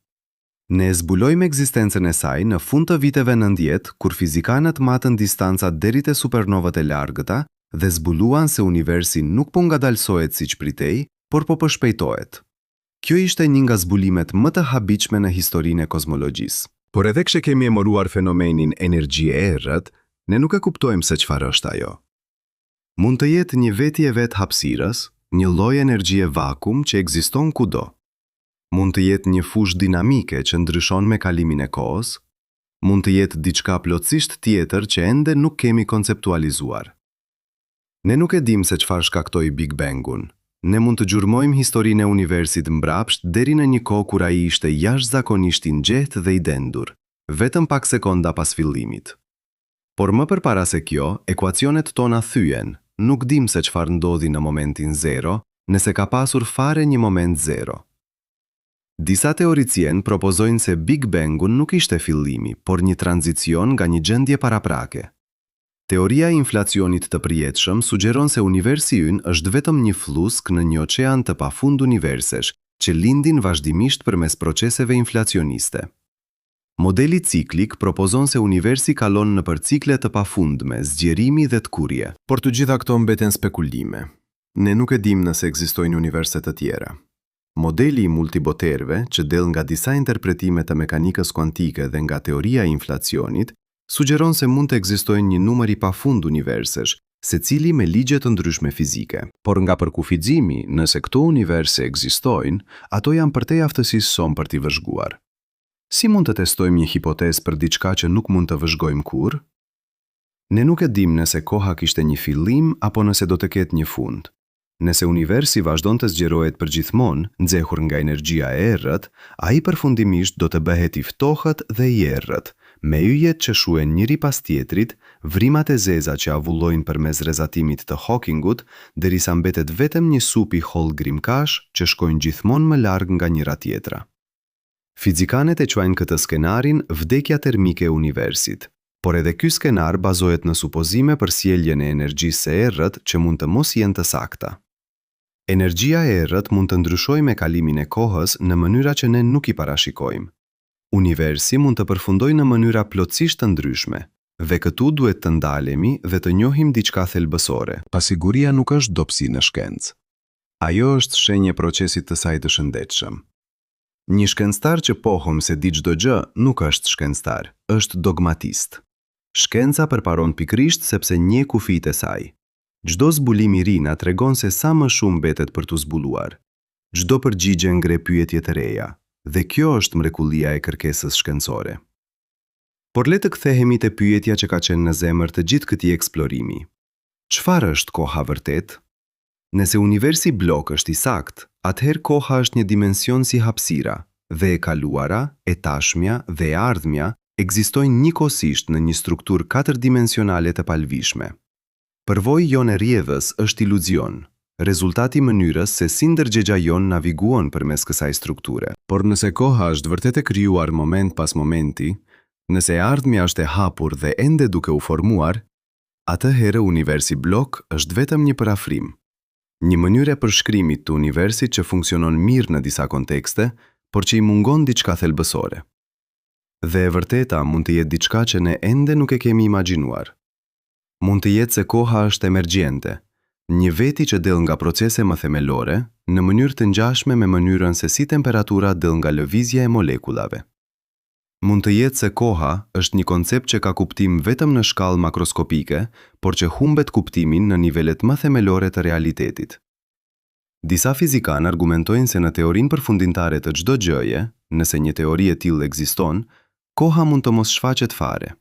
Ne zbulojmë ekzistencën e saj në fund të viteve 90, kur fizikanët matën distancat deri te supernovët e largëta dhe zbuluan se universi nuk po ngadalsohet siç pritej, por po përshpejtohet. Kjo ishte një nga zbulimet më të habitshme në historinë e kozmologjisë. Por edhe kse kemi emoruar fenomenin energji e errët, ne nuk e kuptojmë se çfarë është ajo. Mund të jetë një veti e vet hapësirës, një lloj energjie vakum që ekziston kudo. Mund të jetë një fushë dinamike që ndryshon me kalimin e kohës, mund të jetë diçka plotësisht tjetër që ende nuk kemi konceptualizuar. Ne nuk e dim se çfarë shkaktoi Big Bangun. Ne mund të gjurmojmë historinë e universit mbrapsht deri në një kohë kur ai ishte jashtëzakonisht i nxehtë dhe i dendur, vetëm pak sekonda pas fillimit. Por më përpara se kjo, ekuacionet tona thyen. Nuk dim se çfarë ndodhi në momentin zero, nëse ka pasur fare një moment zero. Disa teoricien propozojnë se Big Bangun nuk ishte fillimi, por një tranzicion nga një gjendje paraprake. Teoria e inflacionit të përjetshëm sugjeron se universi ynë është vetëm një flusk në një oqean të pafund universish, që lindin vazhdimisht përmes proceseve inflacioniste. Modeli ciklik propozon se universi kalon në cikle të pafundme, zgjerimi dhe tkurje. Por të gjitha këto mbeten spekulime. Ne nuk e dim nëse ekzistojnë universi të tjera. Modeli i multiboterëve, që del nga disa interpretime të mekanikës kuantike dhe nga teoria e inflacionit, sugjeron se mund të ekzistojnë një numër i pafund universish, secili me ligje të ndryshme fizike. Por nga përkufizimi, nëse këto universi ekzistojnë, ato janë përtej aftësisë për t'i vëzhguar. Si mund të testojmë një hipotezë për diçka që nuk mund të vëzhgojmë kurrë? Ne nuk e dim nëse koha kishte një fillim apo nëse do të ketë një fund. Nëse universi vazhdon të zgjerohet përgjithmonë, nxehur nga energjia e errët, ai përfundimisht do të bëhet i ftohët dhe i errët, me yjet që shuhen njëri pas tjetrit, vrimat e zeza që avullojnë përmes rrezatimit të Hawkingut, derisa mbetet vetëm një sup i holl grimkash që shkojnë gjithmonë më larg nga njëra tjetra. Fizikanet e quajnë këtë skenarin vdekja termike e universit, por edhe ky skenar bazohet në supozime për sjelljen e energjisë së errët që mund të mos jenë të sakta. Energjia e errët mund të ndryshojë me kalimin e kohës në mënyra që ne nuk i parashikojmë. Universi mund të përfundojë në mënyra plotësisht të ndryshme, dhe këtu duhet të ndalemi dhe të njohim diçka thelbësore. Pasiguria nuk është dobësi në shkencë. Ajo është shenjë e procesit të saj të shëndetshëm. Një shkencëtar që pohom se di çdo gjë nuk është shkencëtar, është dogmatist. Shkenca përparon pikrisht sepse njeh kufijtë e saj. Çdo zbulim i ri na tregon se sa më shumë mbetet për t'u zbuluar. Çdo përgjigje ngre pyetje të reja, dhe kjo është mrekullia e kërkesës shkencore. Por le të kthehemi te pyetja që ka qenë në zemër të gjithë këtij eksplorimi. Çfarë është koha vërtet? Nëse universi blok është i saktë, atëherë koha është një dimension si hapësira, dhe e kaluara, e tashmja dhe e ardhmja ekzistojnë njëkohësisht në një strukturë katërdimensionale të palvishme. Përvojë jonë e rrjedhës është iluzion, rezultati i mënyrës se si ndërgjegja jonë naviguon përmes kësaj strukture. Por nëse koha është vërtet e krijuar moment pas momenti, nëse e ardhmja është e hapur dhe ende duke u formuar, atëherë universi blok është vetëm një parafrim, një mënyrë e përshkrimit të universit që funksionon mirë në disa kontekste, por që i mungon diçka thelbësore. Dhe e vërteta mund të jetë diçka që ne ende nuk e kemi imagjinuar. Mund të jetë se koha është emergjente, një veti që del nga procese më themelore, në mënyrë të ngjashme me mënyrën se si temperatura del nga lëvizja e molekullave. Mund të jetë se koha është një koncept që ka kuptim vetëm në shkallë makroskopike, por që humbet kuptimin në nivelet më themelore të realitetit. Disa fizikanë argumentojnë se në teorinë përfundimtare të çdo gjëje, nëse një teori e tillë ekziston, koha mund të mos shfaqet fare.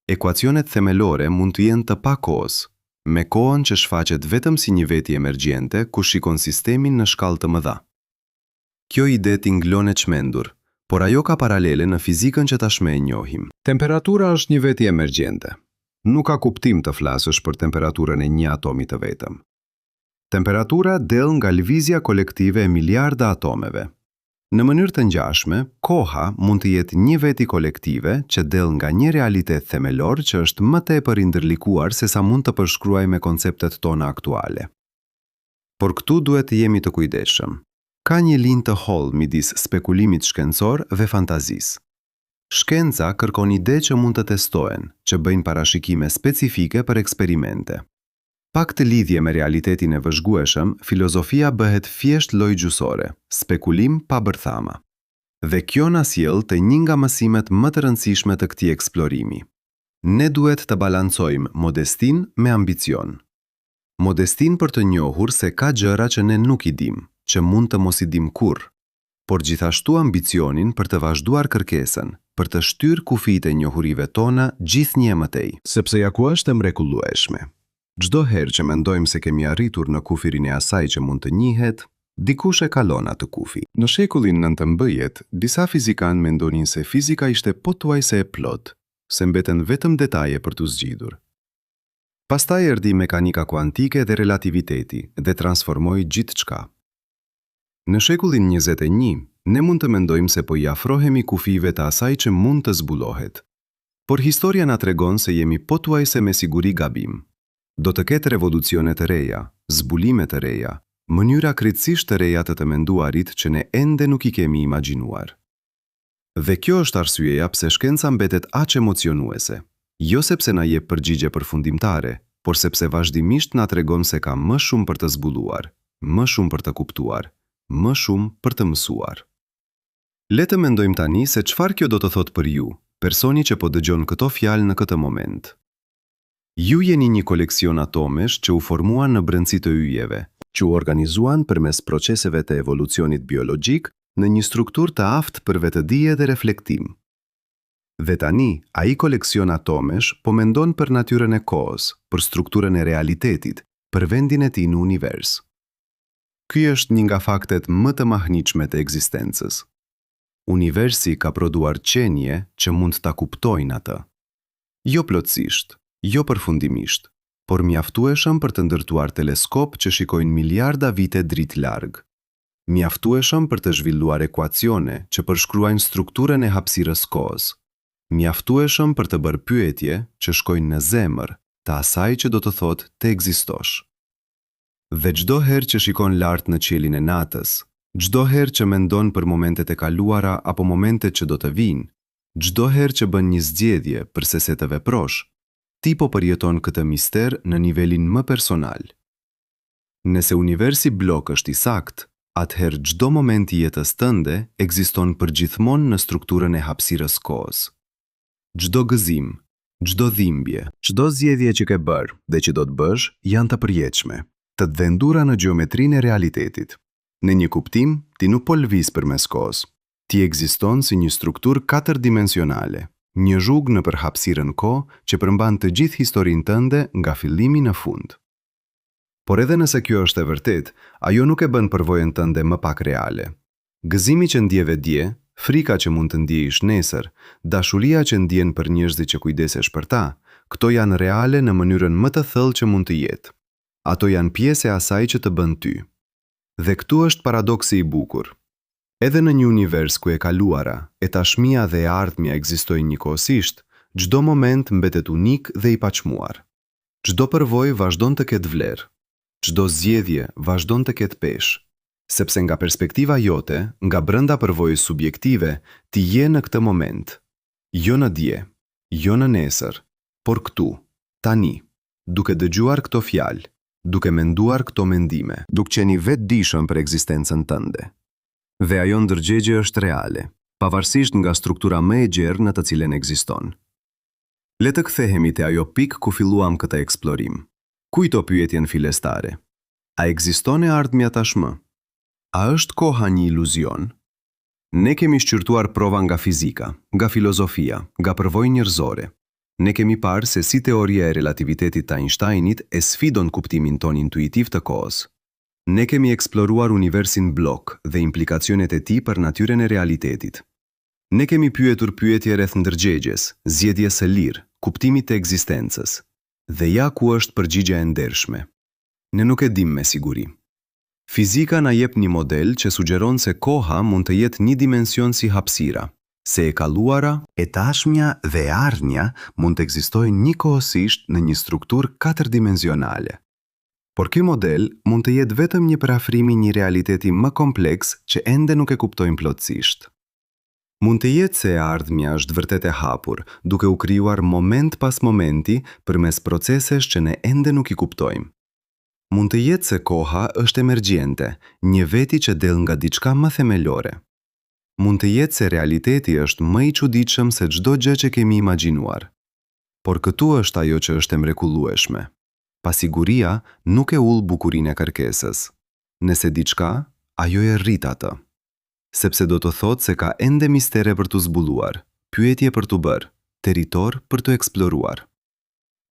Ekuacionet themelore mund të jenë të pakohës, me kohën që shfaqet vetëm si një veti emergjente ku shikon sistemin në shkallë të mëdha. Kjo ide tinglon e çmendur, por ajo ka paralele në fizikën që tashmë e njohim. Temperatura është një veti emergjente. Nuk ka kuptim të flasësh për temperaturën e një atomi të vetëm. Temperatura del nga lëvizja kolektive e miliarda atomeve. Në mënyrë të ngjashme, koha mund të jetë një veti kolektive që del nga një realitet themelor që është më tepër i ndërlikuar se sa mund të përshkruaj me konceptet tona aktuale. Por këtu duhet të jemi të kujdesshëm. Ka një linjë të hollë midis spekulimit shkencor dhe fantazisë. Shkenca kërkon ide që mund të testohen, që bëjnë parashikime specifike për eksperimente. Pak të lidhje me realitetin e vëzhgueshëm, filozofia bëhet thjesht lojë gjysore, spekulim pa bërthama. Dhe kjo na sjell te një nga mësimet më të rëndësishme të këtij eksplorimi. Ne duhet të balancojmë modestin me ambicion. Modestin për të njohur se ka gjëra që ne nuk i dim, që mund të mos i dim kurrë, por gjithashtu ambicionin për të vazhduar kërkesën, për të shtyrë kufijtë e njohurive tona gjithnjë më tej. Sepse ja ku është e mrekullueshme. Çdo herë që mendojmë se kemi arritur në kufirin e asaj që mund të njihet, dikush e kalon atë kufi. Në shekullin 19, disa fizikanë mendonin se fizika ishte pothuajse e plotë, se mbeten vetëm detaje për t'u zgjidhur. Pastaj erdhi mekanika kuantike dhe relativiteti dhe transformoi gjithçka. Në shekullin 21, ne mund të mendojmë se po i afrohemi kufive të asaj që mund të zbulohet. Por historia na tregon se jemi pothuajse me siguri gabim. Do të ketë revolucione të reja, zbulime të reja, mënyra krejtësisht të reja të menduarit që ne ende nuk i kemi imagjinuar. Dhe kjo është arsyeja pse shkenca mbetet aq emocionuese, jo sepse na jep përgjigje përfundimtare, por sepse vazhdimisht na tregon se ka më shumë për të zbuluar, më shumë për të kuptuar, më shumë për të mësuar. Le të mendojmë tani se çfarë kjo do të thotë për ju, personi që po dëgjon këto fjalë në këtë moment. Ju jeni një koleksion atomesh që u formuan në brendësi të yjeve, që u organizuan përmes proceseve të evolucionit biologjik në një strukturë të aftë për vetëdije dhe reflektim. Dhe tani, ai koleksion atomesh po mendon për natyrën e kohës, për strukturën e realitetit, për vendin e tij në univers. Ky është një nga faktet më të mahniqme të ekzistencës. Universi ka prodhuar qenie që mund ta kuptojnë atë. Jo plotësisht, jo përfundimisht, por mjaftueshëm për të ndërtuar teleskop që shikojnë miliarda vite dritë larg. Mjaftueshëm për të zhvilluar ekuacione që përshkruajnë strukturën e hapësirës kohës. Mjaftueshëm për të bërë pyetje që shkojnë në zemër të asaj që do të thotë të ekzistosh. Dhe çdo herë që shikon lart në qiellin e natës, çdo herë që mendon për momentet e kaluara apo momentet që do të vinë, çdo herë që bën një zgjedhje përse se të veprosh, ti po përjeton këtë mister në nivelin më personal. Nëse universi blok është i saktë, atëherë çdo moment i jetës tënde ekziston përgjithmonë në strukturën e hapësirës kohës. Çdo gëzim, çdo dhimbje, çdo zgjedhje që ke bërë dhe që do të bësh janë të përjetshme, të dhëndura në gjeometrinë e realitetit. Në një kuptim, ti nuk po lëviz përmes kohës. Ti ekziston si një strukturë katërdimensionale, Një zhug në për hapësirën kohë që përmban të gjithë historinë tënde nga fillimi në fund. Por edhe nëse kjo është e vërtet, ajo nuk e bën përvojën tënde më pak reale. Gëzimi që ndjeve dje, frika që mund të ndjesh nesër, dashuria që ndjen për njerëzit që kujdesesh për ta, këto janë reale në mënyrën më të thellë që mund të jetë. Ato janë pjesë e asaj që të bën ty. Dhe këtu është paradoksi i bukur. Edhe në një univers ku e kaluara, e tashmia dhe e ardhmja ekzistojnë njëkohësisht, çdo moment mbetet unik dhe i paçmuar. Çdo përvojë vazhdon të ketë vlerë. Çdo zgjedhje vazhdon të ketë peshë. Sepse nga perspektiva jote, nga brenda përvojës subjektive, ti je në këtë moment. Jo në dje, jo në nesër, por këtu, tani, duke dëgjuar këto fjalë, duke menduar këto mendime, duke qenë i vetëdijshëm për ekzistencën tënde. Dhe ajo ndërgjegje është reale, pavarësisht nga struktura më e gjerë në të cilën ekziston. Le të kthehemi te ajo pikë ku filluam këtë eksplorim. Kujto pyetjen fillestare. A ekziston e ardhmja tashmë? A është koha një iluzion? Ne kemi shqyrtuar prova nga fizika, nga filozofia, nga përvojë njerëzore. Ne kemi parë se si teoria e relativitetit të Einsteinit e sfidon kuptimin ton intuitiv të kohës. Ne kemi eksploruar universin blok dhe implikacionet e tij për natyrën e realitetit. Ne kemi pyetur pyetje rreth ndërgjegjes, zgjedhjes së lirë, kuptimit të ekzistencës. Dhe ja ku është përgjigjja e ndershme. Ne nuk e dim me siguri. Fizika na jep një model që sugjeron se koha mund të jetë një dimension si hapësira, se e kaluara, e tashmja dhe e ardhmja mund të ekzistojnë njëkohësisht në një strukturë katërdimensionale. Por ky model mund të jetë vetëm një parafrim i një realiteti më kompleks që ende nuk e kuptojmë plotësisht. Mund të jetë se e ardhmja është vërtet e hapur, duke u krijuar moment pas momenti përmes procesesh që ne ende nuk i kuptojmë. Mund të jetë se koha është emergjente, një veti që del nga diçka më themelore. Mund të jetë se realiteti është më i çuditshëm se çdo gjë që kemi imagjinuar. Por këtu është ajo që është e mrekullueshme. Pasiguria nuk e ull bukurinë e kërkesës. Nëse diçka, ajo e rrit atë. Sepse do të thotë se ka ende mistere për të zbuluar, pyetje për të bërë, territor për të eksploruar.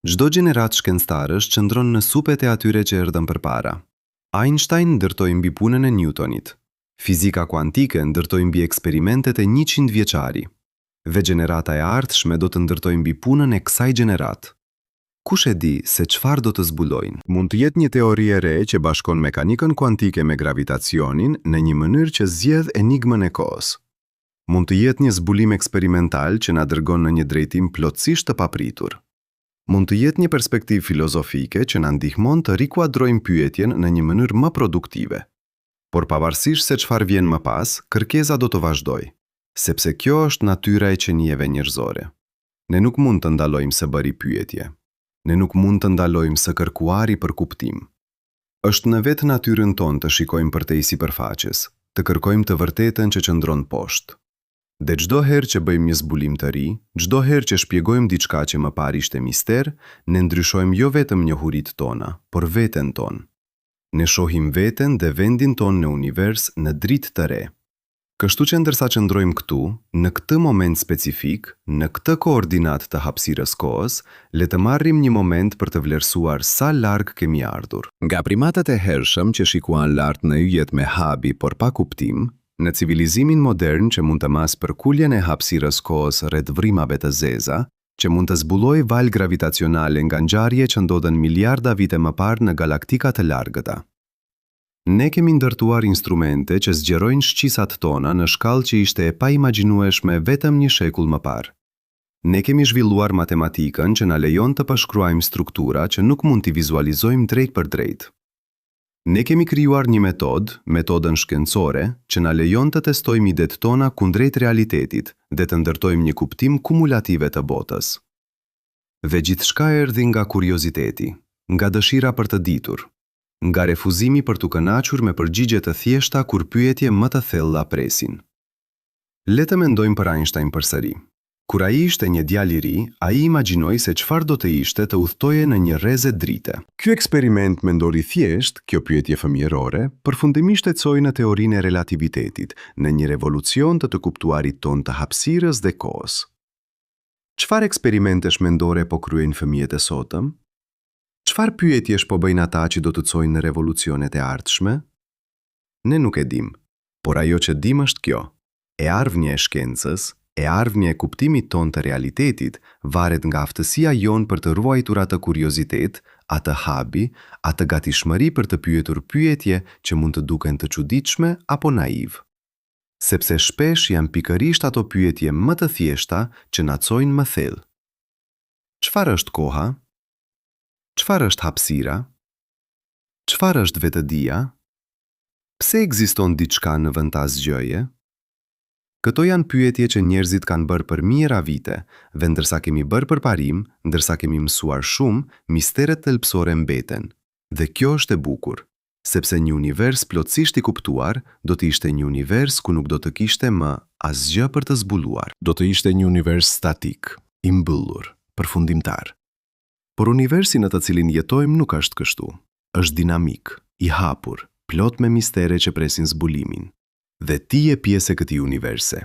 Çdo gjenerat shkencëtarësh qëndron në supet e atyre që erdhën përpara. Einstein ndërtoi mbi punën e Newtonit. Fizika kuantike ndërtoi mbi eksperimentet e 100 vjeçari. Dhe gjenerata e ardhshme do të ndërtojë mbi punën e kësaj gjeneratë. Kush e di se çfarë do të zbulojnë? Mund të jetë një teori e re që bashkon mekanikën kuantike me gravitacionin në një mënyrë që zgjedh enigmën e kohës. Mund të jetë një zbulim eksperimental që na dërgon në një drejtim plotësisht të papritur. Mund të jetë një perspektivë filozofike që na ndihmon të rikuadrojmë pyetjen në një mënyrë më produktive. Por pavarësisht se çfarë vjen më pas, kërkesa do të vazhdojë, sepse kjo është natyra e qenieve njerëzore. Ne nuk mund të ndalojmë së bëri pyetje. Ne nuk mund të ndalojmë së kërkuari për kuptim. Është në vetë natyrën tonë të shikojmë përtej sipërfaqes, të kërkojmë të vërtetën që qëndron poshtë. Dhe çdo herë që bëjmë një zbulim të ri, çdo herë që shpjegojmë diçka që më parë ishte mister, ne ndryshojmë jo vetëm njohuritë tona, por veten tonë. Ne shohim veten dhe vendin tonë në univers në dritë të re. Kështu që ndërsa qëndrojmë këtu, në këtë moment specifik, në këtë koordinat të hapësirës kohës, le të marrim një moment për të vlerësuar sa larg kemi ardhur. Nga primatët e hershëm që shikuan lart në yjet me habi por pa kuptim, në civilizimin modern që mund të mas përkuljen e hapësirës kohës rreth vrimave të zeza, që mund të zbulojë valë gravitacionale nga ngjarje që ndodhen miliarda vite më parë në galaktika të largëta. Ne kemi ndërtuar instrumente që zgjerojnë shqisat tona në shkallë që ishte e paimagjinueshme vetëm një shekull më parë. Ne kemi zhvilluar matematikën që na lejon të përshkruajmë struktura që nuk mund t'i vizualizojmë drejt për drejt. Ne kemi krijuar një metodën shkencore, që na lejon të testojmë idetë tona kundrejt realitetit dhe të ndërtojmë një kuptim kumulative të botës. Dhe gjithçka erdhi nga kurioziteti, nga dëshira për të ditur, nga refuzimi për të kënaqur me përgjigje të thjeshta kur pyetje më të thella presin. Le të mendojmë për Einstein përsëri. Kur ai ishte një djalë i ri, ai imagjinoi se çfarë do të ishte të udhtoje në një rrezë drite. Ky eksperiment mendor i thjesht, kjo pyetje fëmijërore, përfundimisht ecoi në teorinë e relativitetit, në një revolucion të kuptuarit ton të hapësirës dhe kohës. Çfarë eksperimentesh mendore po kryejnë fëmijët e sotëm? Çfarë pyetjesh po bëjnë ata që do të çojnë në revolucionet e ardhshme? Ne nuk e dim, por ajo që dim është kjo. E ardhmja e shkencës, e ardhmja e kuptimit ton të realitetit, varet nga aftësia jon për të ruajtur atë kuriozitet, atë habi, atë gatishmëri për të pyetur pyetje që mund të duken të çuditshme apo naiv. Sepse shpesh janë pikërisht ato pyetje më të thjeshta që na çojnë më thellë. Çfarë është koha? Çfarë është hapësira? Çfarë është vetëdia? Pse ekziston diçka në vend të asgjëje? Këto janë pyetje që njerëzit kanë bërë për mijëra vite, dhe ndërsa kemi bërë përparim, ndërsa kemi mësuar shumë, misteret thelbësore mbeten. Dhe kjo është e bukur, sepse një univers plotësisht i kuptuar do të ishte një univers ku nuk do të kishte më asgjë për të zbuluar. Do të ishte një univers statik, i mbyllur, përfundimtar. Por universi në të cilin jetojmë nuk është kështu. Është dinamik, i hapur, plot me mistere që presin zbulimin. Dhe ti je pjesë e këtij universi.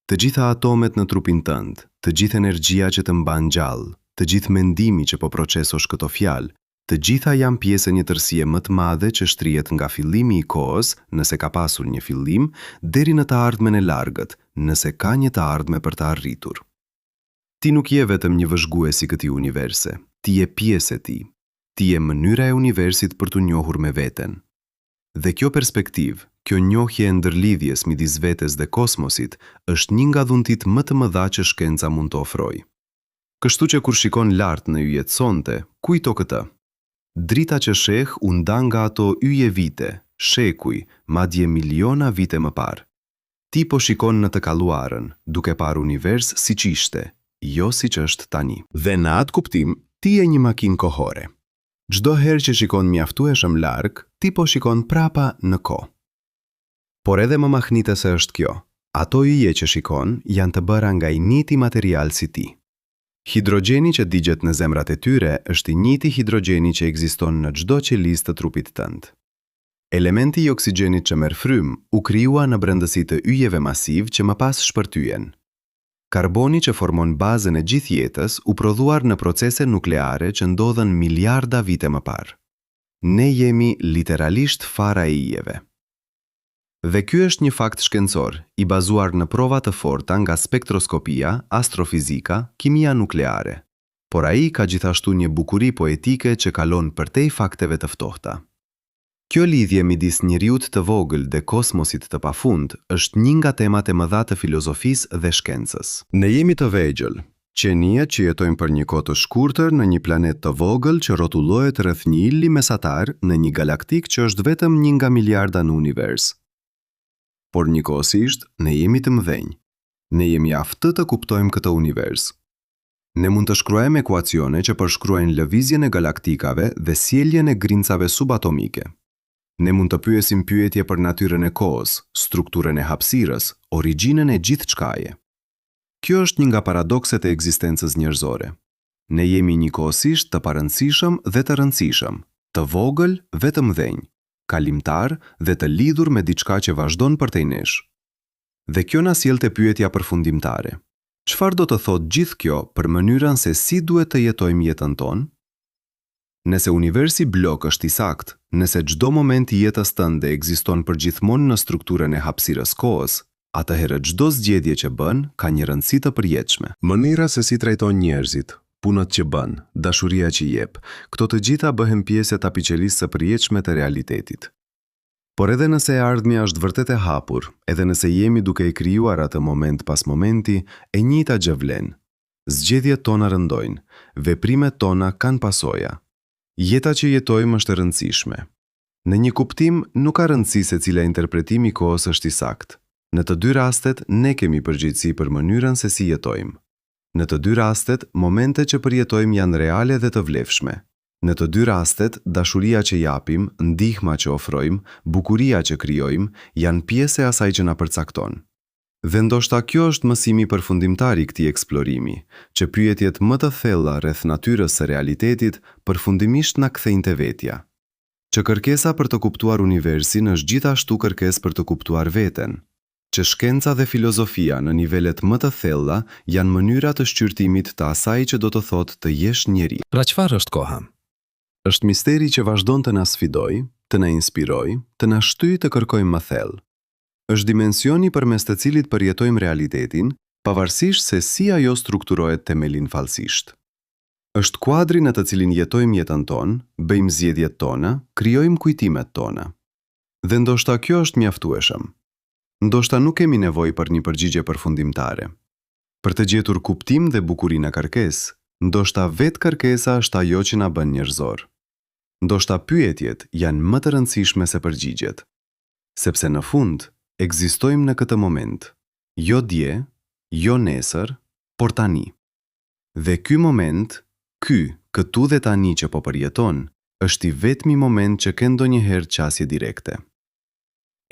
Të gjitha atomet në trupin tënd, të gjithë energjia që të mban gjallë, të gjithë mendimi që po procesosh këto fjalë, të gjitha janë pjesë e një tërësie më të madhe që shtrihet nga fillimi i kohës, nëse ka pasur një fillim, deri në të ardhmen e largët, nëse ka një të ardhme për të arritur. Ti nuk je vetëm një vëzhgues i këtij universi, ti je pjesë e tij. Ti je mënyra e universit për t'u njohur me veten. Dhe kjo perspektivë, kjo njohje e ndërlidhjes midis vetes dhe kosmosit, është një nga dhuntit më të mëdha që shkenca mund të ofrojë. Kështu që kur shikon lart në yjet sonte, kujto këtë. Drita që sheh u nda nga ato yje vite, shekuj, madje miliona vite më parë. Ti po shikon në të kaluarën, duke parë univers siç ishte, jo siç është tani. Dhe në atë kuptim, ti je një makinë kohore. Çdo herë që shikon mjaftueshëm larg, ti po shikon prapa në kohë. Por edhe më mahnitëse është kjo. Ato yje që shikon janë të bëra nga i njëjti material si ti. Hidrogjeni që digjet në zemrat e tyre është i njëjti hidrogjeni që ekziston në çdo qelizë të trupit tënd. Elementi i oksigjenit që merr frym u krijua në brendësi të yjeve masiv që më pas shpërtyen. Karboni që formon bazën e gjithë jetës u prodhuar në procese nukleare që ndodhen miliarda vite më parë. Ne jemi literalisht fara e yjeve. Dhe ky është një fakt shkencor, i bazuar në prova të forta nga spektroskopia, astrofizika, kimia nukleare. Por ai ka gjithashtu një bukuri poetike që kalon përtej fakteve të ftohta. Kjo lidhje midis njeriut të vogël dhe kosmosit të pafund është një nga temat e mëdha të filozofisë dhe shkencës. Ne jemi të vegjël, qenie që jetojmë për një kohë të shkurtër në një planet të vogël që rrotullohet rreth një illi mesatar në një galaktik që është vetëm 1 nga miliarda në univers. Por njëkohësisht, ne jemi të mëdhenj. Ne jemi aftë të kuptojmë këtë univers. Ne mund të shkruajmë ekuacione që përshkruajnë lëvizjen e galaktikave dhe sjelljen e grincave subatomike. Ne mund të pyesim pyetje për natyrën e kohës, strukturën e hapësirës, origjinën e gjithçkaje. Kjo është një nga paradokset e ekzistencës njerëzore. Ne jemi njëkohësisht të parëndësishëm dhe të rëndësishëm, të vogël dhe të mëdhenj, kalimtar dhe të lidhur me diçka që vazhdon përtej nesh. Dhe kjo na sjell te pyetja përfundimtare. Çfarë do të thotë gjithë kjo për mënyrën se si duhet të jetojmë jetën tonë? Nëse universi blok është i saktë, nëse çdo moment i jetës tënde ekziston përgjithmonë në strukturën e hapësirës kohës, atëherë çdo zgjedhje që bën ka një rëndësi të përjetshme. Mënyra se si trajton njerëzit, punët që bën, dashuria që jep, këto të gjitha bëhen pjesë e tapiqerisë së përjetshme të realitetit. Por edhe nëse e ardhmja është vërtet e hapur, edhe nëse jemi duke e krijuar atë moment pas momenti, e njëjta gjë vlen. Zgjedhjet tona rëndojnë, veprimet tona kanë pasoja. Jeta që jetojmë është e rëndësishme. Në një kuptim, nuk ka rëndësi se cila interpretimi i kohës është i saktë. Në të dy rastet, ne kemi përgjegjësi për mënyrën se si jetojmë. Në të dy rastet, momentet që përjetojmë janë reale dhe të vlefshme. Në të dy rastet, dashuria që japim, ndihma që ofrojmë, bukuria që krijojmë, janë pjesë e asaj që na përcakton. Dhe ndoshta kjo është mësimi përfundimtar i këtij eksplorimi, që pyetjet më të thella rreth natyrës së realitetit përfundimisht na kthejnë te vetja. Që kërkesa për të kuptuar universin është gjithashtu kërkesë për të kuptuar veten. që shkenca dhe filozofia në nivelet më të thella janë mënyra të shqyrtimit të asaj që do të thotë të jesh njeri. Pra çfarë është koha? Është misteri që vazhdon të na sfidojë, të na inspirojë, të na shtyjë të kërkojmë më thellë. Është dimensioni përmes të cilit përjetojmë realitetin, pavarësisht se si ajo strukturohet themelin falsisht. Është kuadri në të cilin jetojmë jetën tonë, bëjmë zgjedhjet tona, krijojmë kujtimet tona. Dhe ndoshta kjo është mjaftueshëm. Ndoshta nuk kemi nevojë për një përgjigje përfundimtare. Për të gjetur kuptim dhe bukurinë e kërkesë, ndoshta vetë kërkesa është ajo që na bën njerëzor. Ndoshta pyetjet janë më të rëndësishme se përgjigjet. Sepse në fund, ekzistojmë në këtë moment. Jo dje, jo nesër, por tani. Dhe ky moment, këtu dhe tani që po përjeton, është i vetmi moment që ke ndonjëherë qasje direkte.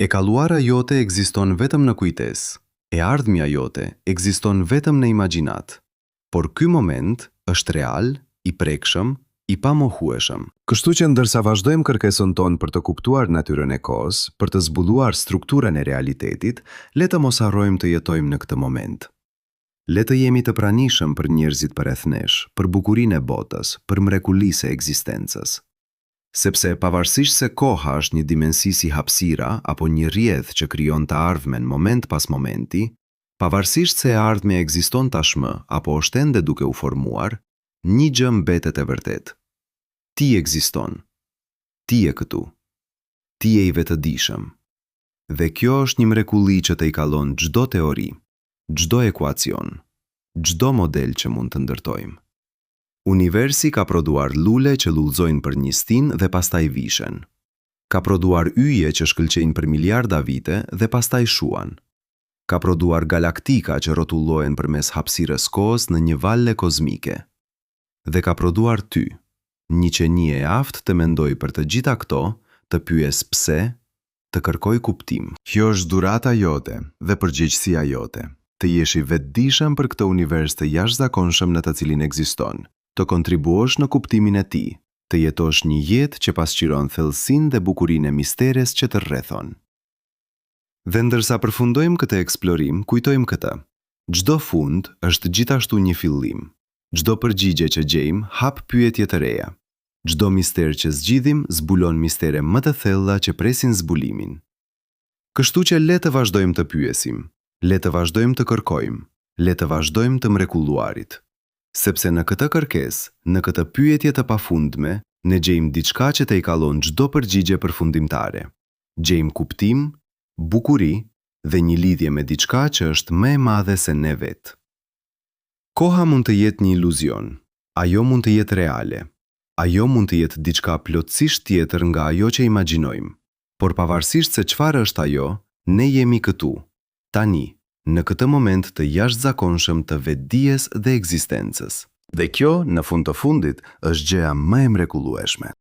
E kaluara jote ekziston vetëm në kujtesë, e ardhmja jote ekziston vetëm në imagjinat. Por ky moment është real, i prekshëm, i pamohueshëm. Kështu që ndërsa vazhdojmë kërkesën tonë për të kuptuar natyrën e kohës, për të zbuluar strukturën e realitetit, le të mos harrojmë të jetojmë në këtë moment. Le të jemi të pranishëm për njerëzit përreth nesh, për bukurinë e botës, për mrekullisë e ekzistencës. Sepse pavarësisht se koha është një dimensi si hapësira apo një rrjedh që krijon të ardhmen moment pas momenti, pavarësisht se e ardhmja ekziston tashmë apo është ende duke u formuar, një gjë mbetet e vërtet. Ti ekziston. Ti je këtu. Ti je i vetëdijshëm. Dhe kjo është një mrekulli që të i kalon çdo teori, çdo ekuacion, çdo model që mund të ndërtojmë. Universi ka prodhuar lule që lullzojnë për një stin dhe pastaj vishen. Ka prodhuar yje që shkëlqejnë për miliarda vite dhe pastaj shuan. Ka prodhuar galaktika që rrotullohen përmes hapësirës kohës në një valle kozmike. Dhe ka prodhuar ty, një qenie e aftë të mendoj për të gjitha këto, të pyes pse, të kërkoj kuptim. Kjo është dhurata jote dhe përgjegjësia jote, të jesh i vetëdijshëm për këtë univers të jashtëzakonshëm në të cilin ekziston, të kontribuosh në kuptimin e tij, të jetosh një jetë që pasqyron thellësinë dhe bukurinë e misteres që të rrethon. Dhe ndërsa përfundojmë këtë eksplorim, kujtojmë këtë. Çdo fund është gjithashtu një fillim. Çdo përgjigje që gjejmë hap pyetje të reja. Çdo mister që zgjidhim zbulon mistere më të thella që presin zbulimin. Kështu që le të vazhdojmë të pyesim, le të vazhdojmë të kërkojmë, le të vazhdojmë të mrekulluarit. Sepse në këtë kërkesë, në këtë pyetje të pafundme, ne gjejmë diçka që të i kalon çdo përgjigje përfundimtare. Gjejmë kuptim, bukuri dhe një lidhje me diçka që është më e madhe se ne vetë. Koha mund të jetë një iluzion, ajo mund të jetë reale, ajo mund të jetë diçka plotësisht tjetër nga ajo që imagjinojmë, por pavarësisht se çfarë është ajo, ne jemi këtu, tani, në këtë moment të jashtëzakonshëm të vetdijes dhe ekzistencës. Dhe kjo, në fund të fundit, është gjëja më e mrekullueshme.